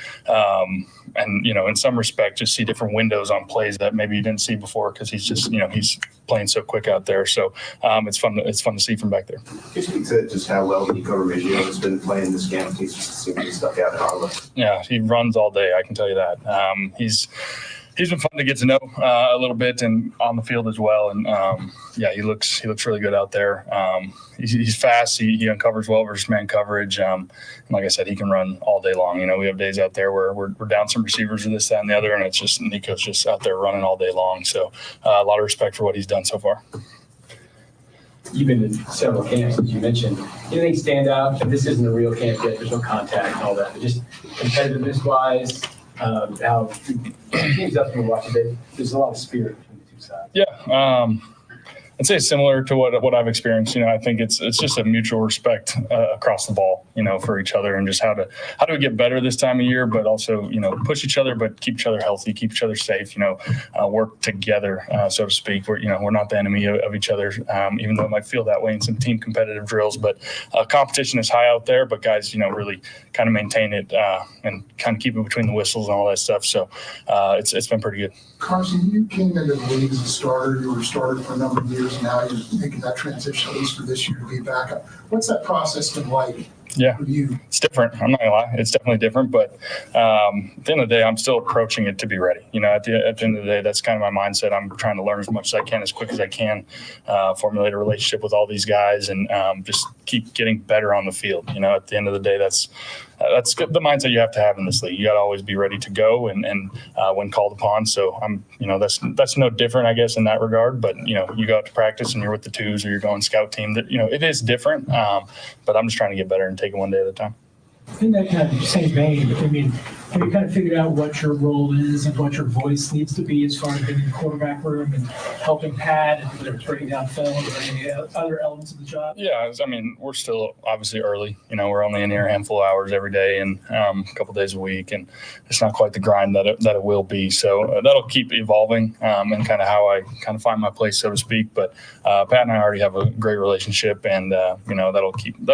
In some respect, just see different windows on plays that maybe you didn't see before, because he's just, he's playing so quick out there. So it's fun to see from back there. Can you speak to just how well Nico Remigio has been playing this game? He's just seeing stuff out in Harlem. Yeah, he runs all day, I can tell you that. He's been fun to get to know a little bit, and on the field as well. And he looks really good out there. He's fast. He uncovers well versus man coverage. And like I said, he can run all day long. We have days out there where we're down some receivers or this, that, and the other, and it's just Nico's just out there running all day long. So a lot of respect for what he's done so far. You've been in several camps, as you mentioned. Anything stand out? This isn't a real camp yet. There's no contact and all that. But just competitiveness-wise, how teams up and watching it, there's a lot of spirit between the two sides. Yeah, I'd say similar to what I've experienced. I think it's just a mutual respect across the ball, for each other, and just how do we get better this time of year, but also, push each other, but keep each other healthy, keep each other safe, work together, so to speak. We're not the enemy of each other, even though it might feel that way in some team competitive drills, but competition is high out there, but guys, really kind of maintain it and kind of keep it between the whistles and all that stuff. So it's been pretty good. Carson, you came into the league as a starter. You were a starter for a number of years, and now you're making that transition, at least for this year, to be backup. What's that process been like? Yeah, it's different. I'm not gonna lie, it's definitely different. But at the end of the day, I'm still approaching it to be ready. At the end of the day, that's kind of my mindset. I'm trying to learn as much as I can, as quick as I can, formulate a relationship with all these guys, and just keep getting better on the field. At the end of the day, that's the mindset you have to have in this league. You got to always be ready to go and when called upon. So that's no different, I guess, in that regard. But you go out to practice and you're with the twos, or you're going scout team. That it is different. But I'm just trying to get better and take it one day at a time. In that kind of same vein, have you kind of figured out what your role is and what your voice needs to be as far as being in the quarterback room and helping Pat, and whether it's breaking down film or any other elements of the job? Yeah, we're still obviously early. We're only in here a handful of hours every day and a couple days a week, and it's not quite the grind that it will be. So that'll keep evolving and kind of how I kind of find my place, so to speak. But Pat and I already have a great relationship, and that'll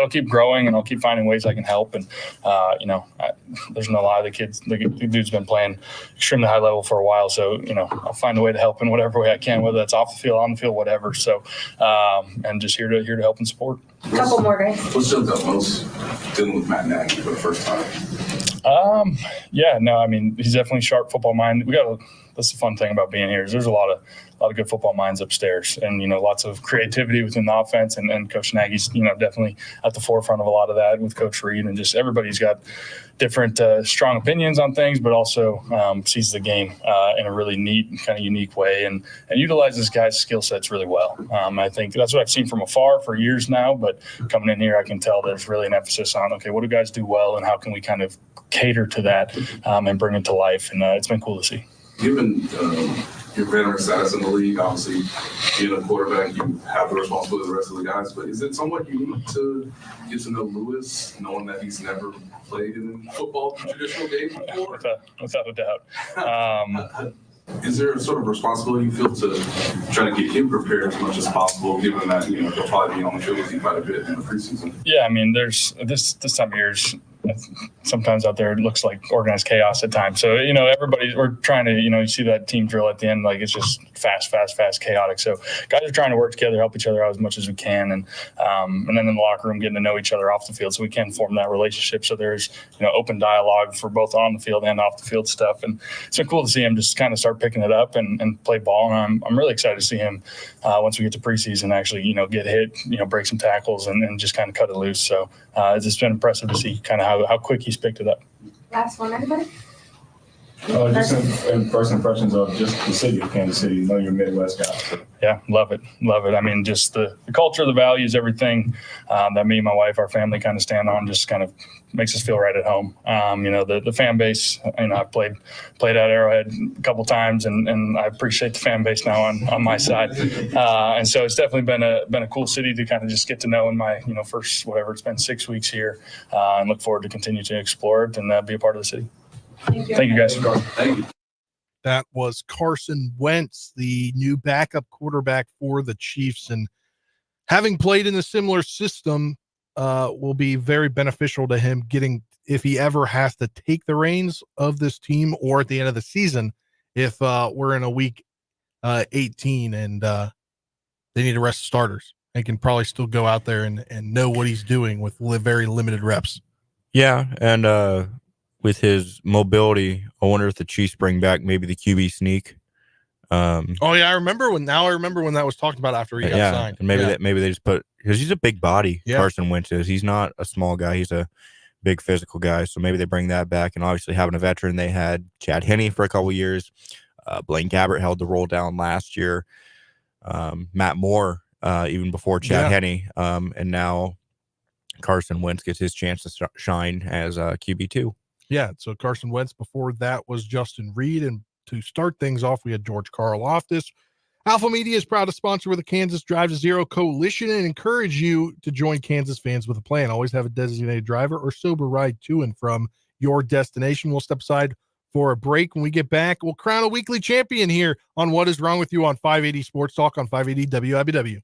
keep growing, and I'll keep finding ways I can help. And there's no lie. The dude's been playing extremely high level for a while. So, I'll find a way to help in whatever way I can, whether that's off the field, on the field, whatever. So, and just here to help and support. A couple more, guys. What's jumped out most dealing with Matt Nagy for the first time? He's definitely sharp football mind. That's the fun thing about being here is there's a lot of good football minds upstairs, and lots of creativity within the offense. And Coach Nagy's definitely at the forefront of a lot of that with Coach Reed, and just everybody's got different strong opinions on things, but also sees the game in a really neat and kind of unique way, and utilizes guys' skill sets really well. I think that's what I've seen from afar for years now, but coming in here, I can tell there's really an emphasis on, okay, what do guys do well, and how can we kind of cater to that and bring it to life, and it's been cool to see. Given your veteran status in the league, obviously being a quarterback, you have the responsibility of the rest of the guys, but is it somewhat unique to get to know Lewis, knowing that he's never played in football traditional games before? Without a doubt. Is there a sort of responsibility you feel to try to get him prepared as much as possible, given that he'll probably be on the field with you quite a bit in the preseason? Yeah, there's this time of year's sometimes out there it looks like organized chaos at times. So we're trying to you see that team drill at the end, like it's just fast, chaotic. So guys are trying to work together, help each other out as much as we can, and then in the locker room getting to know each other off the field so we can form that relationship. So there's open dialogue for both on the field and off the field stuff, and it's been cool to see him just kind of start picking it up and play ball. And I'm really excited to see him once we get to preseason actually get hit, break some tackles and just kind of cut it loose. So it's just been impressive to see kind of how quick he's picked it up. Last one, everybody. Just in first impressions of just the city of Kansas City. You're a Midwest guy. So. Yeah, love it. Just the culture, the values, everything that me and my wife, our family kind of stand on just kind of makes us feel right at home. The fan base, I've played at Arrowhead a couple times and I appreciate the fan base now on my side. And so it's definitely been a cool city to kind of just get to know in my, first, it's been 6 weeks here and look forward to continue to explore it and be a part of the city. Thank you, guys. Thank you. That was Carson Wentz, the new backup quarterback for the Chiefs. And having played in a similar system will be very beneficial to him if he ever has to take the reins of this team or at the end of the season, if we're in a week 18 and they need to rest starters. They can probably still go out there and know what he's doing with very limited reps. Yeah, and with his mobility, I wonder if the Chiefs bring back maybe the QB sneak. I remember when that was talked about after he got signed. And maybe they just put, because he's a big body. Yeah. Carson Wentz is. He's not a small guy. He's a big physical guy. So maybe they bring that back. And obviously having a veteran, they had Chad Henne for a couple of years. Blaine Gabbert held the role down last year. Matt Moore, even before Chad Henne. And now Carson Wentz gets his chance to shine as QB2. Yeah, so Carson Wentz before that was Justin Reed. And to start things off, we had George Karlaftis. Alpha Media is proud to sponsor with the Kansas Drive to Zero Coalition and encourage you to join Kansas fans with a plan. Always have a designated driver or sober ride to and from your destination. We'll step aside for a break. When we get back, we'll crown a weekly champion here on What Is Wrong With You on 580 Sports Talk on 580 WIBW.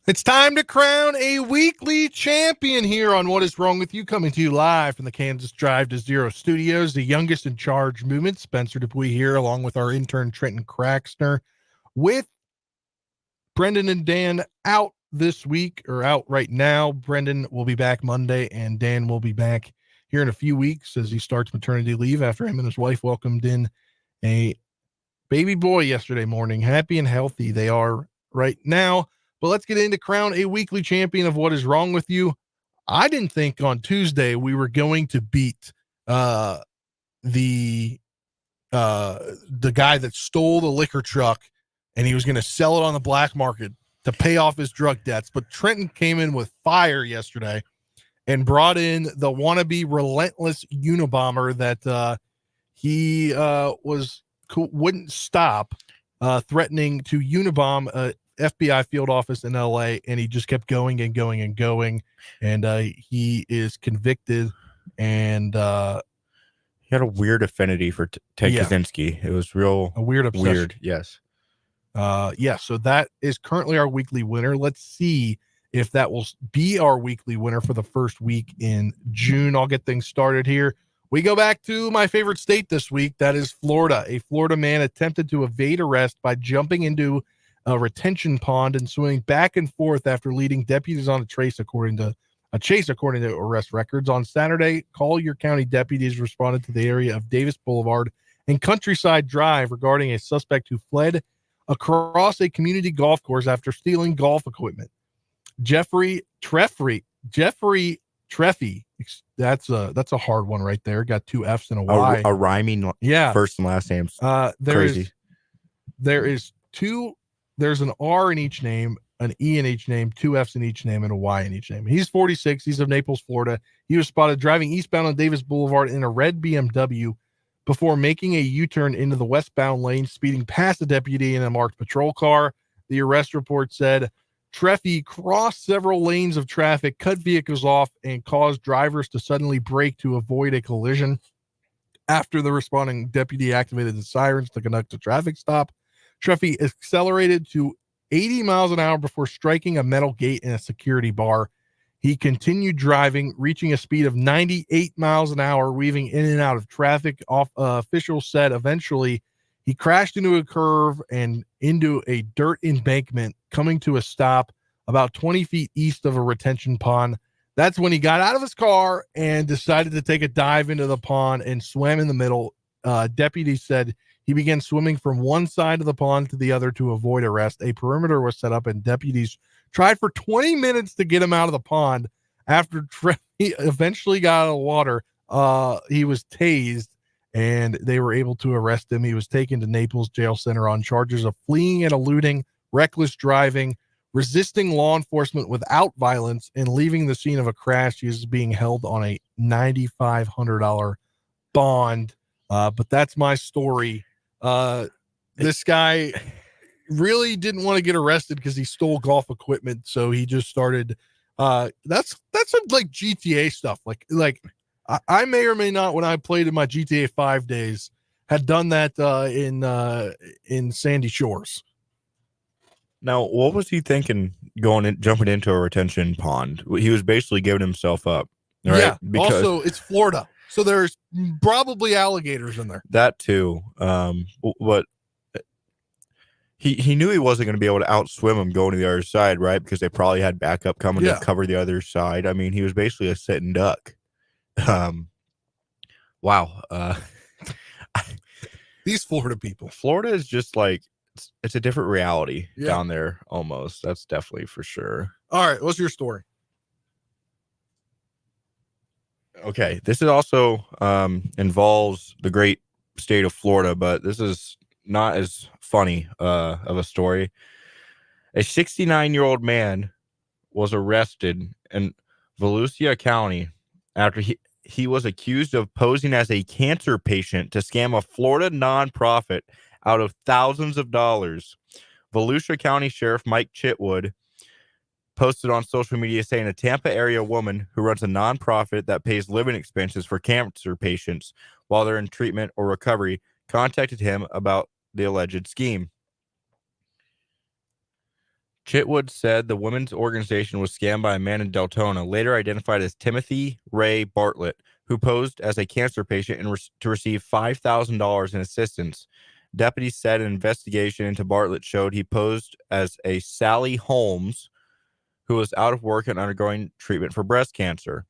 It's time to crown a weekly champion here on What Is Wrong With You, coming to you live from the Kansas Drive to Zero studios, the youngest in charge movement. Spencer Dupuis here, along with our intern Trenton Craxner, with Brendan and Dan out this week, or out right now. Brendan will be back Monday, and Dan will be back here in a few weeks as he starts maternity leave after him and his wife welcomed in a baby boy yesterday morning. Happy and healthy they are right now. But let's get into crown a weekly champion of What Is Wrong With You. I didn't think on Tuesday we were going to beat the guy that stole the liquor truck and he was going to sell it on the black market to pay off his drug debts. But Trenton came in with fire yesterday and brought in the wannabe relentless Unabomber that he wouldn't stop threatening to Unabomb FBI field office in LA, and he just kept going and going and going, and he is convicted, and he had a weird affinity for Ted Kaczynski. It was a weird obsession. Weird, yes. So that is currently our weekly winner. Let's see if that will be our weekly winner for the first week in June. I'll get things started here. We go back to my favorite state this week. That is Florida. A Florida man attempted to evade arrest by jumping into a retention pond and swimming back and forth after leading deputies on a chase, according to arrest records. On Saturday, Collier County deputies responded to the area of Davis Boulevard and Countryside Drive regarding a suspect who fled across a community golf course after stealing golf equipment. Jeffrey Treffy. That's a hard one right there. Got two F's and a Y. A rhyming first and last names. Crazy. There's an R in each name, an E in each name, two F's in each name, and a Y in each name. He's 46. He's of Naples, Florida. He was spotted driving eastbound on Davis Boulevard in a red BMW before making a U-turn into the westbound lane, speeding past a deputy in a marked patrol car. The arrest report said Treffy crossed several lanes of traffic, cut vehicles off, and caused drivers to suddenly brake to avoid a collision. After the responding deputy activated the sirens to conduct a traffic stop, Treffy accelerated to 80 miles an hour before striking a metal gate in a security bar. He continued driving, reaching a speed of 98 miles an hour, weaving in and out of traffic. Officials said eventually he crashed into a curve and into a dirt embankment, coming to a stop about 20 feet east of a retention pond. That's when he got out of his car and decided to take a dive into the pond and swam in the middle. Deputies said he began swimming from one side of the pond to the other to avoid arrest. A perimeter was set up and deputies tried for 20 minutes to get him out of the pond. After he eventually got out of the water, he was tased and they were able to arrest him. He was taken to Naples Jail Center on charges of fleeing and eluding, reckless driving, resisting law enforcement without violence, and leaving the scene of a crash. He is being held on a $9,500 bond. But that's my story. This guy really didn't want to get arrested because he stole golf equipment, so he just started that's some like GTA stuff. Like I may or may not, when I played in my GTA 5 days, had done that in Sandy Shores. Now, what was he thinking jumping into a retention pond? He was basically giving himself up, right? Yeah. Also, it's Florida, so there's probably alligators in there. That too. But he knew he wasn't going to be able to outswim him going to the other side, right? Because they probably had backup coming to cover the other side. I mean, he was basically a sitting duck. Wow. These Florida people. Florida is just like, it's a different reality down there almost. That's definitely for sure. All right. What's your story? Okay. This is also involves the great state of Florida, but this is not as funny of a story. A 69-year-old man was arrested in Volusia County after he was accused of posing as a cancer patient to scam a Florida nonprofit out of thousands of dollars. Volusia County Sheriff Mike Chitwood posted on social media saying a Tampa area woman who runs a nonprofit that pays living expenses for cancer patients while they're in treatment or recovery contacted him about the alleged scheme. Chitwood said the women's organization was scammed by a man in Deltona, later identified as Timothy Ray Bartlett, who posed as a cancer patient to receive $5,000 in assistance. Deputies said an investigation into Bartlett showed he posed as a Sally Holmes, who was out of work and undergoing treatment for breast cancer.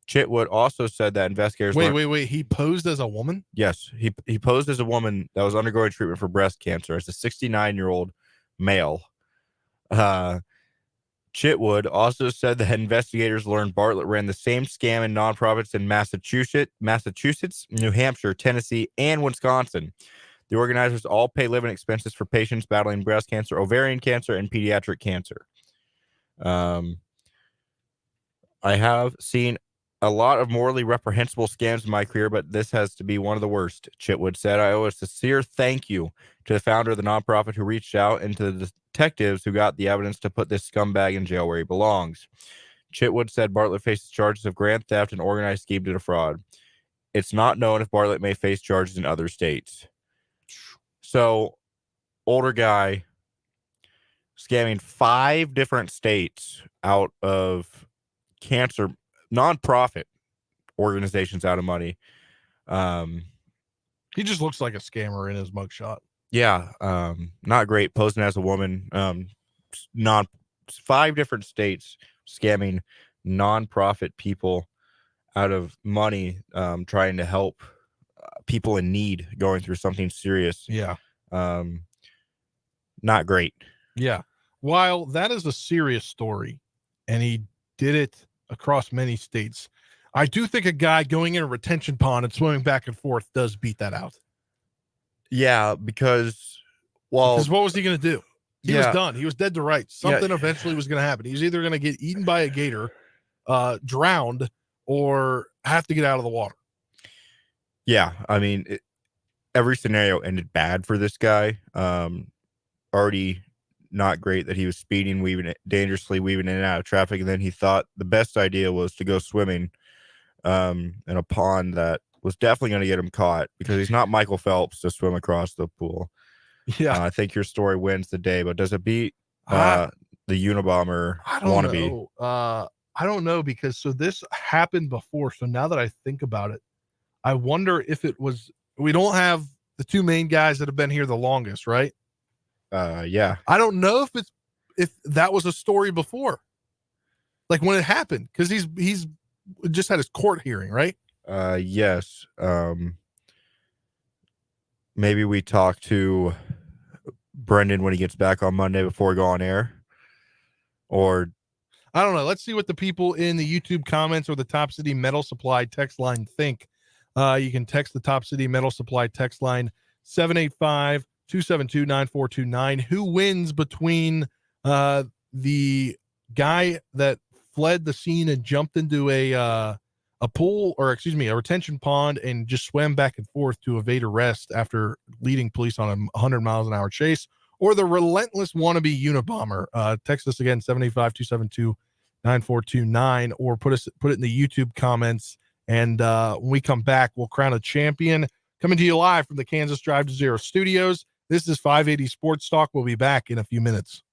Chitwood also said that investigators... Wait. He posed as a woman? Yes, he posed as a woman that was undergoing treatment for breast cancer as a 69-year-old male. Chitwood also said that investigators learned Bartlett ran the same scam in nonprofits in Massachusetts, New Hampshire, Tennessee, and Wisconsin. The organizers all pay living expenses for patients battling breast cancer, ovarian cancer, and pediatric cancer. I have seen a lot of morally reprehensible scams in my career, but this has to be one of the worst, Chitwood said. I owe a sincere thank you to the founder of the nonprofit who reached out and to the detectives who got the evidence to put this scumbag in jail where he belongs. Chitwood said Bartlett faces charges of grand theft and organized scheme to defraud. It's not known if Bartlett may face charges in other states. So, older guy scamming 5 different states out of cancer nonprofit organizations out of money. He just looks like a scammer in his mugshot. Yeah, not great. Posing as a woman. 5 different states scamming nonprofit people out of money, trying to help people in need going through something serious. Yeah. Not great. Yeah. While that is a serious story, and he did it across many states, I do think a guy going in a retention pond and swimming back and forth does beat that out. Yeah, because what was he going to do? He was done. He was dead to rights. Something Yeah. eventually was going to happen. He was either going to get eaten by a gator, drowned, or have to get out of the water. Yeah, I mean, every scenario ended bad for this guy. Already not great that he was speeding, dangerously weaving in and out of traffic, and then he thought the best idea was to go swimming in a pond that was definitely going to get him caught because he's not Michael Phelps to swim across the pool. Yeah, I think your story wins the day, but does it beat the Unabomber wannabe? I don't know because so this happened before. So now that I think about it, I wonder if it was. We don't have the 2 main guys that have been here the longest, right? Yeah. I don't know if that was a story before, like when it happened, because he's just had his court hearing, right? Yes. Maybe we talk to Brendan when he gets back on Monday before we go on air, or I don't know. Let's see what the people in the YouTube comments or the Top City Metal Supply text line think. You can text the Top City Metal Supply text line 785-272-9429. Who wins between the guy that fled the scene and jumped into a pool, or excuse me, a retention pond, and just swam back and forth to evade arrest after leading police on a 100 miles an hour chase, or the relentless wannabe Unabomber? Text us again, 785-272-9429, or put it in the YouTube comments. And when we come back, we'll crown a champion. Coming to you live from the Kansas Drive to Zero studios. This is 580 Sports Talk. We'll be back in a few minutes.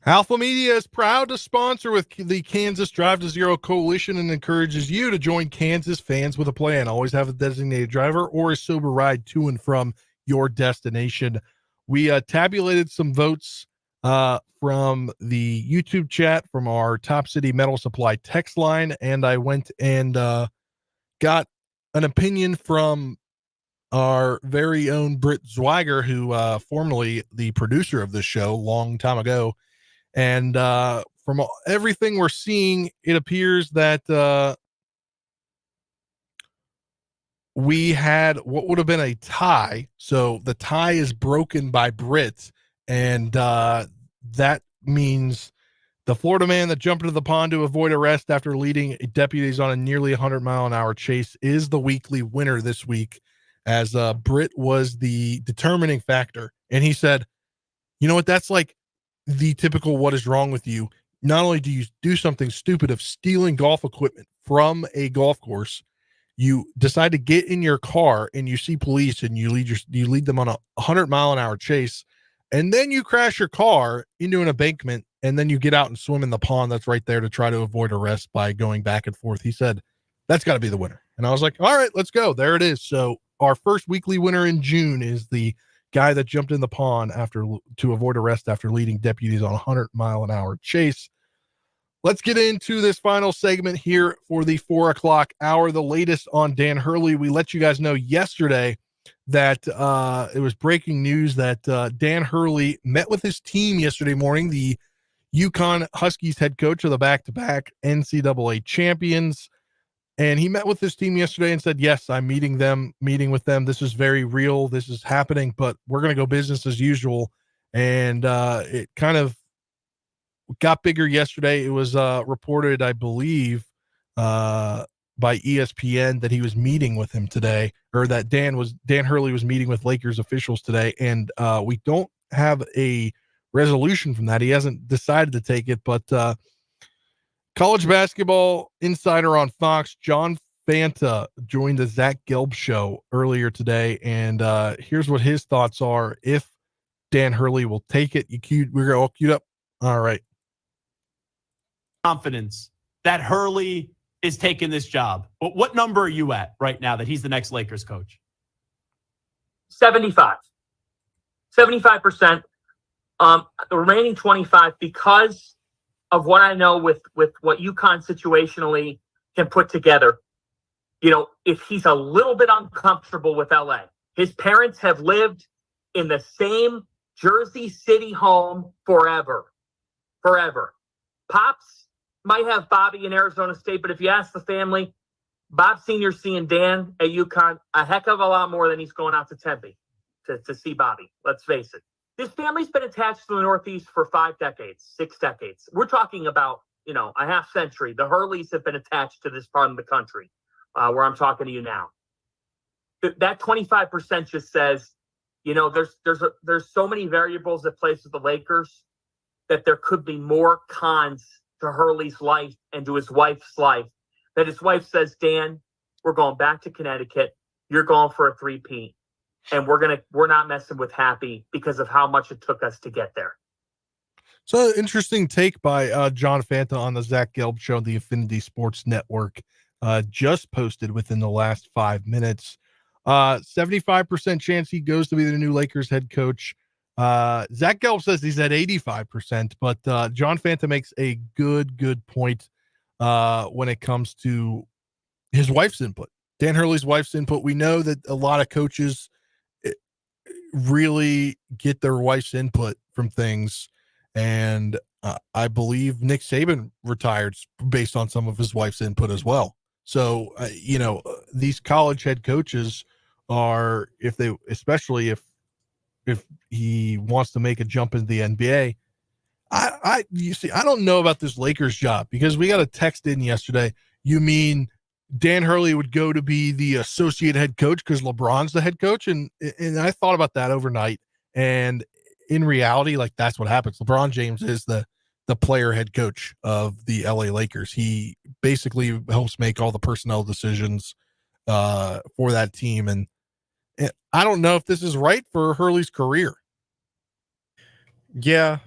Alpha Media is proud to sponsor with the Kansas Drive to Zero Coalition and encourages you to join Kansas fans with a plan. Always have a designated driver or a sober ride to and from your destination. We tabulated some votes from the YouTube chat from our Top City Metal Supply text line, and I went and got an opinion from our very own Britt Zwiger, who formerly the producer of this show long time ago. And from everything we're seeing, it appears that we had what would have been a tie. So the tie is broken by Britt, and that means the Florida man that jumped into the pond to avoid arrest after leading deputies on a nearly 100-mile-an-hour chase is the weekly winner this week, as Britt was the determining factor. And he said, you know what, that's like the typical what is wrong with you. Not only do you do something stupid of stealing golf equipment from a golf course, you decide to get in your car and you see police and you lead them on a 100-mile-an-hour chase, and then you crash your car into an embankment, and then you get out and swim in the pond that's right there to try to avoid arrest by going back and forth. He said, that's got to be the winner. And I was like, all right, let's go. There it is. So our first weekly winner in June is the guy that jumped in the pond to avoid arrest after leading deputies on a 100-mile-an-hour chase. Let's get into this final segment here for the 4:00 hour. The latest on Dan Hurley. We let you guys know yesterday that it was breaking news that Dan Hurley met with his team yesterday morning, the UConn Huskies head coach of the back-to-back NCAA champions. And he met with his team yesterday and said, yes, I'm meeting with them. This is very real. This is happening, but we're going to go business as usual. And it kind of got bigger yesterday. It was reported, I believe, by ESPN that he was meeting with him today, or that Dan Hurley was meeting with Lakers officials today. And we don't have a resolution from that. He hasn't decided to take it, but college basketball insider on Fox, John Fanta, joined the Zach Gelb show earlier today, and here's what his thoughts are if Dan Hurley will take it. We're all queued up. All right. Confidence that Hurley is taking this job. What number are you at right now that he's the next Lakers coach? 75%. The remaining 25, because of what I know with what UConn situationally can put together. You know, if he's a little bit uncomfortable with LA, his parents have lived in the same Jersey City home forever. Pops might have Bobby in Arizona State, but if you ask the family, Bob Sr. seeing Dan at UConn a heck of a lot more than he's going out to Tempe to see Bobby. Let's face it. This family's been attached to the Northeast for 5 decades, 6 decades. We're talking about, a half century. The Hurleys have been attached to this part of the country where I'm talking to you now. That 25% just says, there's so many variables at play with the Lakers that there could be more cons to Hurley's life and to his wife's life. That his wife says, Dan, we're going back to Connecticut. You're going for a 3-peat. And we're not messing with Happy because of how much it took us to get there. So interesting take by John Fanta on the Zach Gelb show, the Affinity Sports Network, just posted within the last 5 minutes. 75% chance he goes to be the new Lakers head coach. Zach Gelb says he's at 85%, but John Fanta makes a good point when it comes to his wife's input. Dan Hurley's wife's input. We know that a lot of coaches really get their wife's input from things, and I believe Nick Saban retired based on some of his wife's input as well. So these college head coaches are, especially if he wants to make a jump into the NBA. I don't know about this Lakers job, because we got a text in yesterday. You mean Dan Hurley would go to be the associate head coach because LeBron's the head coach? And I thought about that overnight. And in reality, like, that's what happens. LeBron James is the player head coach of the LA Lakers. He basically helps make all the personnel decisions for that team. And I don't know if this is right for Hurley's career. Yeah.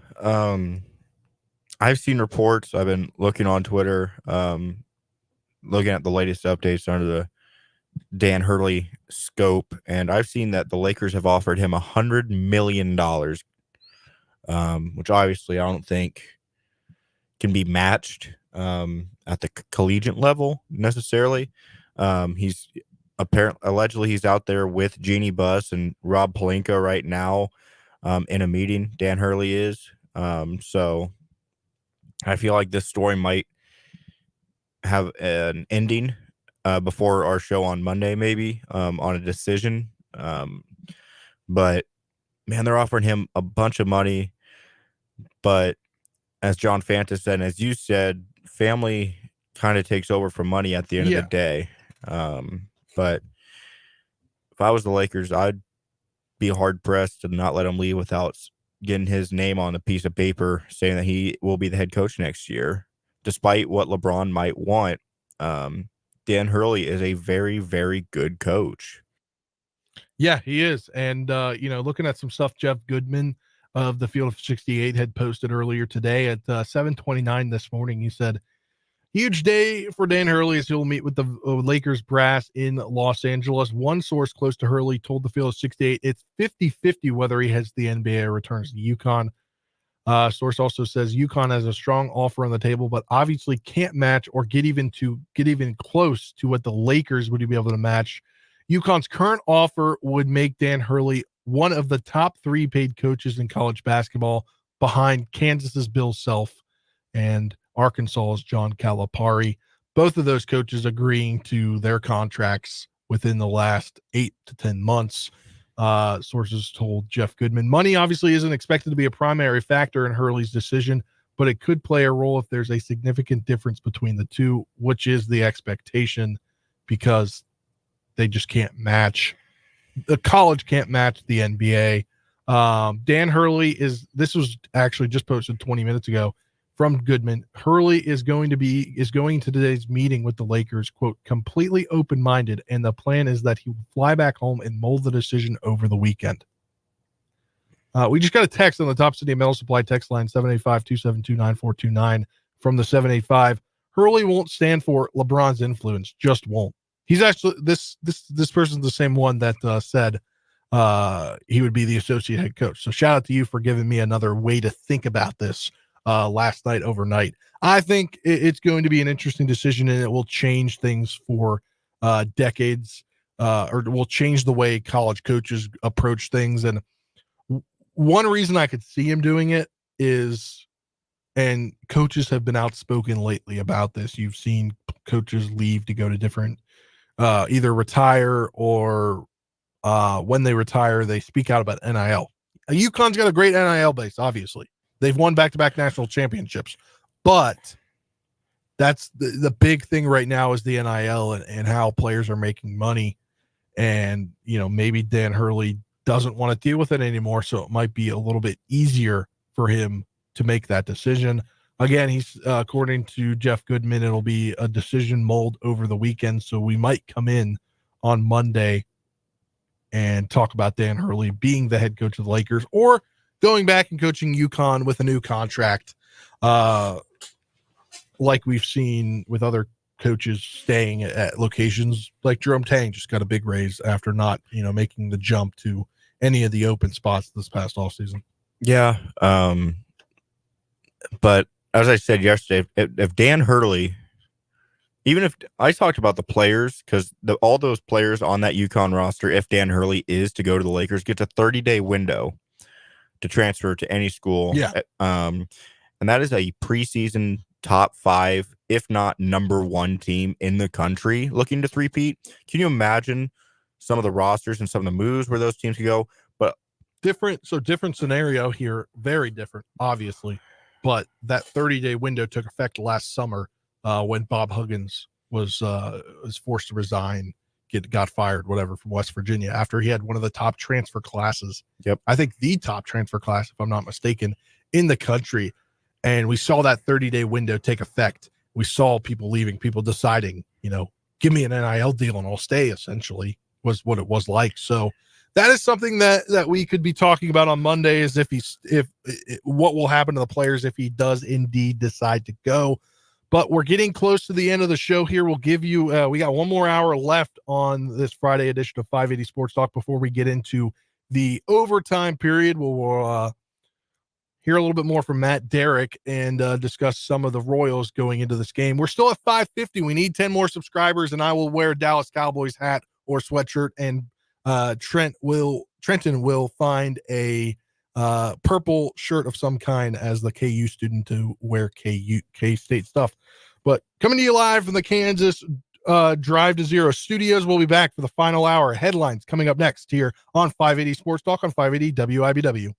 I've seen reports. I've been looking on Twitter, looking at the latest updates under the Dan Hurley scope, and I've seen that the Lakers have offered him $100 million, which obviously I don't think can be matched at the collegiate level necessarily. He's allegedly he's out there with Jeannie Buss and Rob Pelinka right now in a meeting. Dan Hurley is. So I feel like this story might have an ending before our show on Monday, maybe on a decision. But man, they're offering him a bunch of money. But as John Fanta said, and as you said, family kind of takes over from money at the end of the day. But if I was the Lakers, I'd be hard pressed to not let him leave without getting his name on a piece of paper saying that he will be the head coach next year, despite what LeBron might want. Dan Hurley is a very, very good coach. Yeah, he is. And, looking at some stuff, Jeff Goodman of the Field of 68 had posted earlier today at 7:29 this morning. He said, huge day for Dan Hurley as he'll meet with the Lakers brass in Los Angeles. One source close to Hurley told the Field of 68 it's 50-50 whether he heads the NBA or returns to UConn. Source also says UConn has a strong offer on the table, but obviously can't match or get even close to what the Lakers would be able to match. UConn's current offer would make Dan Hurley one of the top 3 paid coaches in college basketball, behind Kansas's Bill Self and Arkansas's John Calipari. Both of those coaches agreeing to their contracts within the last 8 to 10 months. Sources told Jeff Goodman. Money obviously isn't expected to be a primary factor in Hurley's decision, but it could play a role if there's a significant difference between the two, which is the expectation, because they just can't match. The college can't match the NBA. Dan Hurley this was actually just posted 20 minutes ago from Goodman. Hurley is going to today's meeting with the Lakers, quote, completely open-minded, and the plan is that he will fly back home and mold the decision over the weekend. We just got a text on the Top City Metal Supply text line, 785-272-9429 from the 785. Hurley won't stand for LeBron's influence, just won't. He's actually this person's the same one that said he would be the associate head coach. So shout out to you for giving me another way to think about this last night, overnight. I think it's going to be an interesting decision, and it will change things for decades, or will change the way college coaches approach things. And one reason I could see him doing it is, and coaches have been outspoken lately about this. You've seen coaches leave to go to different, either retire or when they retire, they speak out about NIL. UConn's got a great NIL base, obviously. They've won back-to-back national championships. But that's the big thing right now is the NIL and how players are making money. And, maybe Dan Hurley doesn't want to deal with it anymore, so it might be a little bit easier for him to make that decision. Again, he's according to Jeff Goodman, it'll be a decision mulled over the weekend, so we might come in on Monday and talk about Dan Hurley being the head coach of the Lakers or going back and coaching UConn with a new contract, like we've seen with other coaches staying at locations. Like Jerome Tang just got a big raise after not, making the jump to any of the open spots this past offseason. Yeah. But as I said yesterday, if Dan Hurley, even if I talked about the players, because all those players on that UConn roster, if Dan Hurley is to go to the Lakers, gets a 30-day window to transfer to any school. Yeah. And that is a preseason top 5, if not number 1 team in the country looking to three-peat. Can you imagine some of the rosters and some of the moves where those teams could go? But different scenario here, very different, obviously. But that 30-day window took effect last summer when Bob Huggins was forced to resign, got fired, whatever, from West Virginia after he had one of the top transfer classes. Yep. I think the top transfer class, if I'm not mistaken, in the country. And we saw that 30-day window take effect. We saw people leaving, people deciding, give me an NIL deal and I'll stay, essentially, was what it was like. So that is something that we could be talking about on Monday, is if what will happen to the players if he does indeed decide to go. But we're getting close to the end of the show here. We'll give you, we got one more hour left on this Friday edition of 580 Sports Talk before we get into the overtime period. We'll hear a little bit more from Matt Derrick and discuss some of the Royals going into this game. We're still at 550. We need 10 more subscribers, and I will wear a Dallas Cowboys hat or sweatshirt, and Trenton will find a purple shirt of some kind as the KU student to wear K-State stuff. But coming to you live from the Kansas Drive to Zero studios, we'll be back for the final hour. Headlines coming up next here on 580 Sports Talk on 580 WIBW.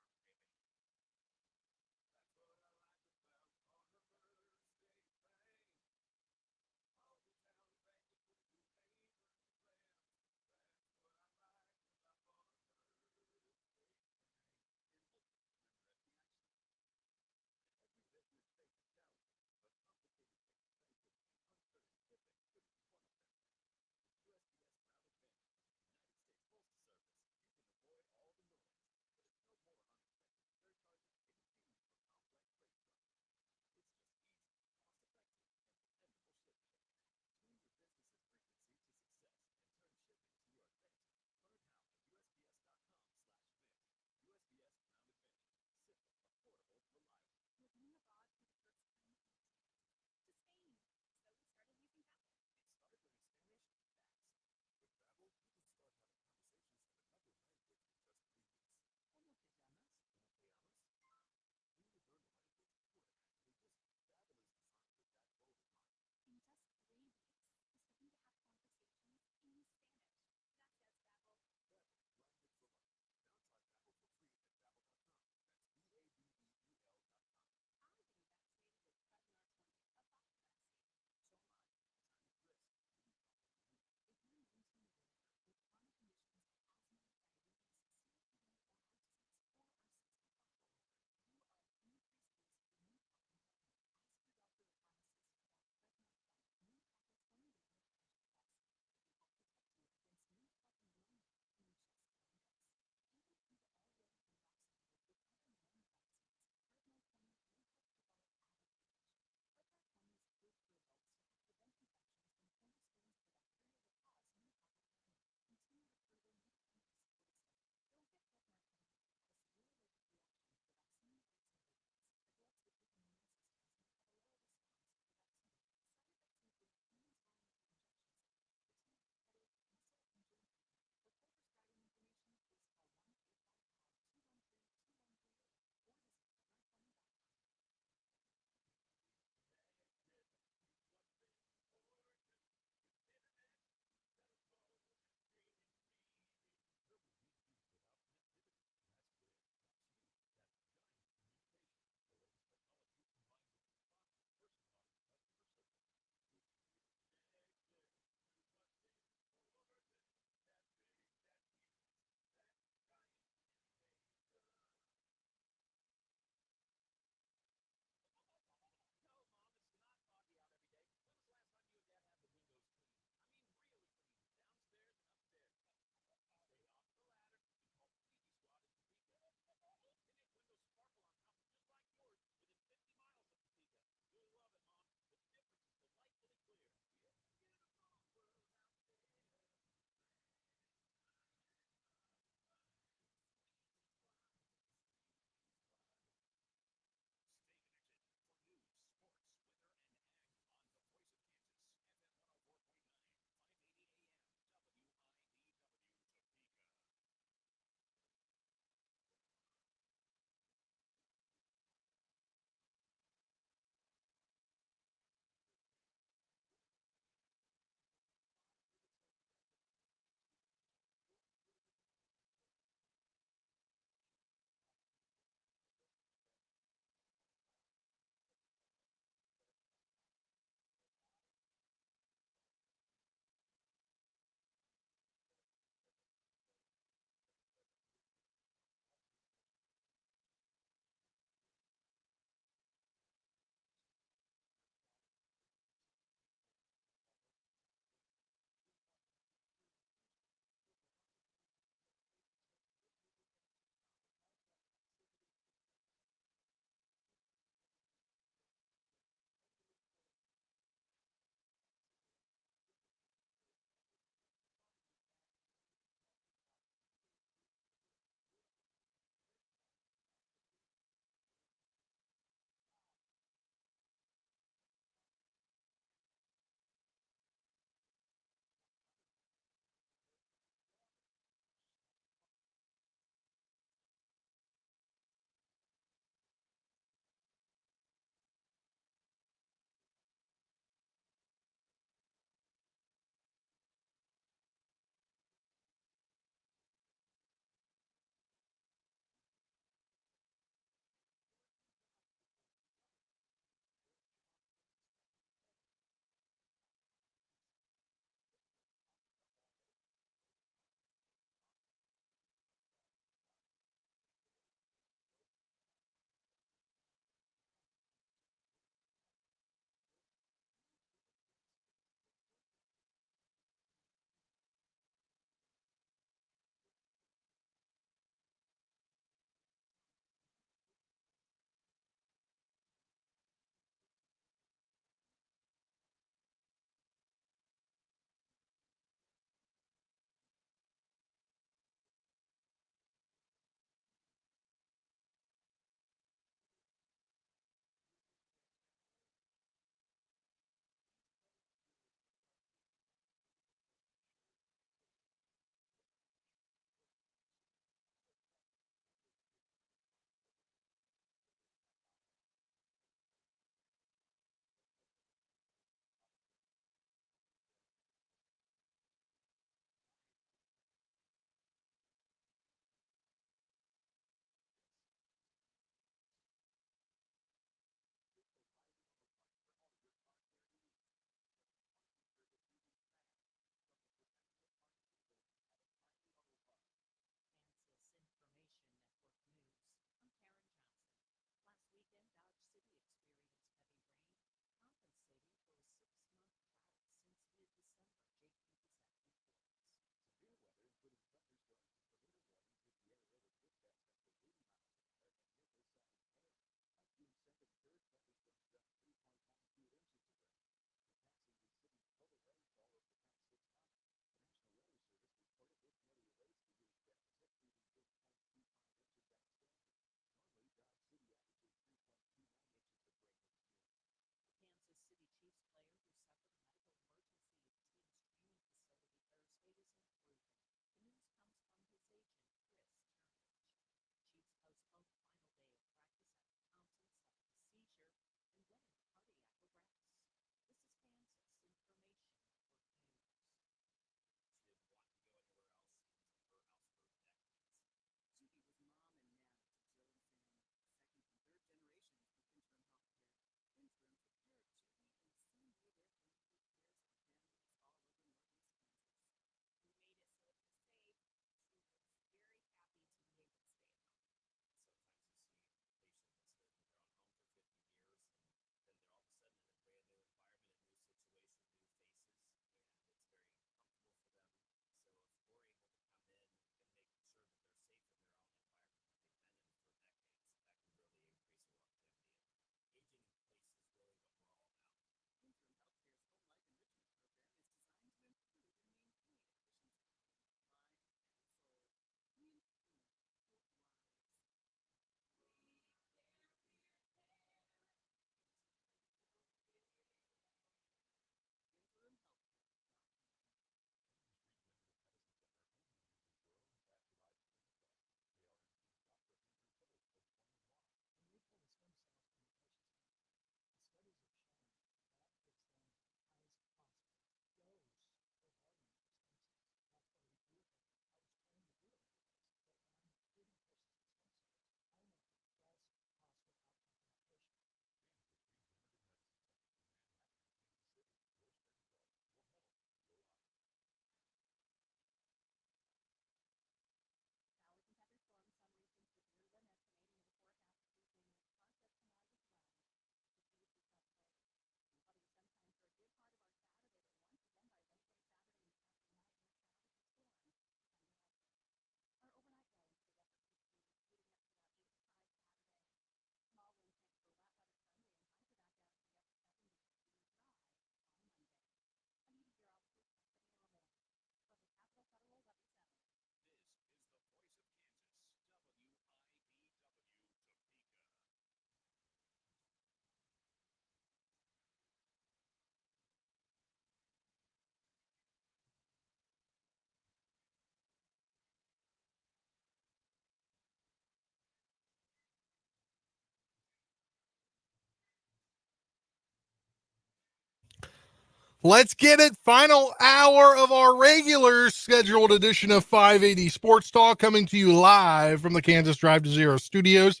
Let's get it. Final hour of our regular scheduled edition of 580 Sports Talk, coming to you live from the Kansas Drive to Zero studios.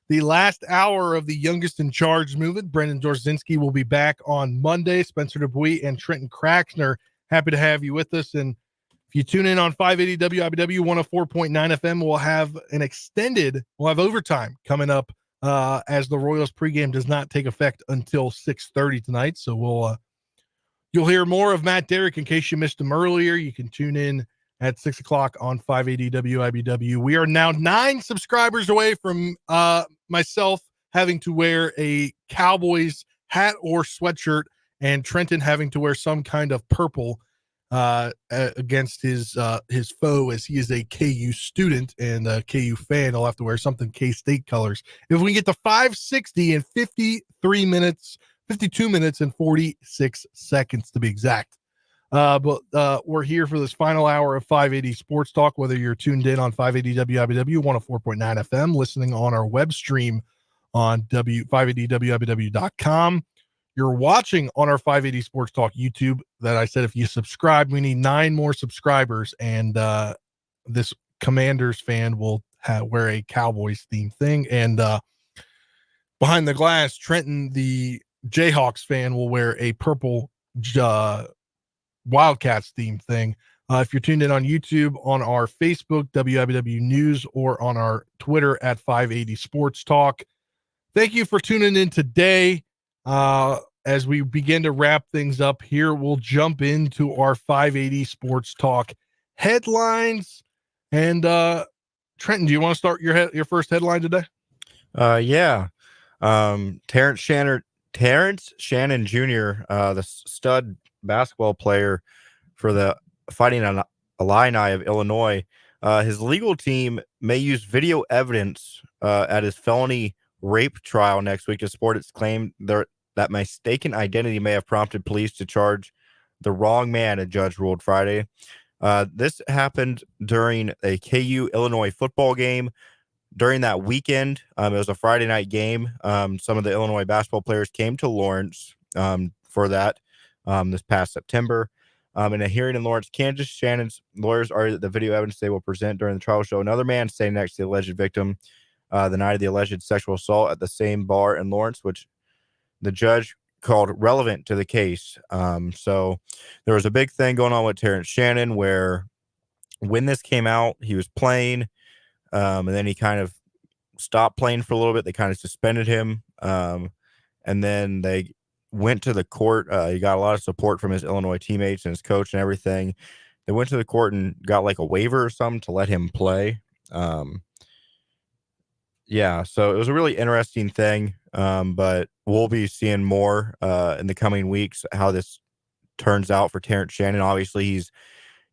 The last hour of the youngest in charge movement. Brendan Dorzinski will be back on Monday. Spencer Dubuis and Trenton Kraxner, happy to have you with us. And if you tune in on 580 WIBW 104.9 FM, we'll have overtime coming up as the Royals pregame does not take effect until 6:30 tonight. So you'll hear more of Matt Derrick in case you missed him earlier. You can tune in at 6 o'clock on 580 WIBW. We are now 9 subscribers away from myself having to wear a Cowboys hat or sweatshirt, and Trenton having to wear some kind of purple against his foe, as he is a KU student and a KU fan. He'll have to wear something K-State colors. If we get to 560 in 52 minutes and 46 seconds to be exact. But we're here for this final hour of 580 Sports Talk, whether you're tuned in on 580 WIBW 104.9 FM, listening on our web stream on 580WIBW.com. You're watching on our 580 Sports Talk YouTube. That I said, if you subscribe, we need 9 more subscribers, and this Commanders fan will wear a Cowboys themed thing. And behind the glass, Trenton, the Jayhawks fan, will wear a purple Wildcats themed thing. If you're tuned in on YouTube, on our Facebook, WIBW News, or on our Twitter at 580 Sports Talk. Thank you for tuning in today. As we begin to wrap things up here, we'll jump into our 580 Sports Talk headlines. And Trenton, do you want to start your first headline today? Yeah. Terrence Shannon Jr., the stud basketball player for the Fighting Illini of Illinois, his legal team may use video evidence at his felony rape trial next week to support its claim that mistaken identity may have prompted police to charge the wrong man, a judge ruled Friday. This happened during a KU Illinois football game. During that weekend, it was a Friday night game. Some of the Illinois basketball players came to Lawrence for that this past September. In a hearing in Lawrence, Kansas, Shannon's lawyers argued that the video evidence they will present during the trial show another man standing next to the alleged victim the night of the alleged sexual assault at the same bar in Lawrence, which the judge called relevant to the case. So there was a big thing going on with Terrence Shannon where when this came out, he was playing, and then he kind of stopped playing for a little bit. They kind of suspended him, and then they went to the court. He got a lot of support from his Illinois teammates and his coach and everything. They went to the court and got like a waiver or something to let him play. Yeah, so it was a really interesting thing, but we'll be seeing more in the coming weeks how this turns out for Terrence Shannon. Obviously, he's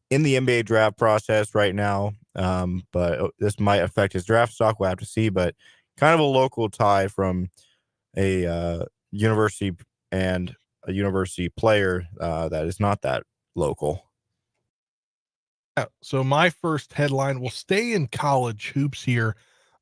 in the NBA draft process right now, but this might affect his draft stock. We'll have to see, but kind of a local tie from a university and a university player that is not that local. So my first headline will stay in college hoops here.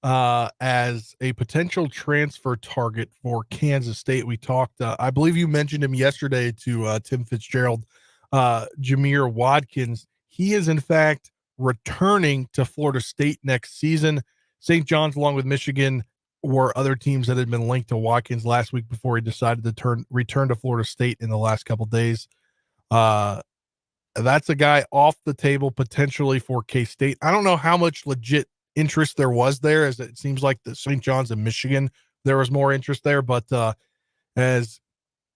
As a potential transfer target for Kansas State. We talked, I believe you mentioned him yesterday to Tim Fitzgerald, Jameer Watkins. He is in fact returning to Florida State next season. St. John's, along with Michigan, were other teams that had been linked to Watkins last week before he decided to return to Florida State in the last couple days. That's a guy off the table potentially for K-State. I don't know how much legit interest there was there, as it seems like the St. John's and Michigan, there was more interest there, but as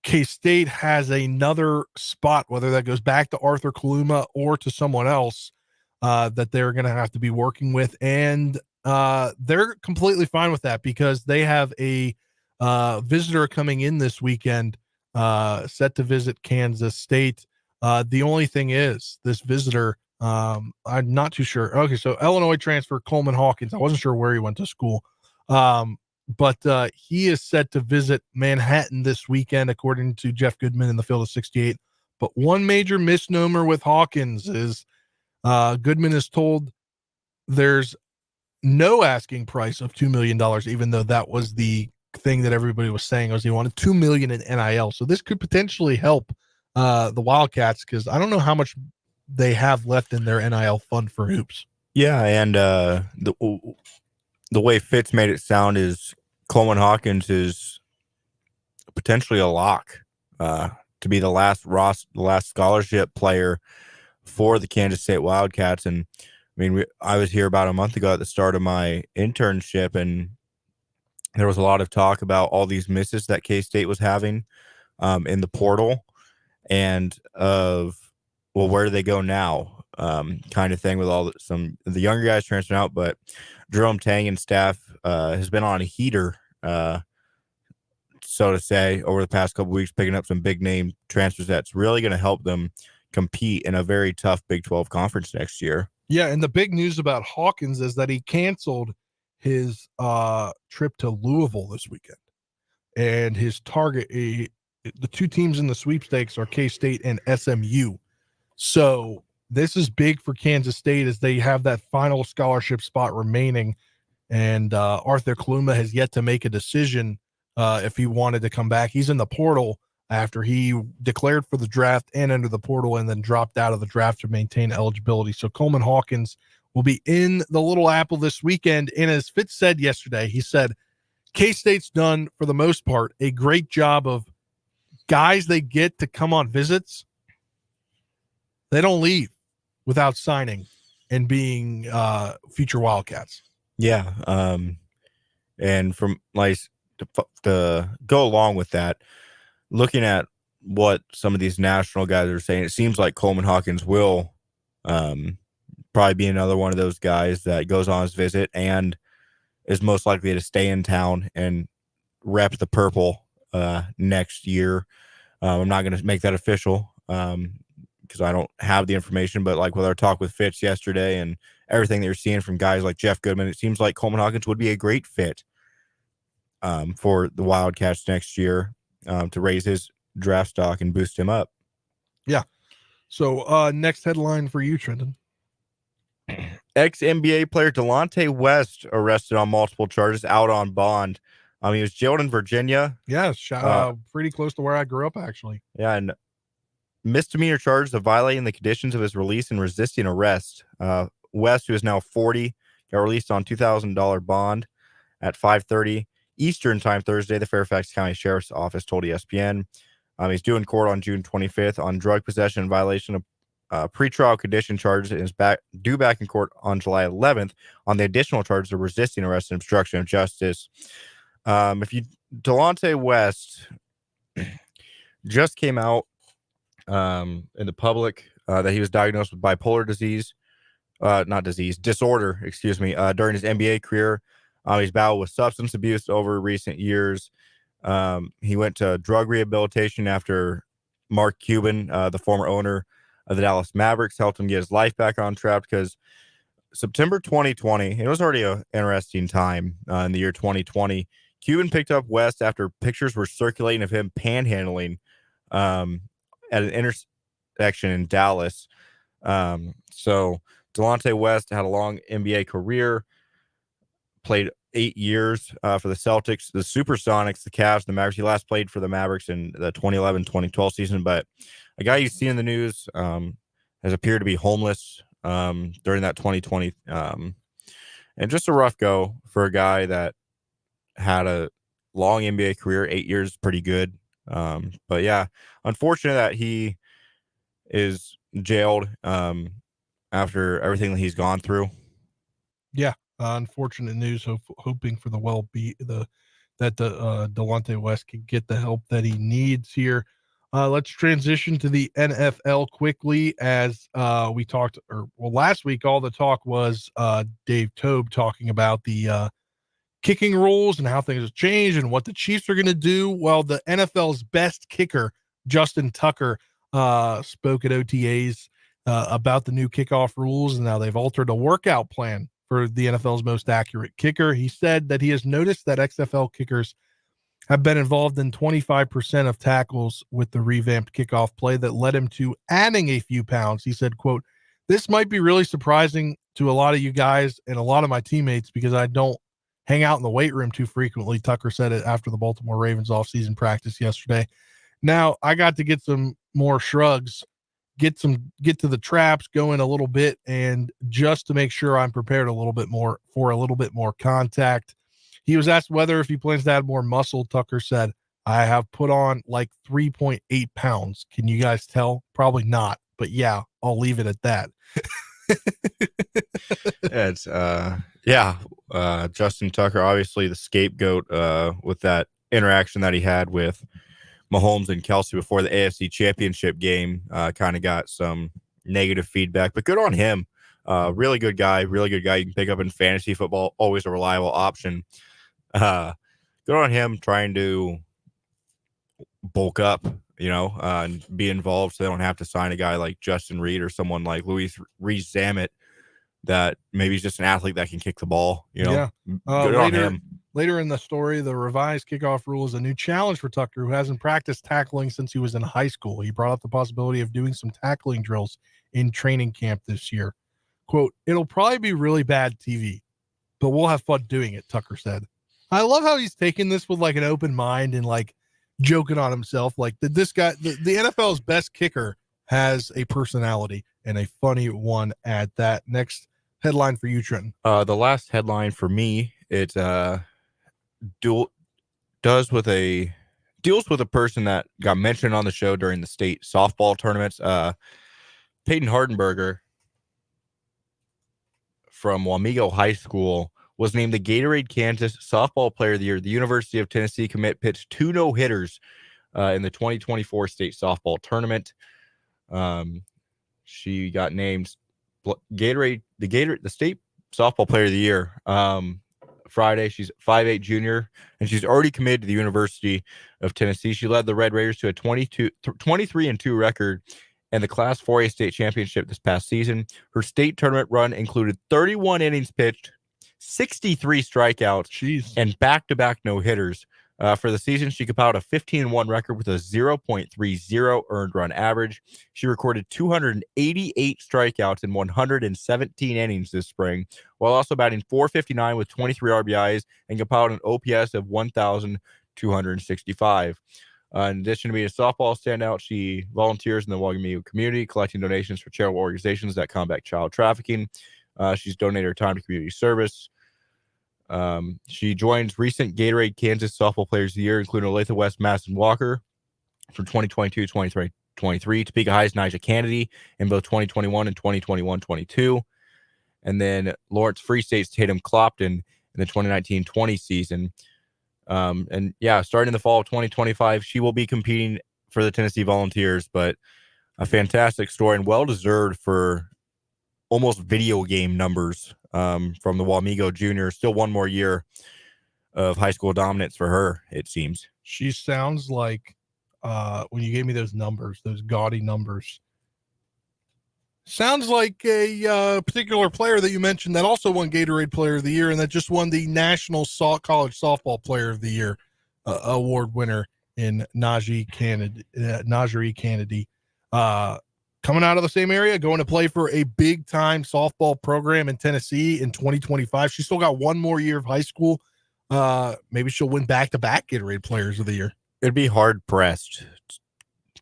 K-State has another spot, whether that goes back to Arthur Kaluma or to someone else that they're going to have to be working with, and they're completely fine with that because they have a visitor coming in this weekend set to visit Kansas State. The only thing is this visitor, I'm not too sure. Okay, so Illinois transfer Coleman Hawkins. I wasn't sure where he went to school, but he is set to visit Manhattan this weekend, according to Jeff Goodman in the Field of 68. But one major misnomer with Hawkins is Goodman is told there's no asking price of $2 million, even though that was the thing that everybody was saying was he wanted $2 million in NIL. So this could potentially help the Wildcats, because I don't know how much they have left in their NIL fund for hoops. Yeah, and the way Fitz made it sound is Coleman Hawkins is potentially a lock to be the last scholarship player for the Kansas State Wildcats. And I mean, I was here about a month ago at the start of my internship, and there was a lot of talk about all these misses that K-State was having in the portal, and of, well, where do they go now, kind of thing, with some of the younger guys transferring out. But Jerome Tang and staff has been on a heater, so to say, over the past couple weeks, picking up some big name transfers that's really going to help them compete in a very tough Big 12 conference next year. Yeah, and the big news about Hawkins is that he canceled his trip to Louisville this weekend, and his target, the two teams in the sweepstakes are K-State and SMU. So this is big for Kansas State, as they have that final scholarship spot remaining, and Arthur Kaluma has yet to make a decision if he wanted to come back. He's in the portal after he declared for the draft and entered the portal, and then dropped out of the draft to maintain eligibility. So Coleman Hawkins will be in the Little Apple this weekend. And as Fitz said yesterday, he said K-State's done, for the most part, a great job of guys they get to come on visits. They don't leave without signing and being future Wildcats. Yeah. And from like to go along with that, looking at what some of these national guys are saying, it seems like Coleman Hawkins will probably be another one of those guys that goes on his visit and is most likely to stay in town and rep the purple next year. I'm not going to make that official because I don't have the information, but like with our talk with Fitz yesterday and everything that you're seeing from guys like Jeff Goodman, it seems like Coleman Hawkins would be a great fit for the Wildcats next year, to raise his draft stock and boost him up. Yeah. So next headline for you, Trenton. Ex-NBA player Delonte West arrested on multiple charges, out on bond. He was jailed in Virginia. Yes, pretty close to where I grew up, actually. Yeah, and misdemeanor charges of violating the conditions of his release and resisting arrest. West, who is now 40, got released on $2,000 bond at 5:30 Eastern time Thursday, the Fairfax County Sheriff's Office told ESPN. He's due in court on June 25th on drug possession in violation of pretrial condition charges, and is due back in court on July 11th on the additional charges of resisting arrest and obstruction of justice. Delonte West just came out in the public that he was diagnosed with bipolar disorder, during his NBA career. He's battled with substance abuse over recent years. He went to drug rehabilitation after Mark Cuban, the former owner of the Dallas Mavericks, helped him get his life back on track, because September 2020, it was already an interesting time in the year 2020. Cuban picked up West after pictures were circulating of him panhandling at an intersection in Dallas. So Delonte West had a long NBA career, played 8 years for the Celtics, the Supersonics, the Cavs, the Mavericks. He last played for the Mavericks in the 2011-2012 season, but a guy you see in the news has appeared to be homeless during that 2020, and just a rough go for a guy that had a long NBA career. 8 years, pretty good. But yeah, unfortunate that he is jailed after everything that he's gone through. Yeah, unfortunate news. Hoping for the that Delonte West can get the help that he needs here. Let's transition to the NFL quickly, as we talked, last week, all the talk was Dave Tobe talking about the kicking rules and how things have changed and what the Chiefs are going to do. Well, the NFL's best kicker, Justin Tucker, spoke at OTAs about the new kickoff rules, and now they've altered a workout plan for the NFL's most accurate kicker. He said that he has noticed that XFL kickers have been involved in 25% of tackles with the revamped kickoff play that led him to adding a few pounds. He said, quote, "This might be really surprising to a lot of you guys and a lot of my teammates because I don't hang out in the weight room too frequently." Tucker said it after the Baltimore Ravens offseason practice yesterday. Now, I got to get some more shrugs, get to the traps, go in a little bit, and just to make sure I'm prepared a little bit more for a little bit more contact. He was asked whether if he plans to add more muscle. Tucker said, I have put on like 3.8 pounds. Can you guys tell? Probably not, but yeah, I'll leave it at that. It's Justin Tucker, obviously the scapegoat with that interaction that he had with Mahomes and Kelsey before the AFC Championship game. Kind of got some negative feedback, but good on him. Really good guy you can pick up in fantasy football, always a reliable option. Good on him trying to bulk up, and be involved so they don't have to sign a guy like Justin Reed or someone like Louis Rees-Zammit that maybe he's just an athlete that can kick the ball. Good on him. Later in the story, the revised kickoff rule is a new challenge for Tucker, who hasn't practiced tackling since he was in high school. He brought up the possibility of doing some tackling drills in training camp this year. Quote, it'll probably be really bad TV, but we'll have fun doing it, Tucker said. I love how he's taking this with like an open mind and like joking on himself. Like this guy, the NFL's best kicker has a personality and a funny one at that. Next headline for you, Trenton. The last headline for me, it deals with a person that got mentioned on the show during the state softball tournaments. Peyton Hardenberger from Wamego High School was named the Gatorade Kansas Softball Player of the Year. The University of Tennessee commit pitched 2 no-hitters in the 2024 state softball tournament. She got named the state softball player of the year Friday. She's 5'8" junior, and she's already committed to the University of Tennessee. She led the Red Raiders to a 23-2 record and the Class 4A state championship this past season. Her state tournament run included 31 innings pitched, 63 strikeouts, and back-to-back no-hitters. For the season, she compiled a 15-1 record with a 0.30 earned run average. She recorded 288 strikeouts in 117 innings this spring, while also batting .459 with 23 RBIs and compiled an OPS of 1,265. In addition to being a softball standout, she volunteers in the Wamego community, collecting donations for charitable organizations that combat child trafficking. She's donated her time to community service. She joins recent Gatorade Kansas Softball Players of the Year, including Olathe West Madison Walker for 2022-2023, Topeka High's Nigel Kennedy in both 2021 and 2021-22, and then Lawrence Free State's Tatum Clopton in the 2019-20 season. And yeah, starting in the fall of 2025, she will be competing for the Tennessee Volunteers, but a fantastic story and well-deserved for almost video game numbers from the Wamego Junior. Still one more year of high school dominance for her, it seems. She sounds like, when you gave me those numbers, those gaudy numbers, sounds like a particular player that you mentioned that also won Gatorade Player of the Year and that just won the National College Softball Player of the Year award winner in Najee Kennedy. Coming out of the same area, going to play for a big-time softball program in Tennessee in 2025. She's still got one more year of high school. Maybe she'll win back-to-back Gatorade Players of the Year. It'd be hard-pressed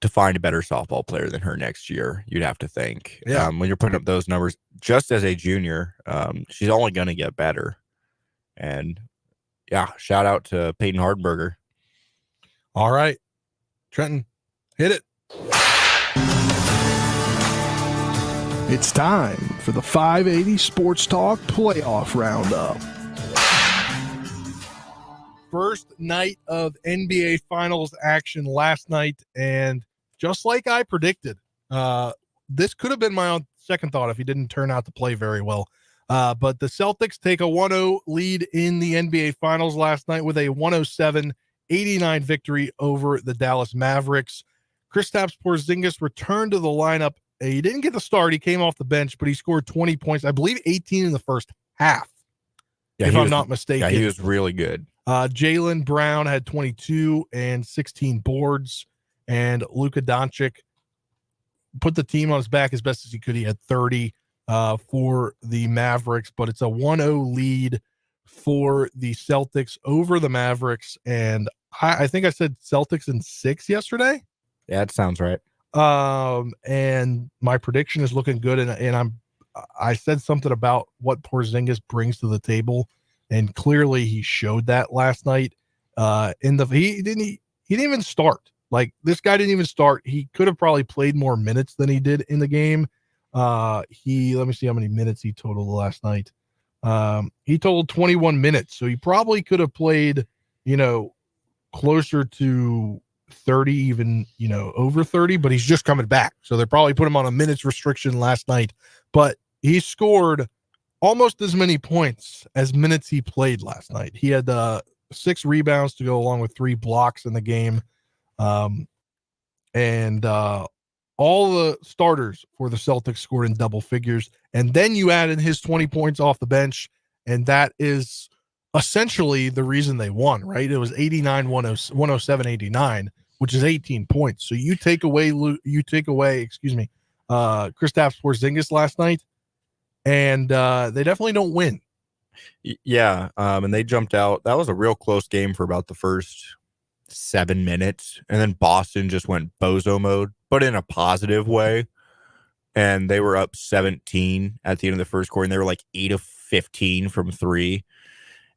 to find a better softball player than her next year, you'd have to think. Yeah. When you're putting up those numbers, just as a junior, she's only going to get better. And, yeah, shout out to Peyton Hardenberger. All right. Trenton, hit it. It's time for the 580 Sports Talk Playoff Roundup. First night of NBA Finals action last night, and just like I predicted, this could have been my own second thought if he didn't turn out to play very well. But the Celtics take a 1-0 lead in the NBA Finals last night with a 107-89 victory over the Dallas Mavericks. Kristaps Porzingis returned to the lineup. He didn't get the start. He came off the bench, but he scored 20 points, I believe 18 in the first half, if I'm not mistaken. Yeah, he was really good. Jaylen Brown had 22 and 16 boards, and Luka Doncic put the team on his back as best as he could. He had 30 for the Mavericks, but it's a 1-0 lead for the Celtics over the Mavericks. And I think I said Celtics in 6 yesterday. Yeah, that sounds right. And my prediction is looking good. And I said something about what Porzingis brings to the table, and clearly he showed that last night. He didn't even start. Like, this guy didn't even start. He could have probably played more minutes than he did in the game. Let me see how many minutes he totaled last night. He totaled 21 minutes, so he probably could have played, closer to 30, even, over 30, but he's just coming back. So they probably put him on a minutes restriction last night, but he scored almost as many points as minutes he played last night. He had 6 rebounds to go along with 3 blocks in the game. And all the starters for the Celtics scored in double figures. And then you add in his 20 points off the bench, and that is essentially the reason they won, right? It was 107-89, which is 18 points. So you take away Kristaps Porzingis last night, and they definitely don't win. Yeah, and they jumped out. That was a real close game for about the first 7 minutes, and then Boston just went bozo mode, but in a positive way. And they were up 17 at the end of the first quarter, and they were like 8 of 15 from 3.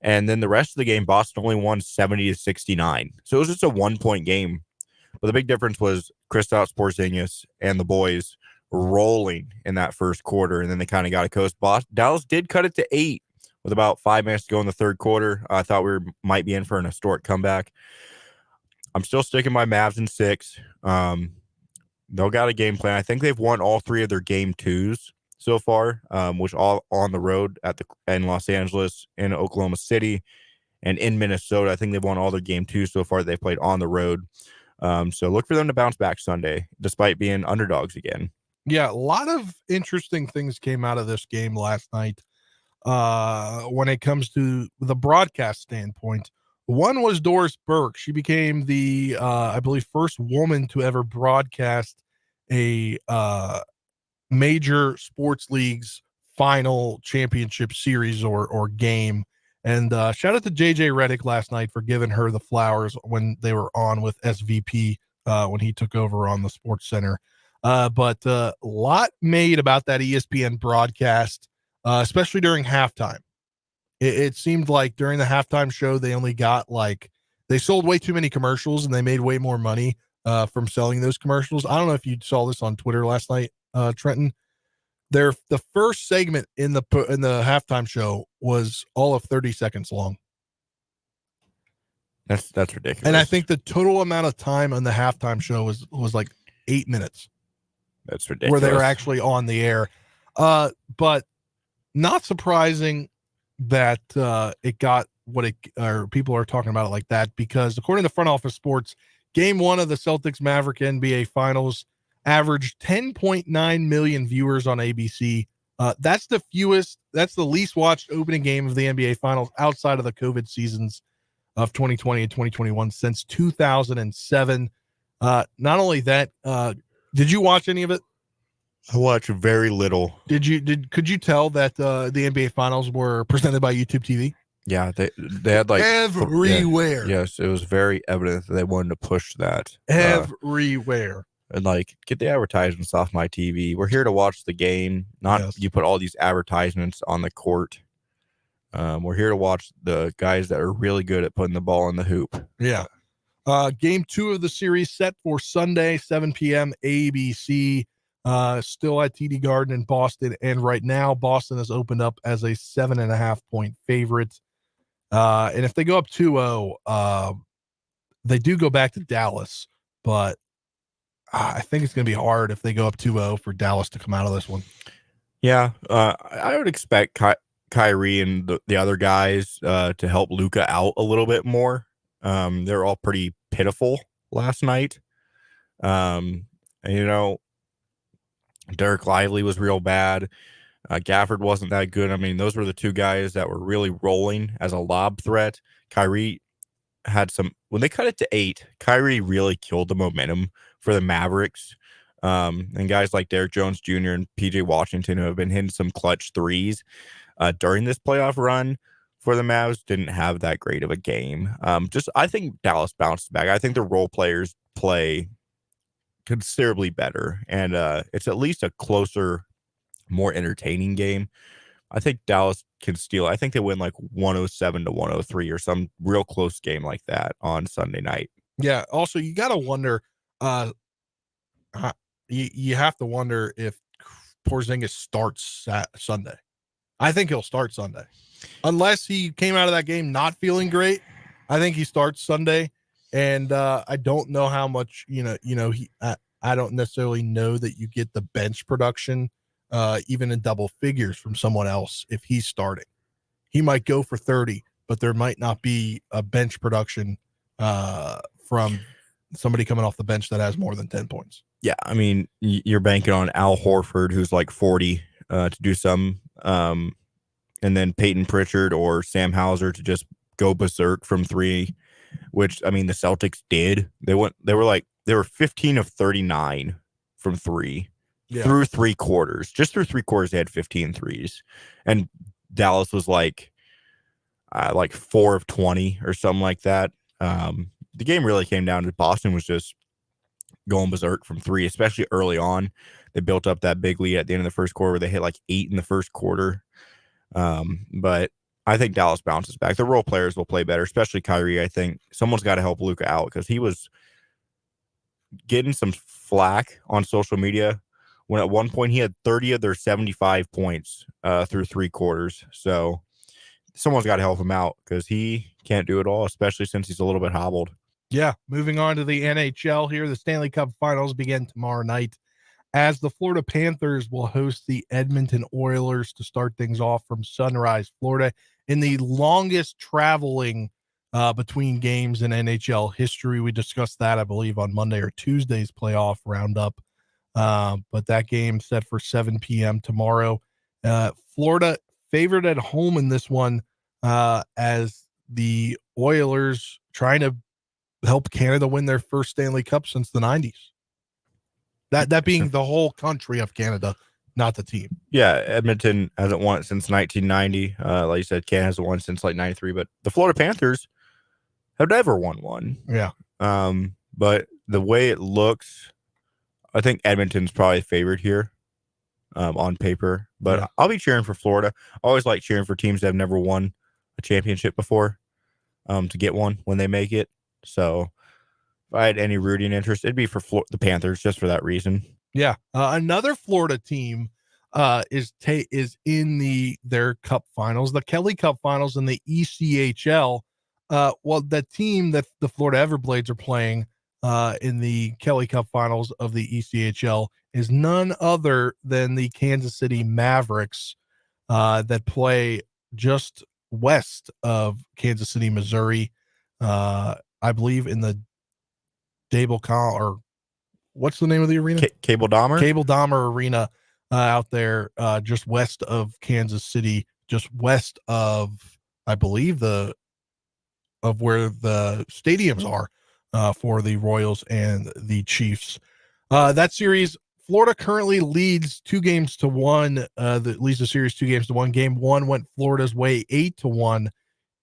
And then the rest of the game, Boston only won 70-69. So it was just a 1-point game. But the big difference was Kristaps Porzingis and the boys rolling in that first quarter, and then they kind of got a coast. Dallas did cut it to 8 with about 5 minutes to go in the third quarter. I thought we might be in for an historic comeback. I'm still sticking my Mavs in 6. They'll got a game plan. I think they've won all 3 of their game 2s so far, which all on the road in Los Angeles, in Oklahoma City, and in Minnesota. I think they've won all their game 2s so far. They played on the road. So look for them to bounce back Sunday, despite being underdogs again. Yeah, a lot of interesting things came out of this game last night when it comes to the broadcast standpoint. One was Doris Burke. She became the, I believe, first woman to ever broadcast a major sports league's final championship series or game. And shout out to JJ Redick last night for giving her the flowers when they were on with SVP when he took over on the Sports Center. But a lot made about that ESPN broadcast, especially during halftime. It seemed like during the halftime show, they only got they sold way too many commercials, and they made way more money from selling those commercials. I don't know if you saw this on Twitter last night, Trenton. The first segment in the halftime show was all of 30 seconds long. That's ridiculous. And I think the total amount of time on the halftime show was like 8 minutes. That's ridiculous. Where they were actually on the air. But not surprising that it got or people are talking about it like that, because according to Front Office Sports, game 1 of the Celtics Maverick NBA Finals averaged 10.9 million viewers on ABC. That's the least watched opening game of the NBA Finals outside of the COVID seasons of 2020 and 2021 since 2007. Not only that, did you watch any of it? I watched very little. Could you tell that the NBA Finals were presented by YouTube TV? Yeah, they had everywhere. Yes, it was very evident that they wanted to push that everywhere. And get the advertisements off my TV. We're here to watch the game, not you put all these advertisements on the court. We're here to watch the guys that are really good at putting the ball in the hoop. Yeah. Game 2 of the series set for Sunday, 7 p.m. ABC. Still at TD Garden in Boston, and right now Boston has opened up as a 7.5 point favorite. And if they go up 2-0, they do go back to Dallas, but I think it's going to be hard if they go up 2-0 for Dallas to come out of this one. Yeah, I would expect Kyrie and the other guys to help Luka out a little bit more. They're all pretty pitiful last night. Derrick Lively was real bad. Gafford wasn't that good. I mean, those were the 2 guys that were really rolling as a lob threat. Kyrie had when they cut it to 8, Kyrie really killed the momentum for the Mavericks. And guys like Derrick Jones Jr. and PJ Washington, who have been hitting some clutch threes during this playoff run for the Mavs, didn't have that great of a game. I think Dallas bounced back. I think the role players play considerably better, and it's at least a closer, more entertaining game. I think Dallas can steal. I think they win like 107-103 or some real close game like that on Sunday night. Yeah. Also, you got to wonder, you have to wonder if Porzingis starts Sunday. I think he'll start Sunday. Unless he came out of that game not feeling great, I think he starts Sunday. And I don't know how much, I don't necessarily know that you get the bench production, even in double figures from someone else if he's starting. He might go for 30, but there might not be a bench production from somebody coming off the bench that has more than 10 points. Yeah, I mean, you're banking on Al Horford, who's like 40, to do some, and then Peyton Pritchard or Sam Hauser to just go berserk from three, which, I mean, the Celtics did. They were 15 of 39 from three through three quarters. Just through three quarters, they had 15 threes. And Dallas was like 4 of 20 or something like that. The game really came down to Boston was just going berserk from three, especially early on. They built up that big lead at the end of the first quarter where they hit like 8 in the first quarter. But I think Dallas bounces back. The role players will play better, especially Kyrie. I think someone's got to help Luka out because he was getting some flack on social media when at one point he had 30 of their 75 points through three quarters. So someone's got to help him out because he can't do it all, especially since he's a little bit hobbled. Yeah, moving on to the NHL here. The Stanley Cup Finals begin tomorrow night as the Florida Panthers will host the Edmonton Oilers to start things off from Sunrise, Florida, in the longest traveling between games in NHL history. We discussed that, I believe, on Monday or Tuesday's playoff roundup. But that game set for 7 p.m. tomorrow. Florida favored at home in this one as the Oilers trying to help Canada win their first Stanley Cup since the 90s. That being the whole country of Canada, not the team. Yeah, Edmonton hasn't won it since 1990. Like you said, Canada hasn't won since like 93, but the Florida Panthers have never won one. Yeah. But the way it looks, I think Edmonton's probably favored here on paper. But yeah. I'll be cheering for Florida. I always like cheering for teams that have never won a championship before to get one when they make it. So if I had any rooting interest, it'd be for the Panthers just for that reason. Yeah. Another Florida team is in their Cup Finals, the Kelly Cup Finals in the ECHL. Well, the team that the Florida Everblades are playing in the Kelly Cup Finals of the ECHL is none other than the Kansas City Mavericks that play just west of Kansas City, Missouri. I believe in the or what's the name of the arena? Cable Dahmer Arena out there just west of Kansas City, just west of, I believe, of where the stadiums are for the Royals and the Chiefs. That series, Florida currently leads 2-1. Leads the series 2-1. Game 1 went Florida's way 8-1.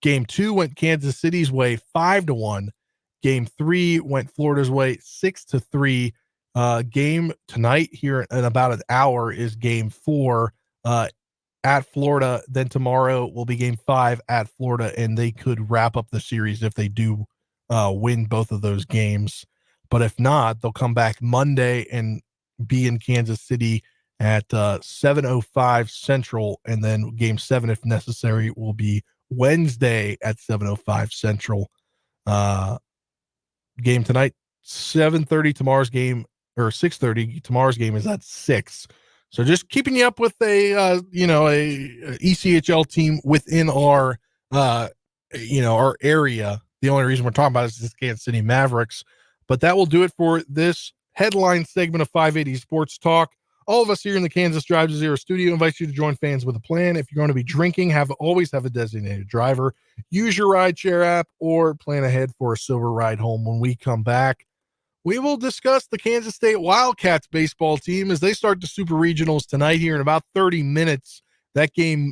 Game 2 went Kansas City's way 5-1. Game 3 went Florida's way 6-3. Game tonight here in about an hour is game 4 at Florida. Then tomorrow will be game 5 at Florida, and they could wrap up the series if they do win both of those games. But if not, they'll come back Monday and be in Kansas City at 7:05 Central, and then game 7, if necessary, will be Wednesday at 7:05 Central. Game tonight, 7:30. Tomorrow's game, or 6:30. Tomorrow's game is at 6. So just keeping you up with a ECHL team within our our area. The only reason we're talking about is this Kansas City Mavericks. But that will do it for this headline segment of 580 Sports Talk. All of us here in the Kansas Drive to Zero studio invite you to join Fans with a Plan. If you're going to be drinking, always have a designated driver. Use your rideshare app or plan ahead for a silver ride home. When we come back, we will discuss the Kansas State Wildcats baseball team as they start the Super Regionals tonight here in about 30 minutes. That game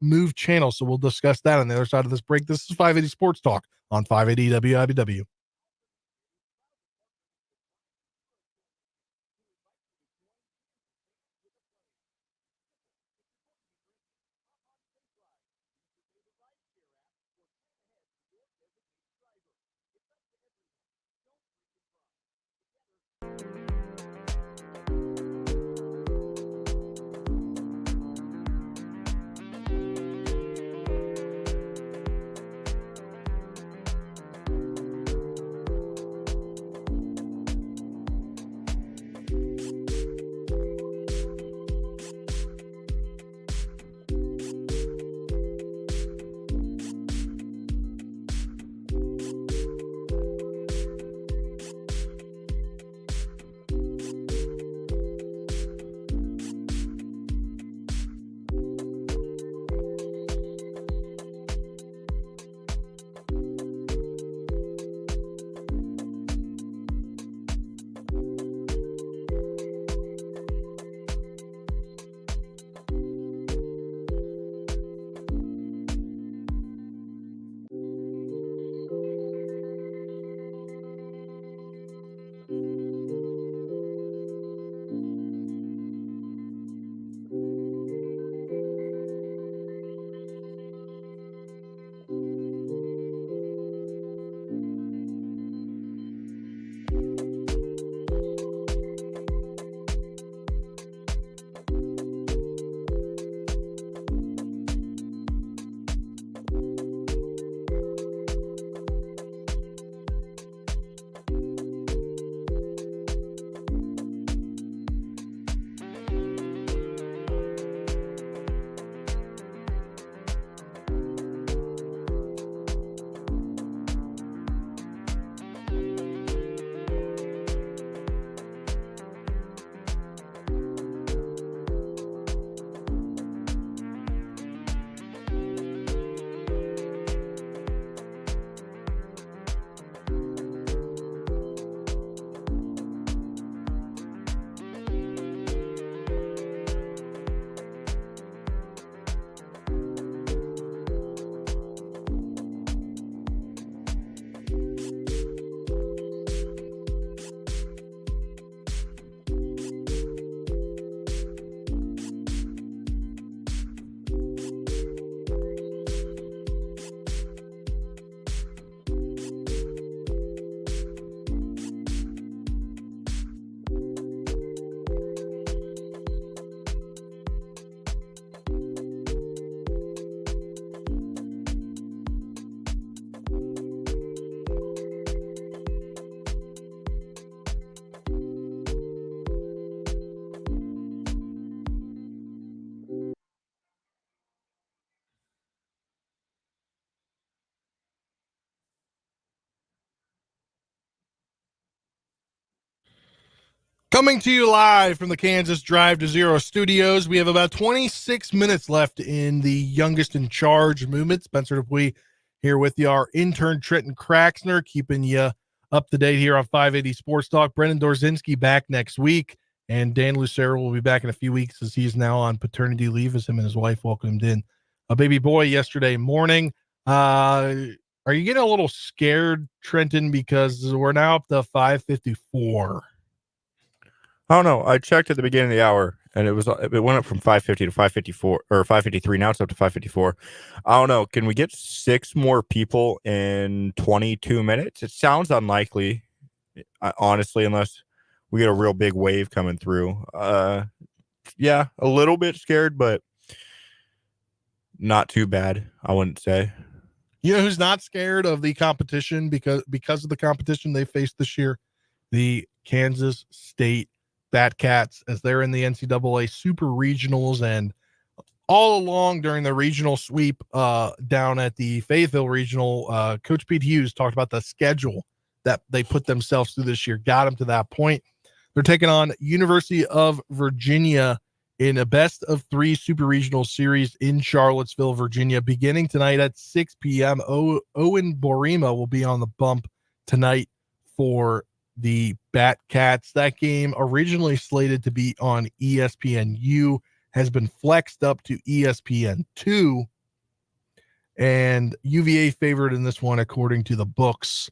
moved channel, so we'll discuss that on the other side of this break. This is 580 Sports Talk on 580 WIBW. Coming to you live from the Kansas Drive to Zero studios. We have about 26 minutes left in the youngest in charge movement. Spencer Dupuis here with you, our intern Trenton Kraxner, keeping you up to date here on 580 Sports Talk. Brendan Dorzinski back next week, and Dan Lucero will be back in a few weeks as he's now on paternity leave as him and his wife welcomed in a baby boy yesterday morning. Are you getting a little scared, Trenton, because we're now up to 5:54? I don't know. I checked at the beginning of the hour, and it went up from 550 to 554 or 553. Now it's up to 554. I don't know. Can we get 6 more people in 22 minutes? It sounds unlikely, honestly, unless we get a real big wave coming through. Yeah, a little bit scared, but not too bad, I wouldn't say. You know who's not scared of the competition because of the competition they faced this year? The Kansas State Batcats, as they're in the NCAA Super Regionals, and all along during the regional sweep down at the Fayetteville Regional, Coach Pete Hughes talked about the schedule that they put themselves through this year, got them to that point. They're taking on University of Virginia in a best of 3 Super Regional series in Charlottesville, Virginia, beginning tonight at 6 p.m. Owen Borima will be on the bump tonight for the Batcats. That game, originally slated to be on ESPNU, has been flexed up to ESPN2, and UVA favored in this one according to the books.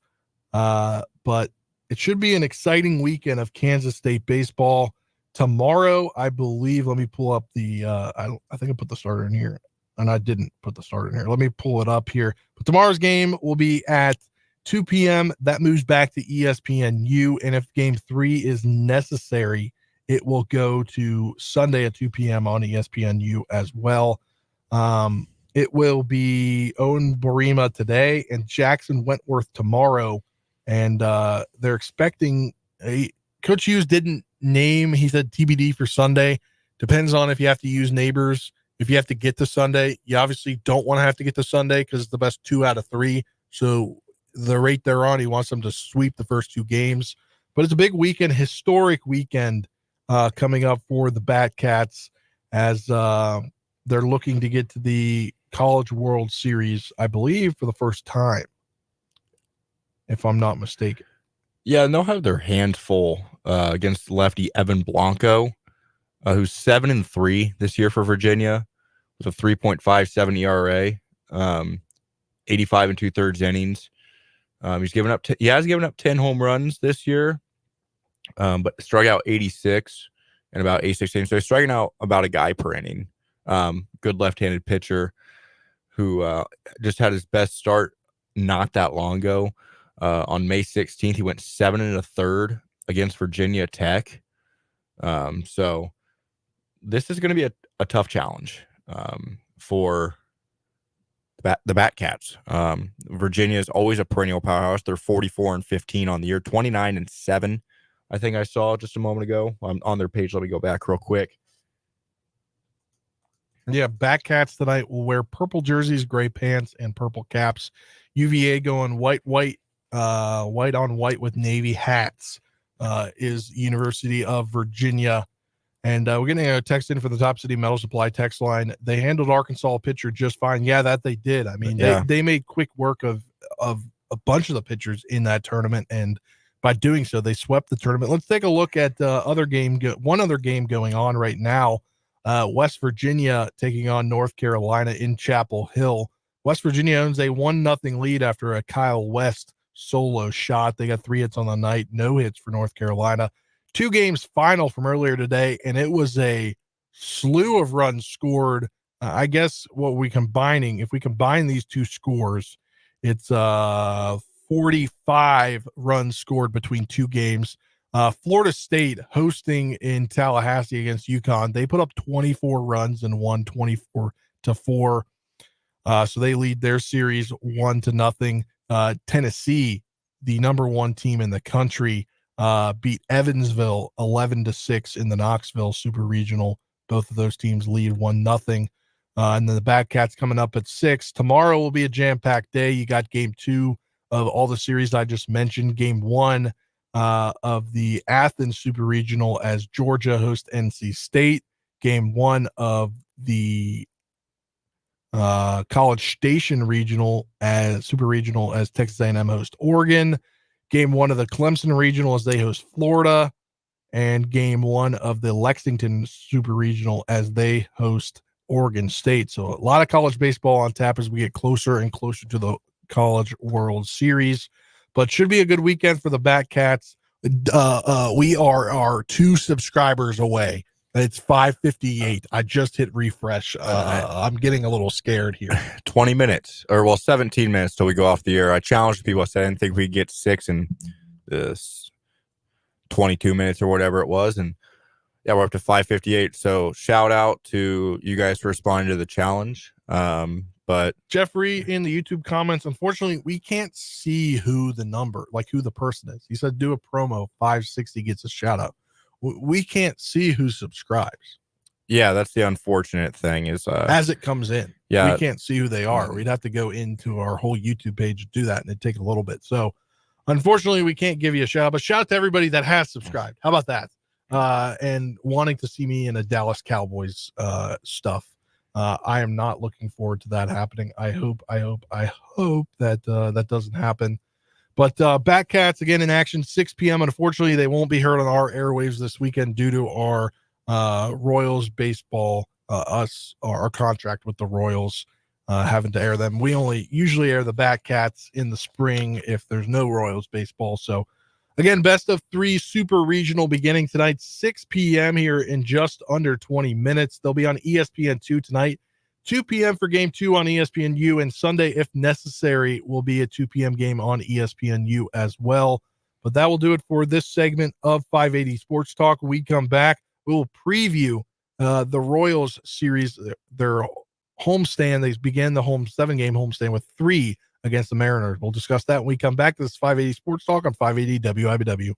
But it should be an exciting weekend of Kansas State baseball. Tomorrow, I believe, let me pull up the I think I put the starter in here, and I didn't put the starter in here. Let me pull it up here. But tomorrow's game will be at 2 p.m. That moves back to ESPNU, and if game 3 is necessary, it will go to Sunday at 2 p.m. on ESPNU as well. It will be Owen Borima today and Jackson Wentworth tomorrow, and they're expecting Coach Hughes didn't name. He said TBD for Sunday. Depends on if you have to use neighbors. If you have to get to Sunday, you obviously don't want to have to get to Sunday because it's the best 2 out of 3. So the rate they're on, he wants them to sweep the first 2 games. But it's a big weekend, historic weekend coming up for the Batcats as they're looking to get to the College World Series, I believe, for the first time, if I'm not mistaken. Yeah, and they'll have their hands full against lefty Evan Blanco, who's 7-3 this year for Virginia with a 3.57 ERA, 85 2/3 innings. He has given up 10 home runs this year, but struck out 86 and about 86 innings. So he's striking out about a guy per inning. Good left-handed pitcher who just had his best start not that long ago. On May 16th, he went 7 1/3 against Virginia Tech. So this is going to be a tough challenge for the Batcats. Virginia is always a perennial powerhouse. They're 44-15 on the year, 29-7. I think I saw just a moment ago on their page. Let me go back real quick. Yeah, Batcats tonight will wear purple jerseys, gray pants, and purple caps. UVA going white on white with navy hats is University of Virginia. And we're getting a text in for the Top City Metal Supply text line. They handled Arkansas pitcher just fine. Yeah, that they did. I mean, they made quick work of a bunch of the pitchers in that tournament, and by doing so, they swept the tournament. Let's take a look at one other game going on right now. West Virginia taking on North Carolina in Chapel Hill. West Virginia owns a 1-0 lead after a Kyle West solo shot. They got 3 hits on the night, no hits for North Carolina. 2 games final from earlier today, and it was a slew of runs scored. I guess if we combine these 2 scores, it's 45 runs scored between 2 games. Florida State hosting in Tallahassee against UConn. They put up 24 runs and won 24-4. So they lead their series 1-0. Tennessee, the number 1 team in the country, beat Evansville 11-6 in the Knoxville Super Regional. Both of those teams lead 1-0. And then the Batcats coming up at 6. Tomorrow will be a jam-packed day. You got game 2 of all the series I just mentioned. Game 1 of the Athens Super Regional as Georgia hosts NC State. Game 1 of the College Station Regional as Super Regional as Texas A&M host Oregon. Game 1 of the Clemson Regional as they host Florida. And game 1 of the Lexington Super Regional as they host Oregon State. So a lot of college baseball on tap as we get closer and closer to the College World Series. But should be a good weekend for the Batcats. We are 2 subscribers away. It's 5:58. I just hit refresh. I'm getting a little scared here. 20 minutes, or well, 17 minutes till we go off the air. I challenged people. I said I didn't think we'd get 6 in this 22 minutes or whatever it was. And yeah, we're up to 5:58. So shout out to you guys for responding to the challenge. But Jeffrey in the YouTube comments, unfortunately, we can't see who the person is. He said, do a promo, 560 gets a shout out. We can't see who subscribes. Yeah, that's the unfortunate thing is as it comes in. Yeah, we can't see who they are. We'd have to go into our whole YouTube page to do that, and it'd take a little bit. So unfortunately, we can't give you a shout, but shout out to everybody that has subscribed. How about that? And wanting to see me in a Dallas Cowboys stuff. I am not looking forward to that happening. I hope that that doesn't happen. But Batcats again in action, 6 p.m. Unfortunately, they won't be heard on our airwaves this weekend due to our Royals baseball, our contract with the Royals, having to air them. We only usually air the Batcats in the spring if there's no Royals baseball. So again, best of 3 super regional beginning tonight, 6 p.m. here in just under 20 minutes. They'll be on ESPN2 tonight, 2 p.m. for game 2 on ESPNU, and Sunday, if necessary, will be a 2 p.m. game on ESPNU as well. But that will do it for this segment of 580 Sports Talk. When we come back, we will preview the Royals series, their homestand. They began the 7-game homestand with 3 against the Mariners. We'll discuss that when we come back. This is 580 Sports Talk on 580 WIBW.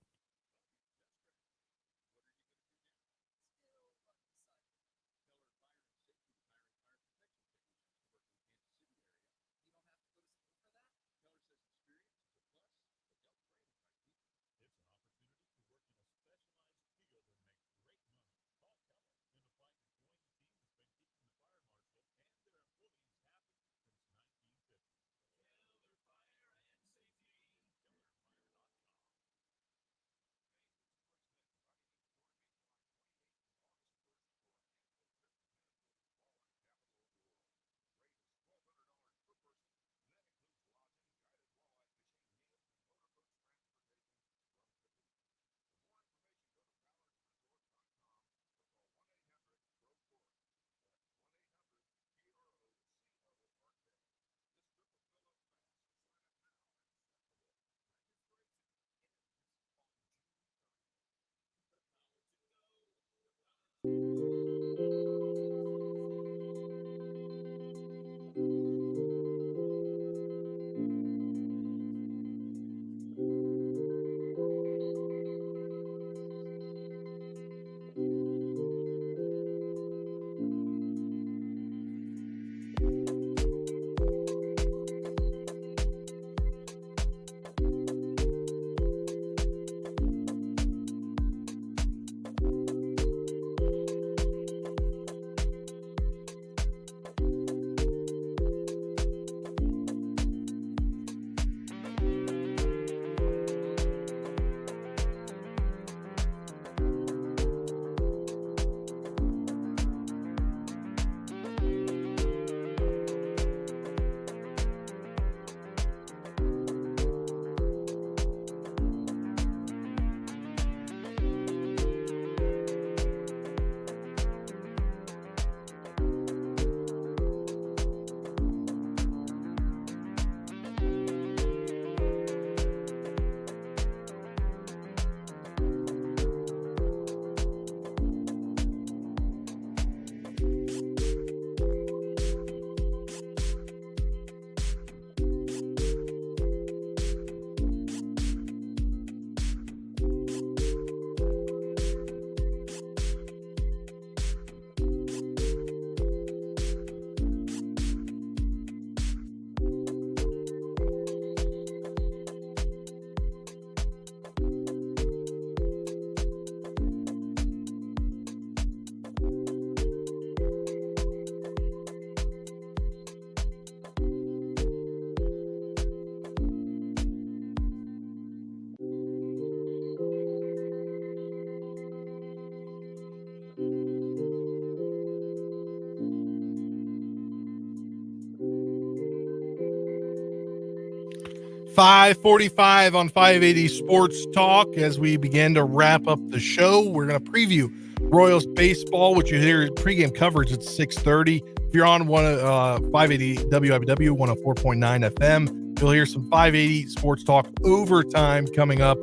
5:45 on 580 Sports Talk. As we begin to wrap up the show, we're going to preview Royals baseball, which you hear pregame coverage at 6:30. If you're on 580 WIBW 104.9 FM, you'll hear some 580 Sports Talk overtime coming up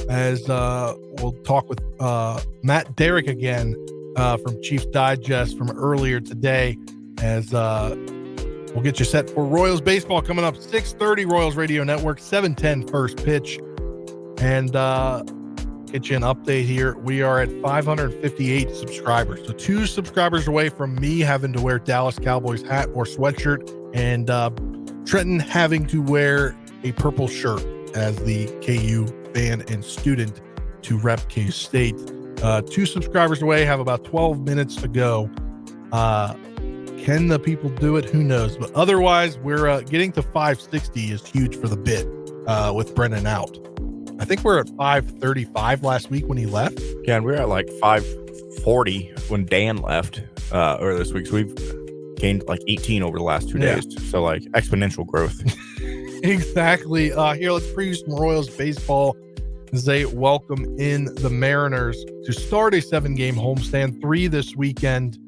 as we'll talk with Matt Derrick again from Chiefs Digest from earlier today as we'll get you set for Royals baseball coming up 6:30 Royals Radio Network, 7:10 first pitch. And get you an update here. We are at 558 subscribers. So 2 subscribers away from me having to wear Dallas Cowboys hat or sweatshirt, and Trenton having to wear a purple shirt as the KU fan and student to rep K-State. 2 subscribers away, have about 12 minutes to go. Can the people do it? Who knows? But otherwise, we're getting to 560 is huge for the bid with Brennan out. I think we're at 535 last week when he left. Yeah, and we were at like 540 when Dan left earlier this week. So we've gained like 18 over the last 2 days. So like exponential growth. Exactly. Here, let's preview some Royals baseball as they welcome in the Mariners to start a 7-game homestand, 3 this weekend.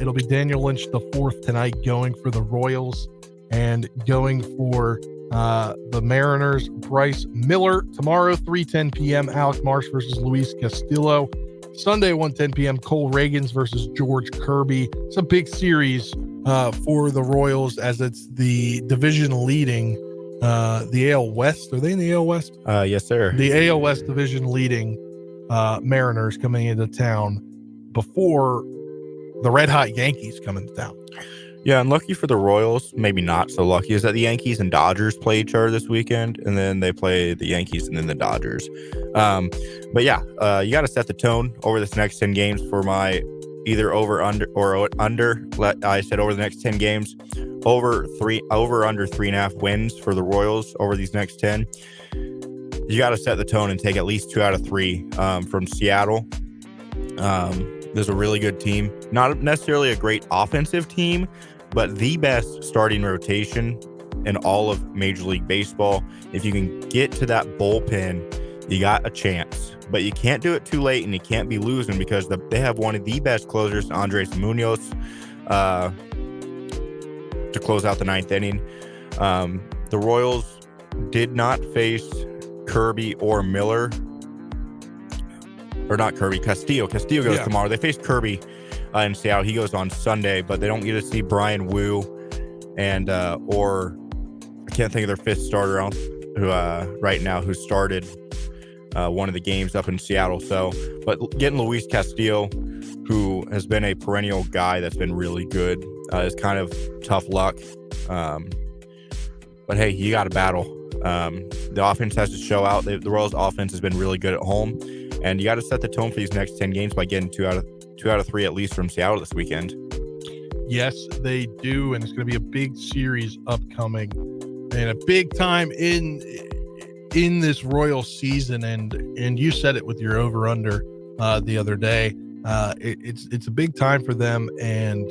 It'll be Daniel Lynch the 4th tonight going for the Royals, and going for the Mariners, Bryce Miller. Tomorrow, 3:10 p.m., Alec Marsh versus Luis Castillo. Sunday, 1:10 p.m., Cole Reagans versus George Kirby. It's a big series for the Royals as it's the division leading the AL West. Are they in the AL West? Yes, sir. The AL West division leading Mariners coming into town before the red hot Yankees come into town. Yeah, and lucky for the Royals, maybe not so lucky, is that the Yankees and Dodgers play each other this weekend, and then they play the Yankees and then the Dodgers. But yeah, you got to set the tone over this next 10 games for my either over under. I said over the next 10 games, over under 3.5 wins for the Royals over these next 10. You got to set the tone and take at least 2 out of 3 from Seattle. There's a really good team, not necessarily a great offensive team, but the best starting rotation in all of Major League Baseball. If you can get to that bullpen, you got a chance, but you can't do it too late, and you can't be losing because they have one of the best closers, Andres Munoz, to close out the 9th inning. The Royals did not face Kirby or Miller. Or not Kirby, Castillo. Castillo goes tomorrow. They face Kirby in Seattle. He goes on Sunday, but they don't get to see Brian Wu and or I can't think of their 5th starter right now who started one of the games up in Seattle. So, but getting Luis Castillo, who has been a perennial guy that's been really good, is kind of tough luck. But hey, you got to battle. The offense has to show out. The Royals' offense has been really good at home. And you got to set the tone for these next 10 games by getting 2 out of 3 at least from Seattle this weekend. Yes, they do, and it's going to be a big series upcoming, and a big time in this Royal season. And you said it with your over under the other day. It's a big time for them, and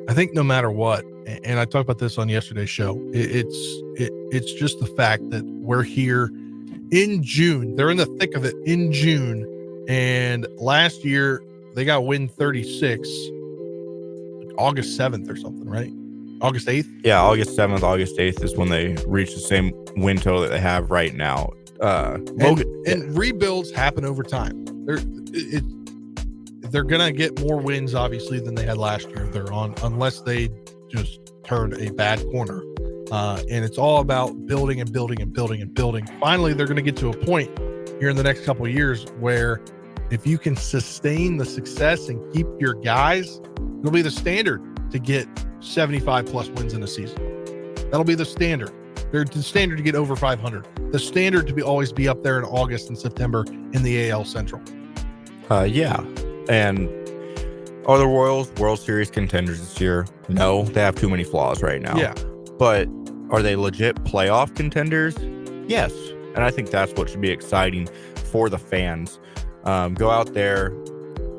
I think no matter what, and I talked about this on yesterday's show, it's just the fact that we're here in June. They're in the thick of it in June. And last year they got win 36, August 7th or something, right? August 8th? Yeah, August 7th, August 8th is when they reach the same win total that they have right now. And rebuilds happen over time. They're going to get more wins, obviously, than they had last year. Unless they just turned a bad corner. And it's all about building and building and building and building. Finally, they're going to get to a point here in the next couple of years where if you can sustain the success and keep your guys, it'll be the standard to get 75 plus wins in a season. That'll be the standard. They're the standard to get over 500. The standard to always be up there in August and September in the AL Central. Yeah. And are the Royals World Series contenders this year? No, they have too many flaws right now. Yeah. But are they legit playoff contenders? Yes. And I think that's what should be exciting for the fans. Go out there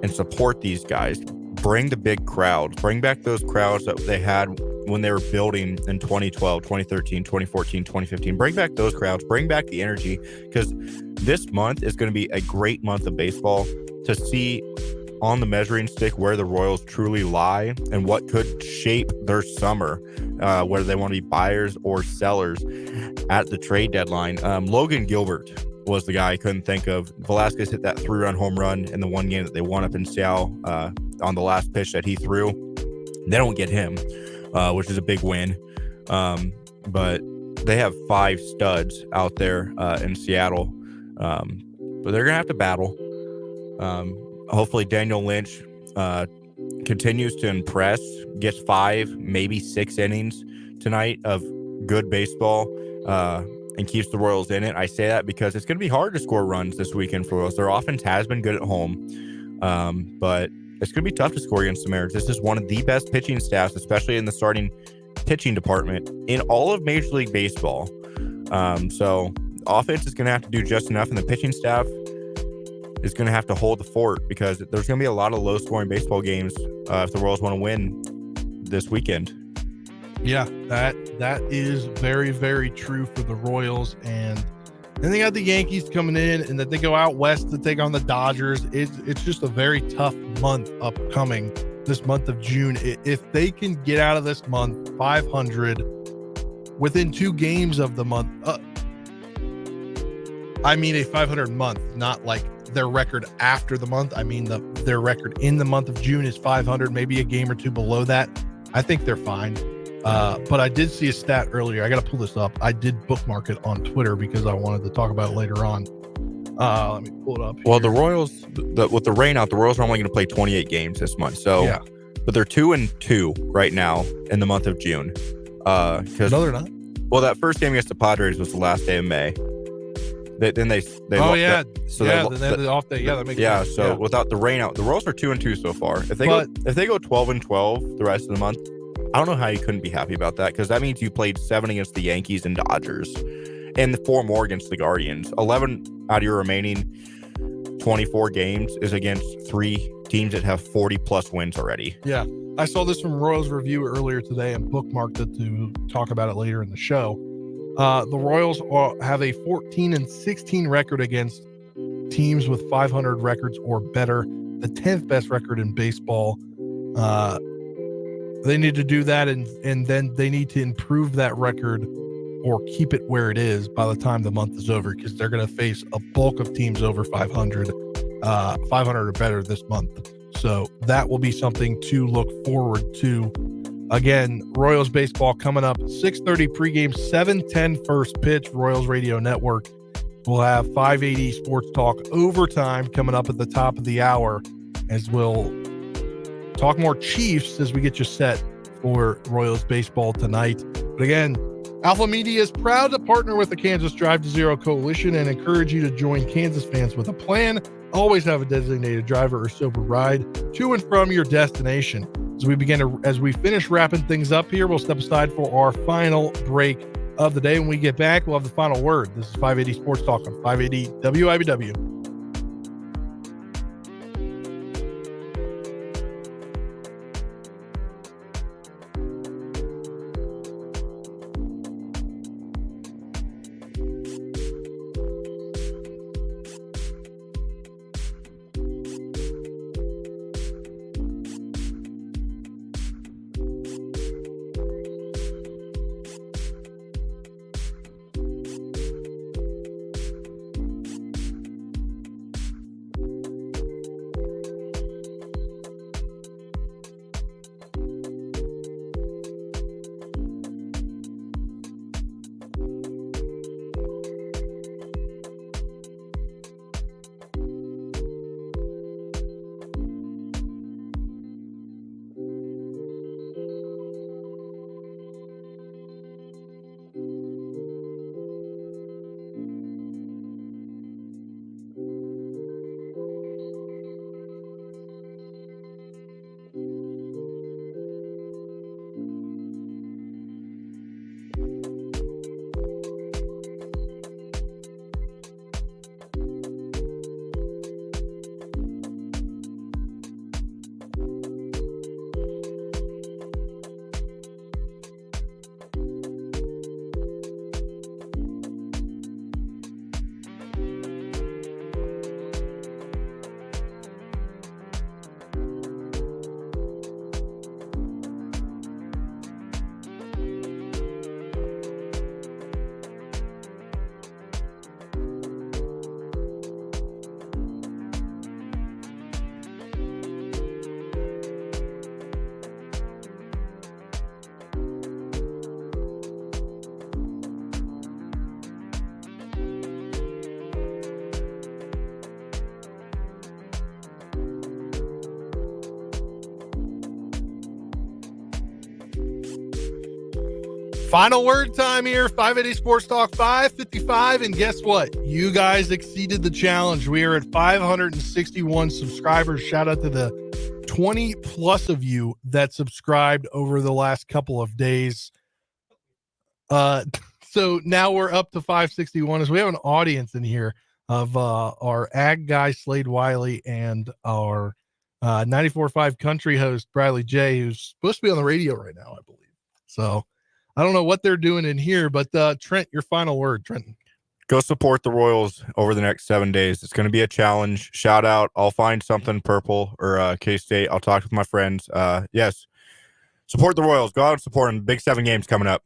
and support these guys. Bring the big crowds. Bring back those crowds that they had when they were building in 2012, 2013, 2014, 2015. Bring back those crowds, bring back the energy, because this month is going to be a great month of baseball to see on the measuring stick where the Royals truly lie and what could shape their summer, whether they want to be buyers or sellers at the trade deadline. Logan Gilbert was the guy I couldn't think of. Velasquez hit that 3-run home run in the one game that they won up in Seattle on the last pitch that he threw. They don't get him, which is a big win. But they have 5 studs out there in Seattle. But they're going to have to battle. Hopefully Daniel Lynch continues to impress, gets 5, maybe 6 innings tonight of good baseball, and keeps the Royals in it. I say that because it's going to be hard to score runs this weekend for Royals. Their offense has been good at home, but it's going to be tough to score against the Mariners. This is one of the best pitching staffs, especially in the starting pitching department in all of Major League Baseball. So offense is going to have to do just enough, and the pitching staff is going to have to hold the fort, because there's going to be a lot of low-scoring baseball games if the Royals want to win this weekend. Yeah, that is very, very true for the Royals. And then they got the Yankees coming in, and that they go out west to take on the Dodgers. It's just a very tough month upcoming, this month of June. If they can get out of this month 500 within 2 games of the month, I mean a 500 month, not like their record after the month. I mean their record in the month of June is 500, maybe a game or 2 below that. I think they're fine. But I did see a stat earlier. I got to pull this up. I did bookmark it on Twitter because I wanted to talk about it later on. Let me pull it up here. Well, the Royals, with the rain out, the Royals are only going to play 28 games this month. So, yeah. But they're 2-2 right now in the month of June. No, they're not. Well, that first game against the Padres was the last day of May. Then they oh yeah, so yeah, then they had the off day. Yeah, that makes sense. So without the rain out, the Royals are 2-2 so far. If they go 12-12 the rest of the month, I don't know how you couldn't be happy about that, because that means you played 7 against the Yankees and Dodgers, and 4 more against the Guardians. 11 out of your remaining 24 games is against 3 teams that have 40+ wins already. Yeah, I saw this from Royals Review earlier today and bookmarked it to talk about it later in the show. The Royals have a 14-16 record against teams with 500 records or better, the 10th best record in baseball. They need to do that, and then they need to improve that record or keep it where it is by the time the month is over, because they're going to face a bulk of teams over 500 or better this month. So that will be something to look forward to. Again, Royals baseball coming up 6:30 pregame, 7:10 first pitch, Royals Radio Network. We'll have 580 Sports Talk overtime coming up at the top of the hour, as we'll talk more Chiefs as we get you set for Royals baseball tonight. But again, Alpha Media is proud to partner with the Kansas Drive to Zero Coalition and encourage you to join Kansas fans with a plan. Always have a designated driver or sober ride to and from your destination. As we finish wrapping things up here, we'll step aside for our final break of the day. When we get back, we'll have the final word. This is 580 Sports Talk on 580 WIBW. Final word time here. 580 Sports Talk 555. And guess what? You guys exceeded the challenge. We are at 561 subscribers. Shout out to the 20 plus of you that subscribed over the last couple of days. So now we're up to 561 as we have an audience in here of our ag guy Slade Wiley and our 94.5 country host Bradley J, who's supposed to be on the radio right now, I believe. So I don't know what they're doing in here, but Trent, your final word. Trenton, go support the Royals over the next 7 days. It's going to be a challenge. Shout out. I'll find something purple or K-State. I'll talk with my friends. Yes, support the Royals. Go out and support them. Big 7 games coming up.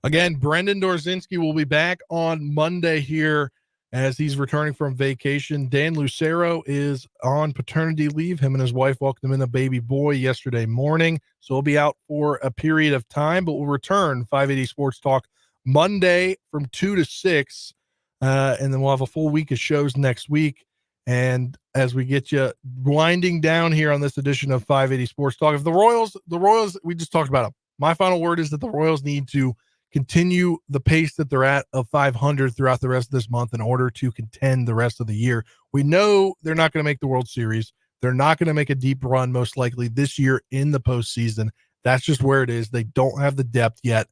Again, Brendan Dorzinski will be back on Monday here as he's returning from vacation. Dan Lucero is on paternity leave. Him and his wife welcomed in a baby boy yesterday morning. So he'll be out for a period of time, but we'll return 580 Sports Talk Monday from 2 to 6. And then we'll have a full week of shows next week. And as we get you winding down here on this edition of 580 Sports Talk, if the Royals, we just talked about them. My final word is that the Royals need to continue the pace that they're at of 500 throughout the rest of this month in order to contend the rest of the year. We know they're not going to make the World Series. They're not going to make a deep run most likely this year in the postseason. That's just where it is. They don't have the depth yet,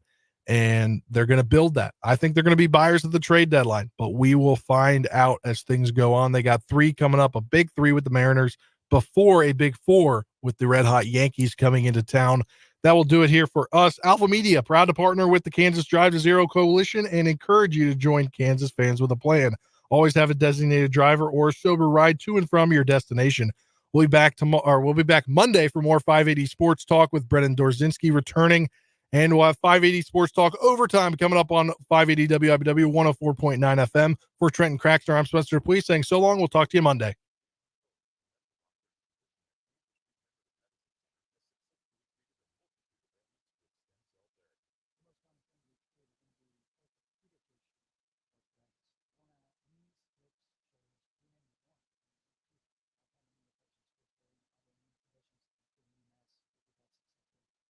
and they're going to build that. I think they're going to be buyers at the trade deadline, but we will find out as things go on. They got 3 coming up, a big 3 with the Mariners before a big 4 with the Red Hot Yankees coming into town. That will do it here for us. Alpha Media, proud to partner with the Kansas Drive to Zero Coalition and encourage you to join Kansas fans with a plan. Always have a designated driver or a sober ride to and from your destination. We'll be back Monday for more 580 Sports Talk with Brendan Dorzinski returning, and we'll have 580 Sports Talk overtime coming up on 580 WIBW 104.9 FM. For Trenton Crackster, I'm Spencer Dupuis saying so long. We'll talk to you Monday.